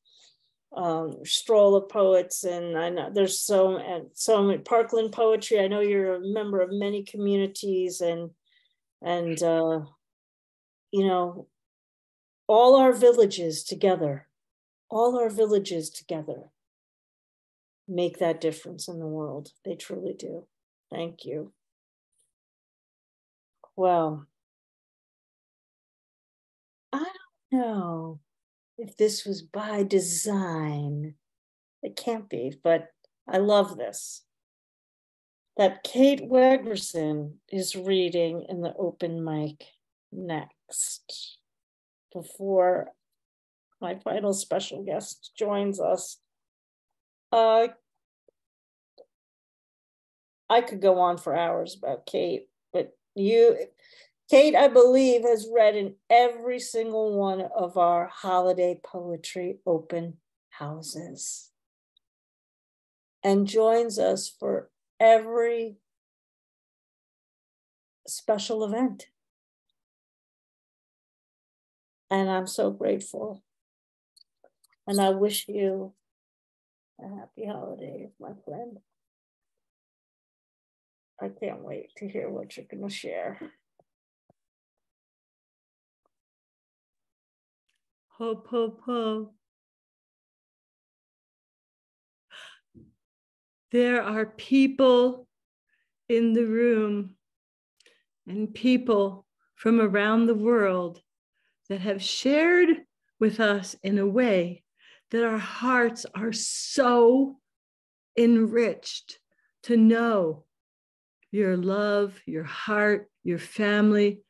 Stroll of Poets, and I know there's so many Parkland Poetry. I know you're a member of many communities, and you know, all our villages together make that difference in the world. They truly do. Thank you. Well, I don't know if this was by design. It can't be, but I love this. That Kate Wegrzyn is reading in the open mic next, before my final special guest joins us. I could go on for hours about Kate, but Kate, I believe, has read in every single one of our holiday poetry open houses and joins us for every special event. And I'm so grateful. And I wish you a happy holiday, my friend. I can't wait to hear what you're going to share. Hope, hope, hope. There are people in the room and people from around the world that have shared with us in a way that our hearts are so enriched to know your love, your heart, your family,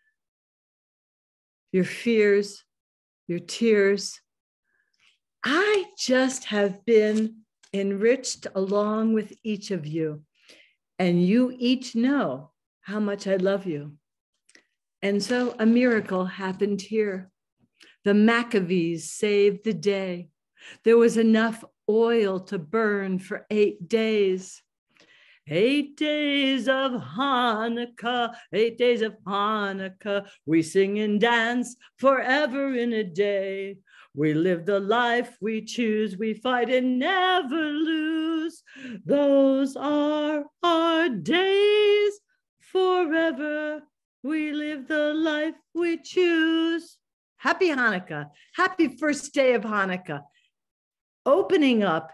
your fears, your tears. I just have been enriched along with each of you, and you each know how much I love you. And so a miracle happened here. The Maccabees saved the day. There was enough oil to burn for 8 days. 8 days of Hanukkah, 8 days of Hanukkah. We sing and dance forever in a day. We live the life we choose. We fight and never lose. Those are our days forever. We live the life we choose. Happy Hanukkah. Happy first day of Hanukkah. Opening up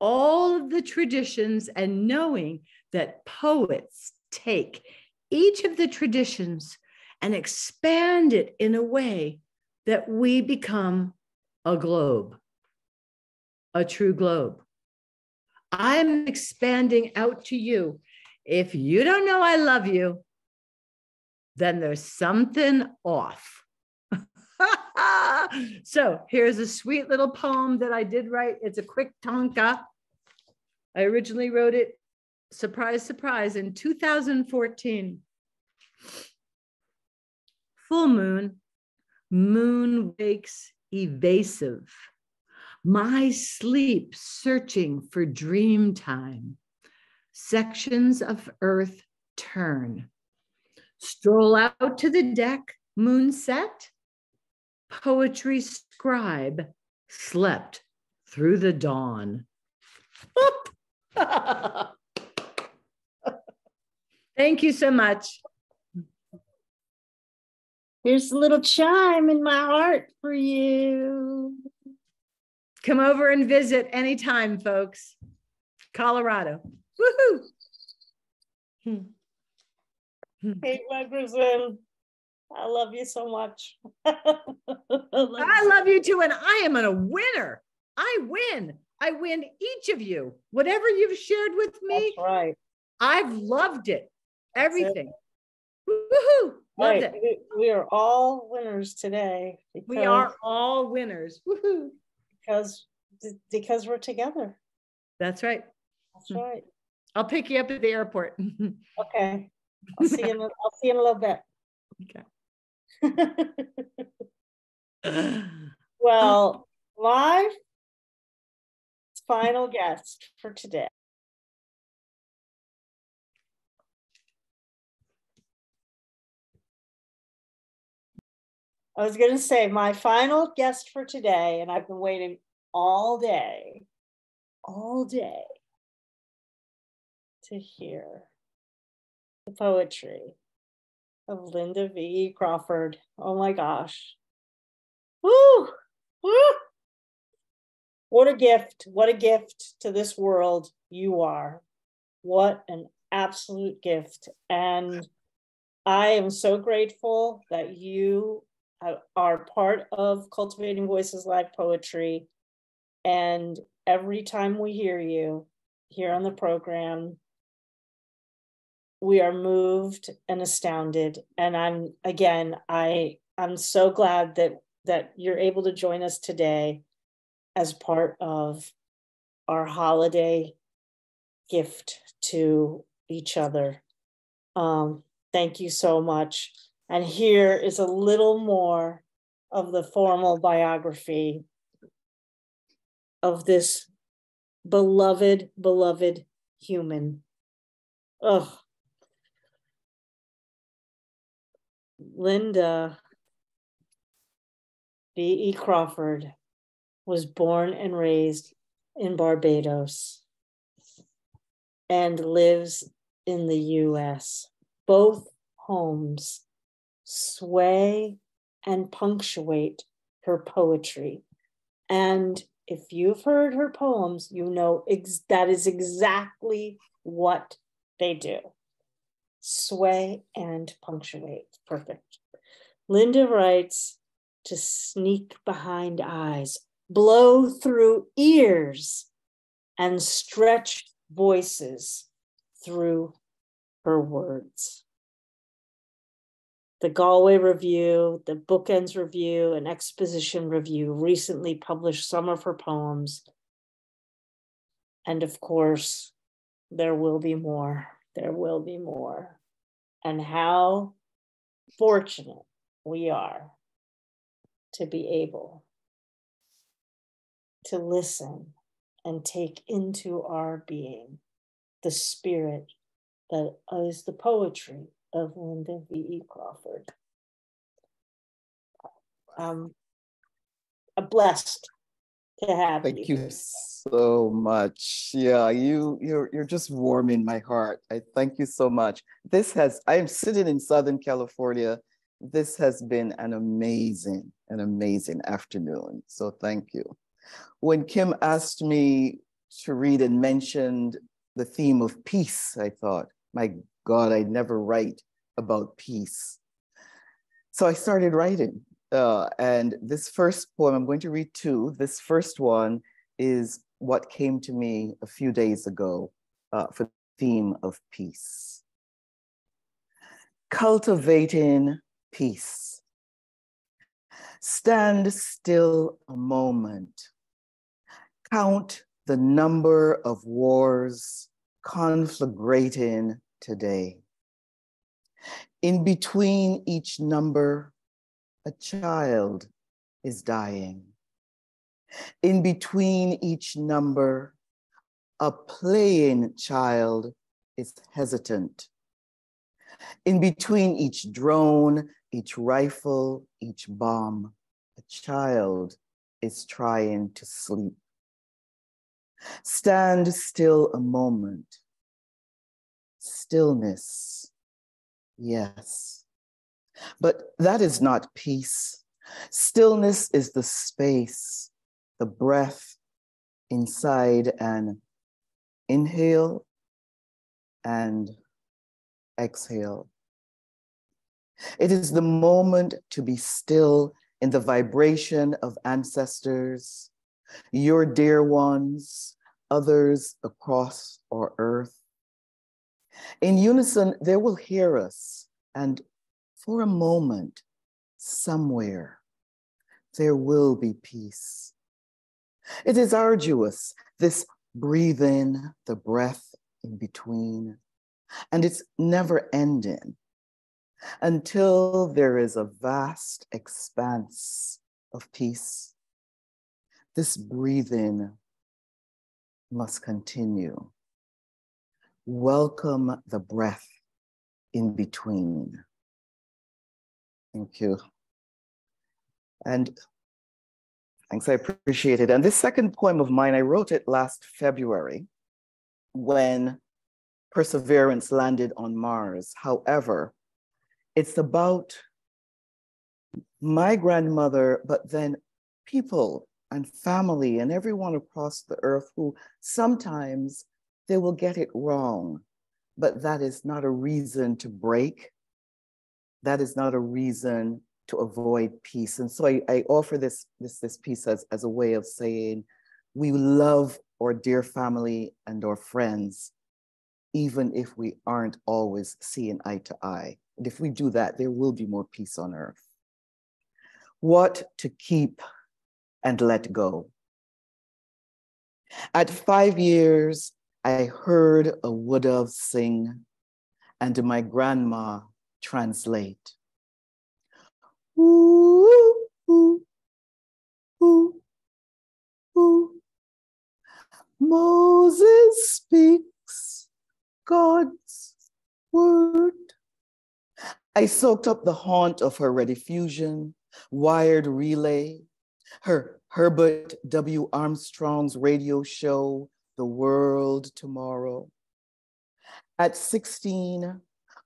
all of the traditions and knowing that poets take each of the traditions and expand it in a way that we become a globe, a true globe. I'm expanding out to you. If you don't know I love you, then there's something off. So here's a sweet little poem that I did write. It's a quick tanka. I originally wrote it, surprise, surprise, in 2014. Full moon, moon wakes evasive. My sleep searching for dream time. Sections of earth turn. Stroll out to the deck, moon set. Poetry scribe slept through the dawn. Thank you so much. Here's a little chime in my heart for you. Come over and visit anytime, folks. Colorado. Woohoo! Hey, Wegrzyn, I love you so much. I love you too, and I am a winner. I win. I win each of you. Whatever you've shared with me, that's right. I've loved it. Everything. Woohoo! Loved right. it. We are all winners today. We are all winners. Woohoo! Because we're together. That's right. That's right. I'll pick you up at the airport. Okay. I'll see you in a little bit. Okay. Well, my final guest for today. I was going to say my final guest for today, and I've been waiting all day to hear the poetry of Lynda V. Crawford. Oh my gosh. Woo! Woo! What a gift to this world you are. What an absolute gift. And I am so grateful that you are part of Cultivating Voices Live Poetry. And every time we hear you here on the program, we are moved and astounded. And I'm so glad that you're able to join us today as part of our holiday gift to each other. Thank you so much. And here is a little more of the formal biography of this beloved human. Oh, Lynda V.E. Crawford was born and raised in Barbados and lives in the US. Both homes sway and punctuate her poetry. And if you've heard her poems, you know that is exactly what they do. Sway and punctuate. Perfect. Lynda writes, to sneak behind eyes, blow through ears, and stretch voices through her words. The Galway Review, the Bookends Review, and Exposition Review recently published some of her poems. And of course, there will be more. There will be more. And how fortunate we are to be able to listen and take into our being the spirit that is the poetry of Lynda V.E. Crawford. Blessed to have you. Thank you so much. Yeah, you're just warming my heart. I thank you so much. I am sitting in Southern California. This has been an amazing afternoon. So thank you. When Kim asked me to read and mentioned the theme of peace, I thought, my God, I never write about peace. So I started writing. And this first poem, I'm going to read two. This first one is what came to me a few days ago for the theme of peace. Cultivating peace. Stand still a moment. Count the number of wars conflagrating today. In between each number, a child is dying. In between each number, a playing child is hesitant. In between each drone, each rifle, each bomb, a child is trying to sleep. Stand still a moment. Stillness, yes. But that is not peace. Stillness is the space, the breath inside an inhale and exhale. It is the moment to be still in the vibration of ancestors, your dear ones, others across our earth. In unison, they will hear us, and for a moment, somewhere, there will be peace. It is arduous, this breathing, the breath in between, and it's never ending until there is a vast expanse of peace. This breathing must continue. Welcome the breath in between. Thank you. And thanks, I appreciate it. And this second poem of mine, I wrote it last February when Perseverance landed on Mars. However, it's about my grandmother, but then people and family and everyone across the earth who sometimes they will get it wrong, but that is not a reason to break. That is not a reason to avoid peace. And so I offer this piece as a way of saying, we love our dear family and our friends, even if we aren't always seeing eye to eye. And if we do that, there will be more peace on earth. What to keep and let go. At 5 years, I heard a wood dove sing and my grandma translate. Ooh, ooh, ooh, ooh. Moses speaks God's word. I soaked up the haunt of her rediffusion, wired relay, her Herbert W. Armstrong's radio show, The World Tomorrow. At 16,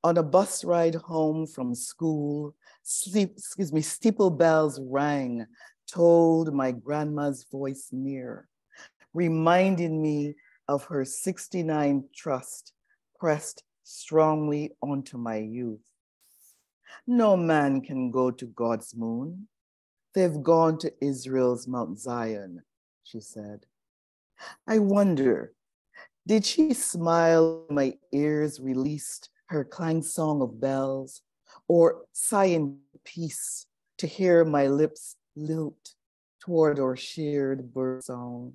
on a bus ride home from school, steeple bells rang, told my grandma's voice near, reminding me of her 69 trust pressed strongly onto my youth. No man can go to God's moon. They've gone to Israel's Mount Zion, she said. I wonder, did she smile when my ears released her clang song of bells, or sigh in peace to hear my lips lilt toward our shared bird song?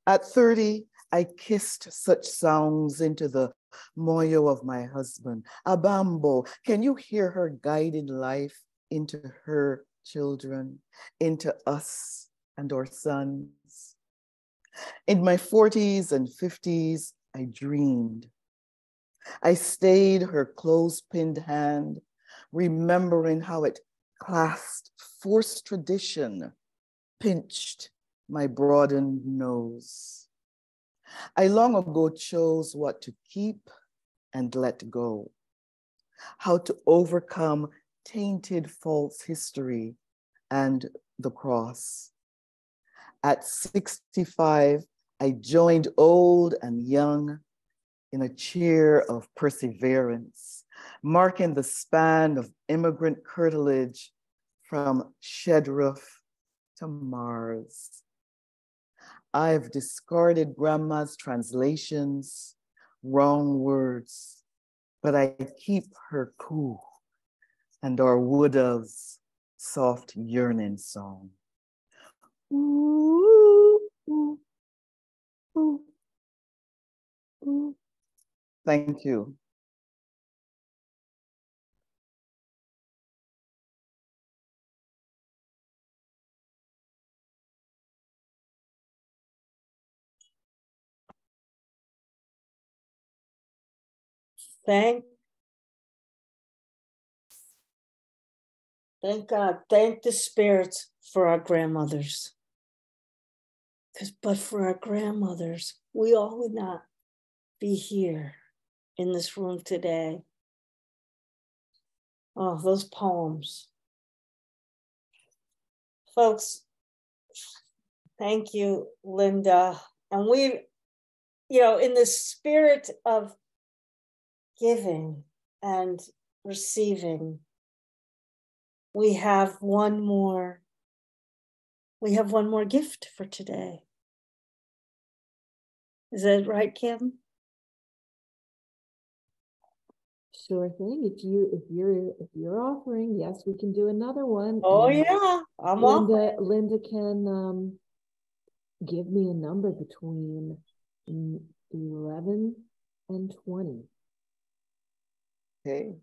At 30, I kissed such sounds into the moyo of my husband. Abambo, can you hear her guiding life into her children, into us and our sons? In my 40s and 50s, I dreamed. I stayed her close-pinned hand, remembering how it clasped forced tradition, pinched my broadened nose. I long ago chose what to keep and let go, how to overcome tainted false history and the cross. At 65, I joined old and young in a cheer of perseverance, marking the span of immigrant curtilage from shed roof to Mars. I've discarded grandma's translations, wrong words, but I keep her coo and our woodov's soft yearning song. Ooh, ooh, ooh, ooh. Thank you. Thank God. Thank the spirits for our grandmothers. But for our grandmothers, we all would not be here in this room today. Oh, those poems. Folks, thank you, Lynda. And we, in the spirit of giving and receiving, we have one more gift for today. Is that right, Kim? Sure thing. If you're offering, yes, we can do another one. Oh, and yeah, I'm offering. Lynda can give me a number between 11 and 20. Okay.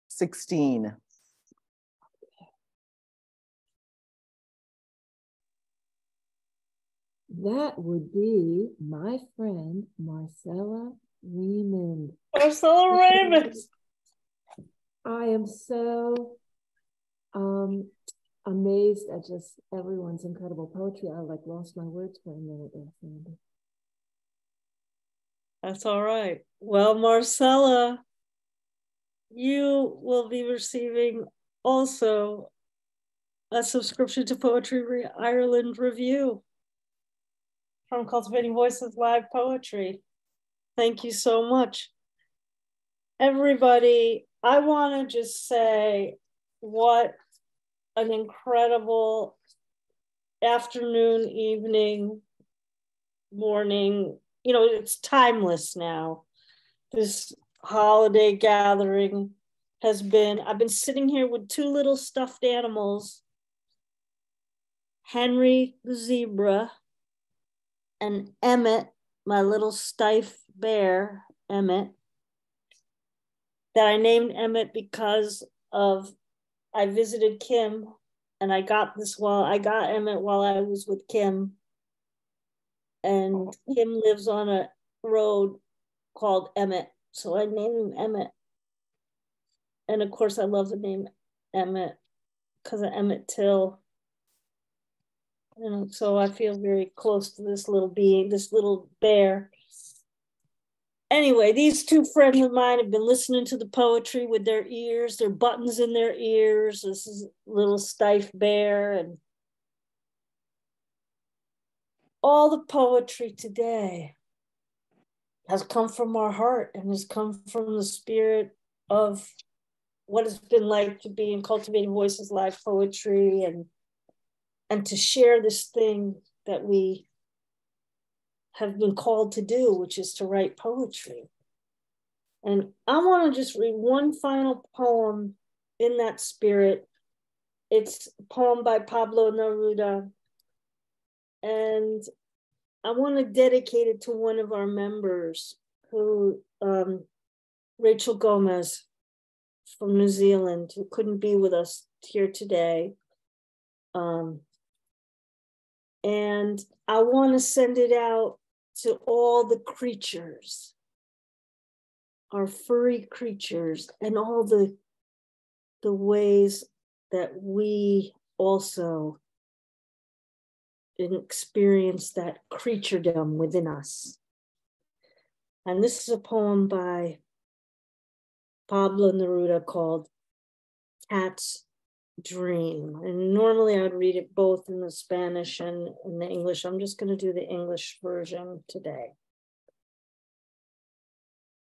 16. That would be my friend, Marcella Remund. Marcella Remund. I am so amazed at just everyone's incredible poetry. I lost my words for a minute there, Sandy. That's all right. Well, Marcella, you will be receiving also a subscription to Poetry Ireland Review from Cultivating Voices Live Poetry. Thank you so much. Everybody, I want to just say what an incredible afternoon, evening, morning, it's timeless now. This holiday gathering has been, I've been sitting here with two little stuffed animals, Henry the zebra and Emmett, my little stiff bear, Emmett, that I named Emmett because I visited Kim and I got Emmett while I was with Kim. And Kim lives on a road called Emmett. So I named him Emmett. And of course I love the name Emmett, because of Emmett Till. And so I feel very close to this little being, this little bear. Anyway, these two friends of mine have been listening to the poetry with their ears, their buttons in their ears. This is little Stife Bear, and all the poetry today has come from our heart and has come from the spirit of what it's been like to be in Cultivating Voices live poetry and to share this thing that we have been called to do, which is to write poetry. And I want to just read one final poem in that spirit. It's a poem by Pablo Neruda. And I want to dedicate it to one of our members, who, Rachel Gomez from New Zealand, who couldn't be with us here today. And I want to send it out to all the creatures, our furry creatures, and all the ways that we also experience that creaturedom within us. And this is a poem by Pablo Neruda called Cat's Dream. And normally I'd read it both in the Spanish and in the English. I'm just going to do the English version today.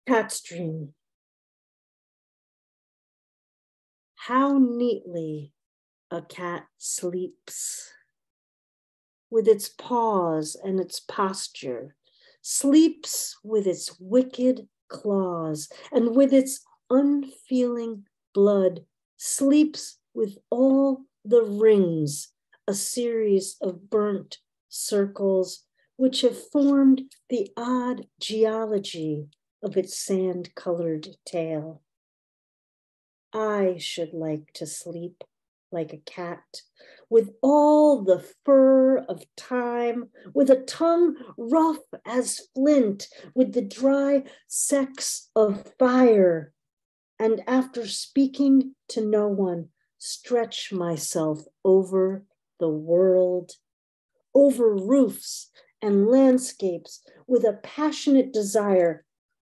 Cat's Dream. How neatly a cat sleeps, with its paws and its posture, sleeps with its wicked claws, and with its unfeeling blood, sleeps with all the rings, a series of burnt circles, which have formed the odd geology of its sand-colored tail. I should like to sleep like a cat, with all the fur of time, with a tongue rough as flint, with the dry sex of fire, and after speaking to no one, stretch myself over the world, over roofs and landscapes, with a passionate desire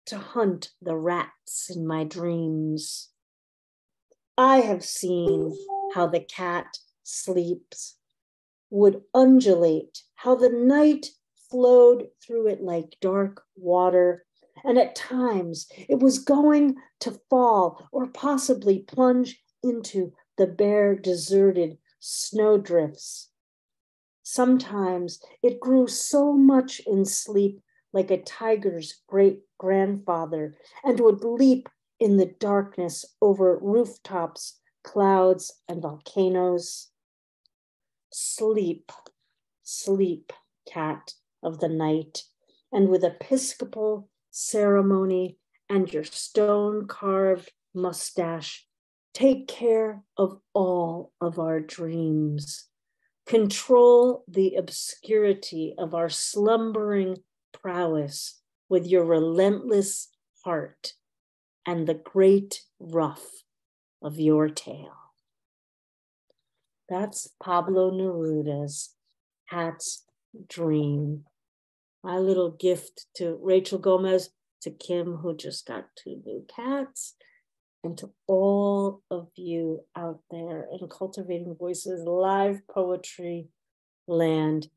to hunt the rats in my dreams. I have seen how the cat sleeps, would undulate, how the night flowed through it like dark water, and at times it was going to fall or possibly plunge into the bare, deserted snowdrifts. Sometimes it grew so much in sleep like a tiger's great-grandfather and would leap in the darkness over rooftops, clouds, and volcanoes. Sleep, sleep, cat of the night, and with Episcopal ceremony and your stone-carved mustache, take care of all of our dreams. Control the obscurity of our slumbering prowess with your relentless heart and the great ruff of your tail. That's Pablo Neruda's Cat's Dream. My little gift to Rachel Gomez, to Kim, who just got 2 new cats, and to all of you out there in Cultivating Voices live poetry land.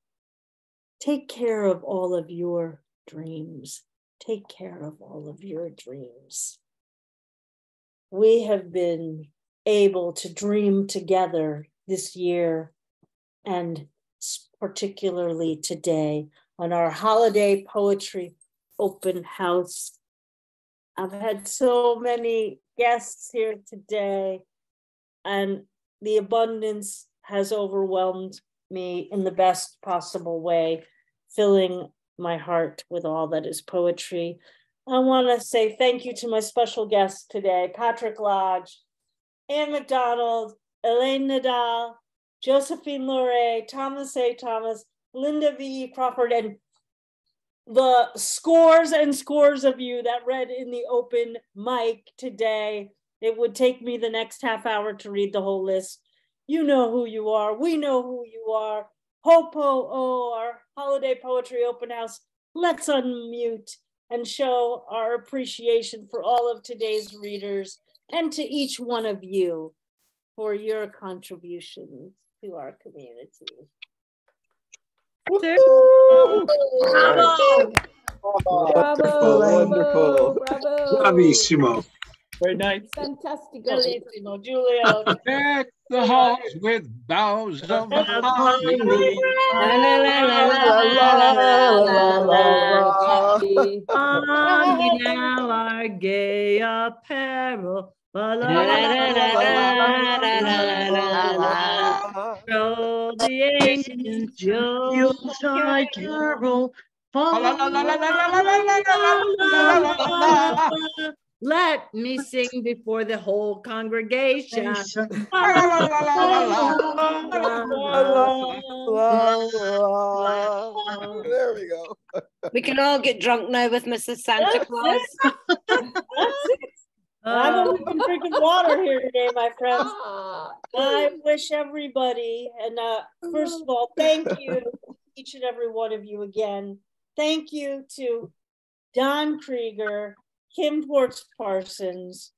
Take care of all of your dreams. Take care of all of your dreams. We have been able to dream together this year, and particularly today on our holiday poetry open house. I've had so many guests here today, and the abundance has overwhelmed me in the best possible way, filling my heart with all that is poetry. I want to say thank you to my special guests today, Patrick Lodge, Anne McDonald, Elaine Nadal, Josephine LoRe, Thomas A. Thomas, Lynda V. Crawford, and the scores and scores of you that read in the open mic today. It would take me the next half hour to read the whole list. You know who you are. We know who you are. Ho-po-oh, our holiday poetry open house. Let's unmute and show our appreciation for all of today's readers and to each one of you for your contributions to our community. Bravo! Wonderful, wonderful. Bravo! Bravissimo. Great night. Fantastico. Bellissimo, Giulio. Deck the halls with boughs of holly. On now our gay apparel. Roll the ancient Yuletide carol. Let me sing before the whole congregation. There we go. We can all get drunk now with Mrs. Santa Claus. I've only been drinking water here today, my friends. I wish everybody, and first of all, thank you, each and every one of you again. Thank you to Don Krieger, Kim Ports Parsons,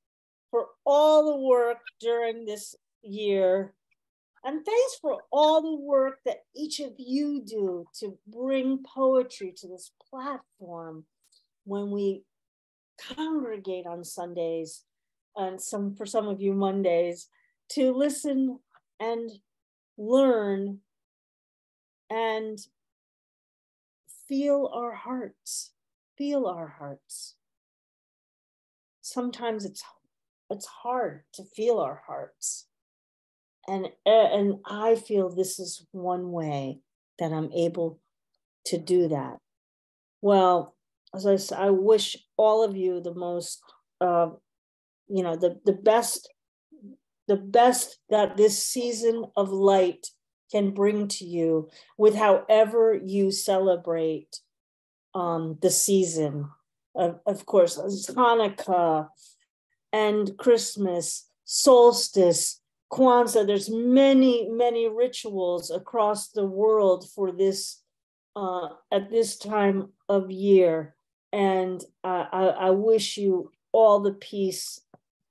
for all the work during this year. And thanks for all the work that each of you do to bring poetry to this platform when we congregate on Sundays and for some of you Mondays to listen and learn and feel our hearts. Sometimes it's hard to feel our hearts. And I feel this is one way that I'm able to do that. Well, as I said, I wish all of you the most, the best that this season of light can bring to you with however you celebrate the season. Of course, Hanukkah and Christmas, solstice, Kwanzaa. There's many, many rituals across the world for this at this time of year. And I wish you all the peace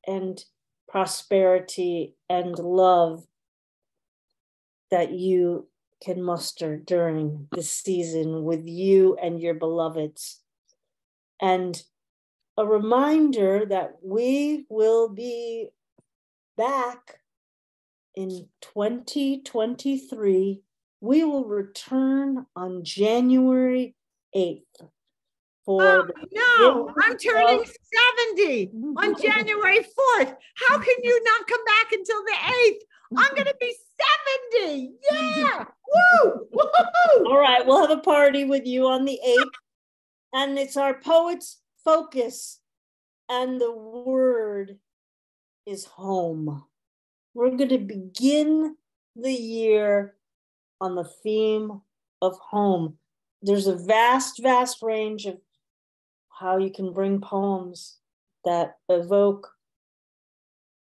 and prosperity and love that you can muster during this season with you and your beloveds. And a reminder that we will be back in 2023. We will return on January 8th. No, I'm turning 70 on January 4th. How can you not come back until the 8th? I'm going to be 70. Yeah. Woo! Woo-hoo! All right. We'll have a party with you on the 8th. And it's our Poets Focus. And the word is home. We're going to begin the year on the theme of home. There's a vast, vast range of how you can bring poems that evoke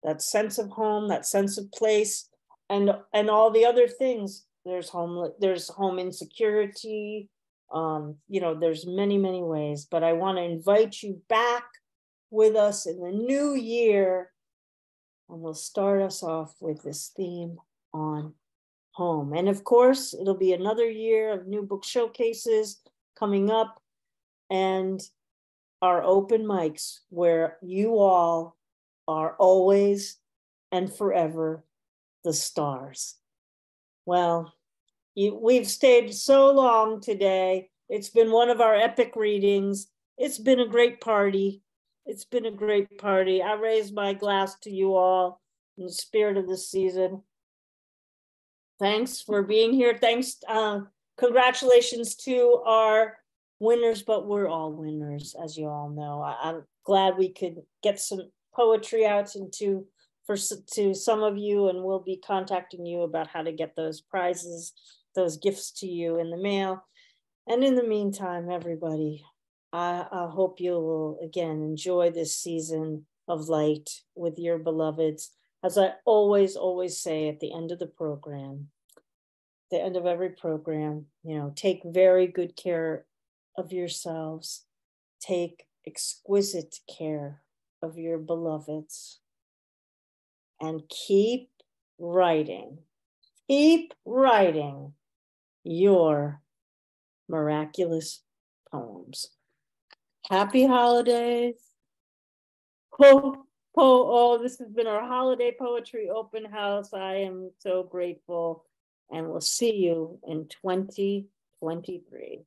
that sense of home, that sense of place, and all the other things. There's home insecurity. There's many, many ways. But I want to invite you back with us in the new year, and we'll start us off with this theme on home. And of course, it'll be another year of new book showcases coming up, and our open mics where you all are always and forever the stars. Well, we've stayed so long today. It's been one of our epic readings. It's been a great party. I raise my glass to you all in the spirit of this season. Thanks for being here. Thanks. Congratulations to our winners, but we're all winners, as you all know. I'm glad we could get some poetry out to some of you, and we'll be contacting you about how to get those prizes, those gifts to you in the mail. And in the meantime, everybody, I hope you will again enjoy this season of light with your beloveds. As I always say at the end of the program, the end of every program, take very good care of yourselves. Take exquisite care of your beloveds. And keep writing your miraculous poems. Happy holidays. Oh, this has been our holiday poetry open house. I am so grateful, and we'll see you in 2023.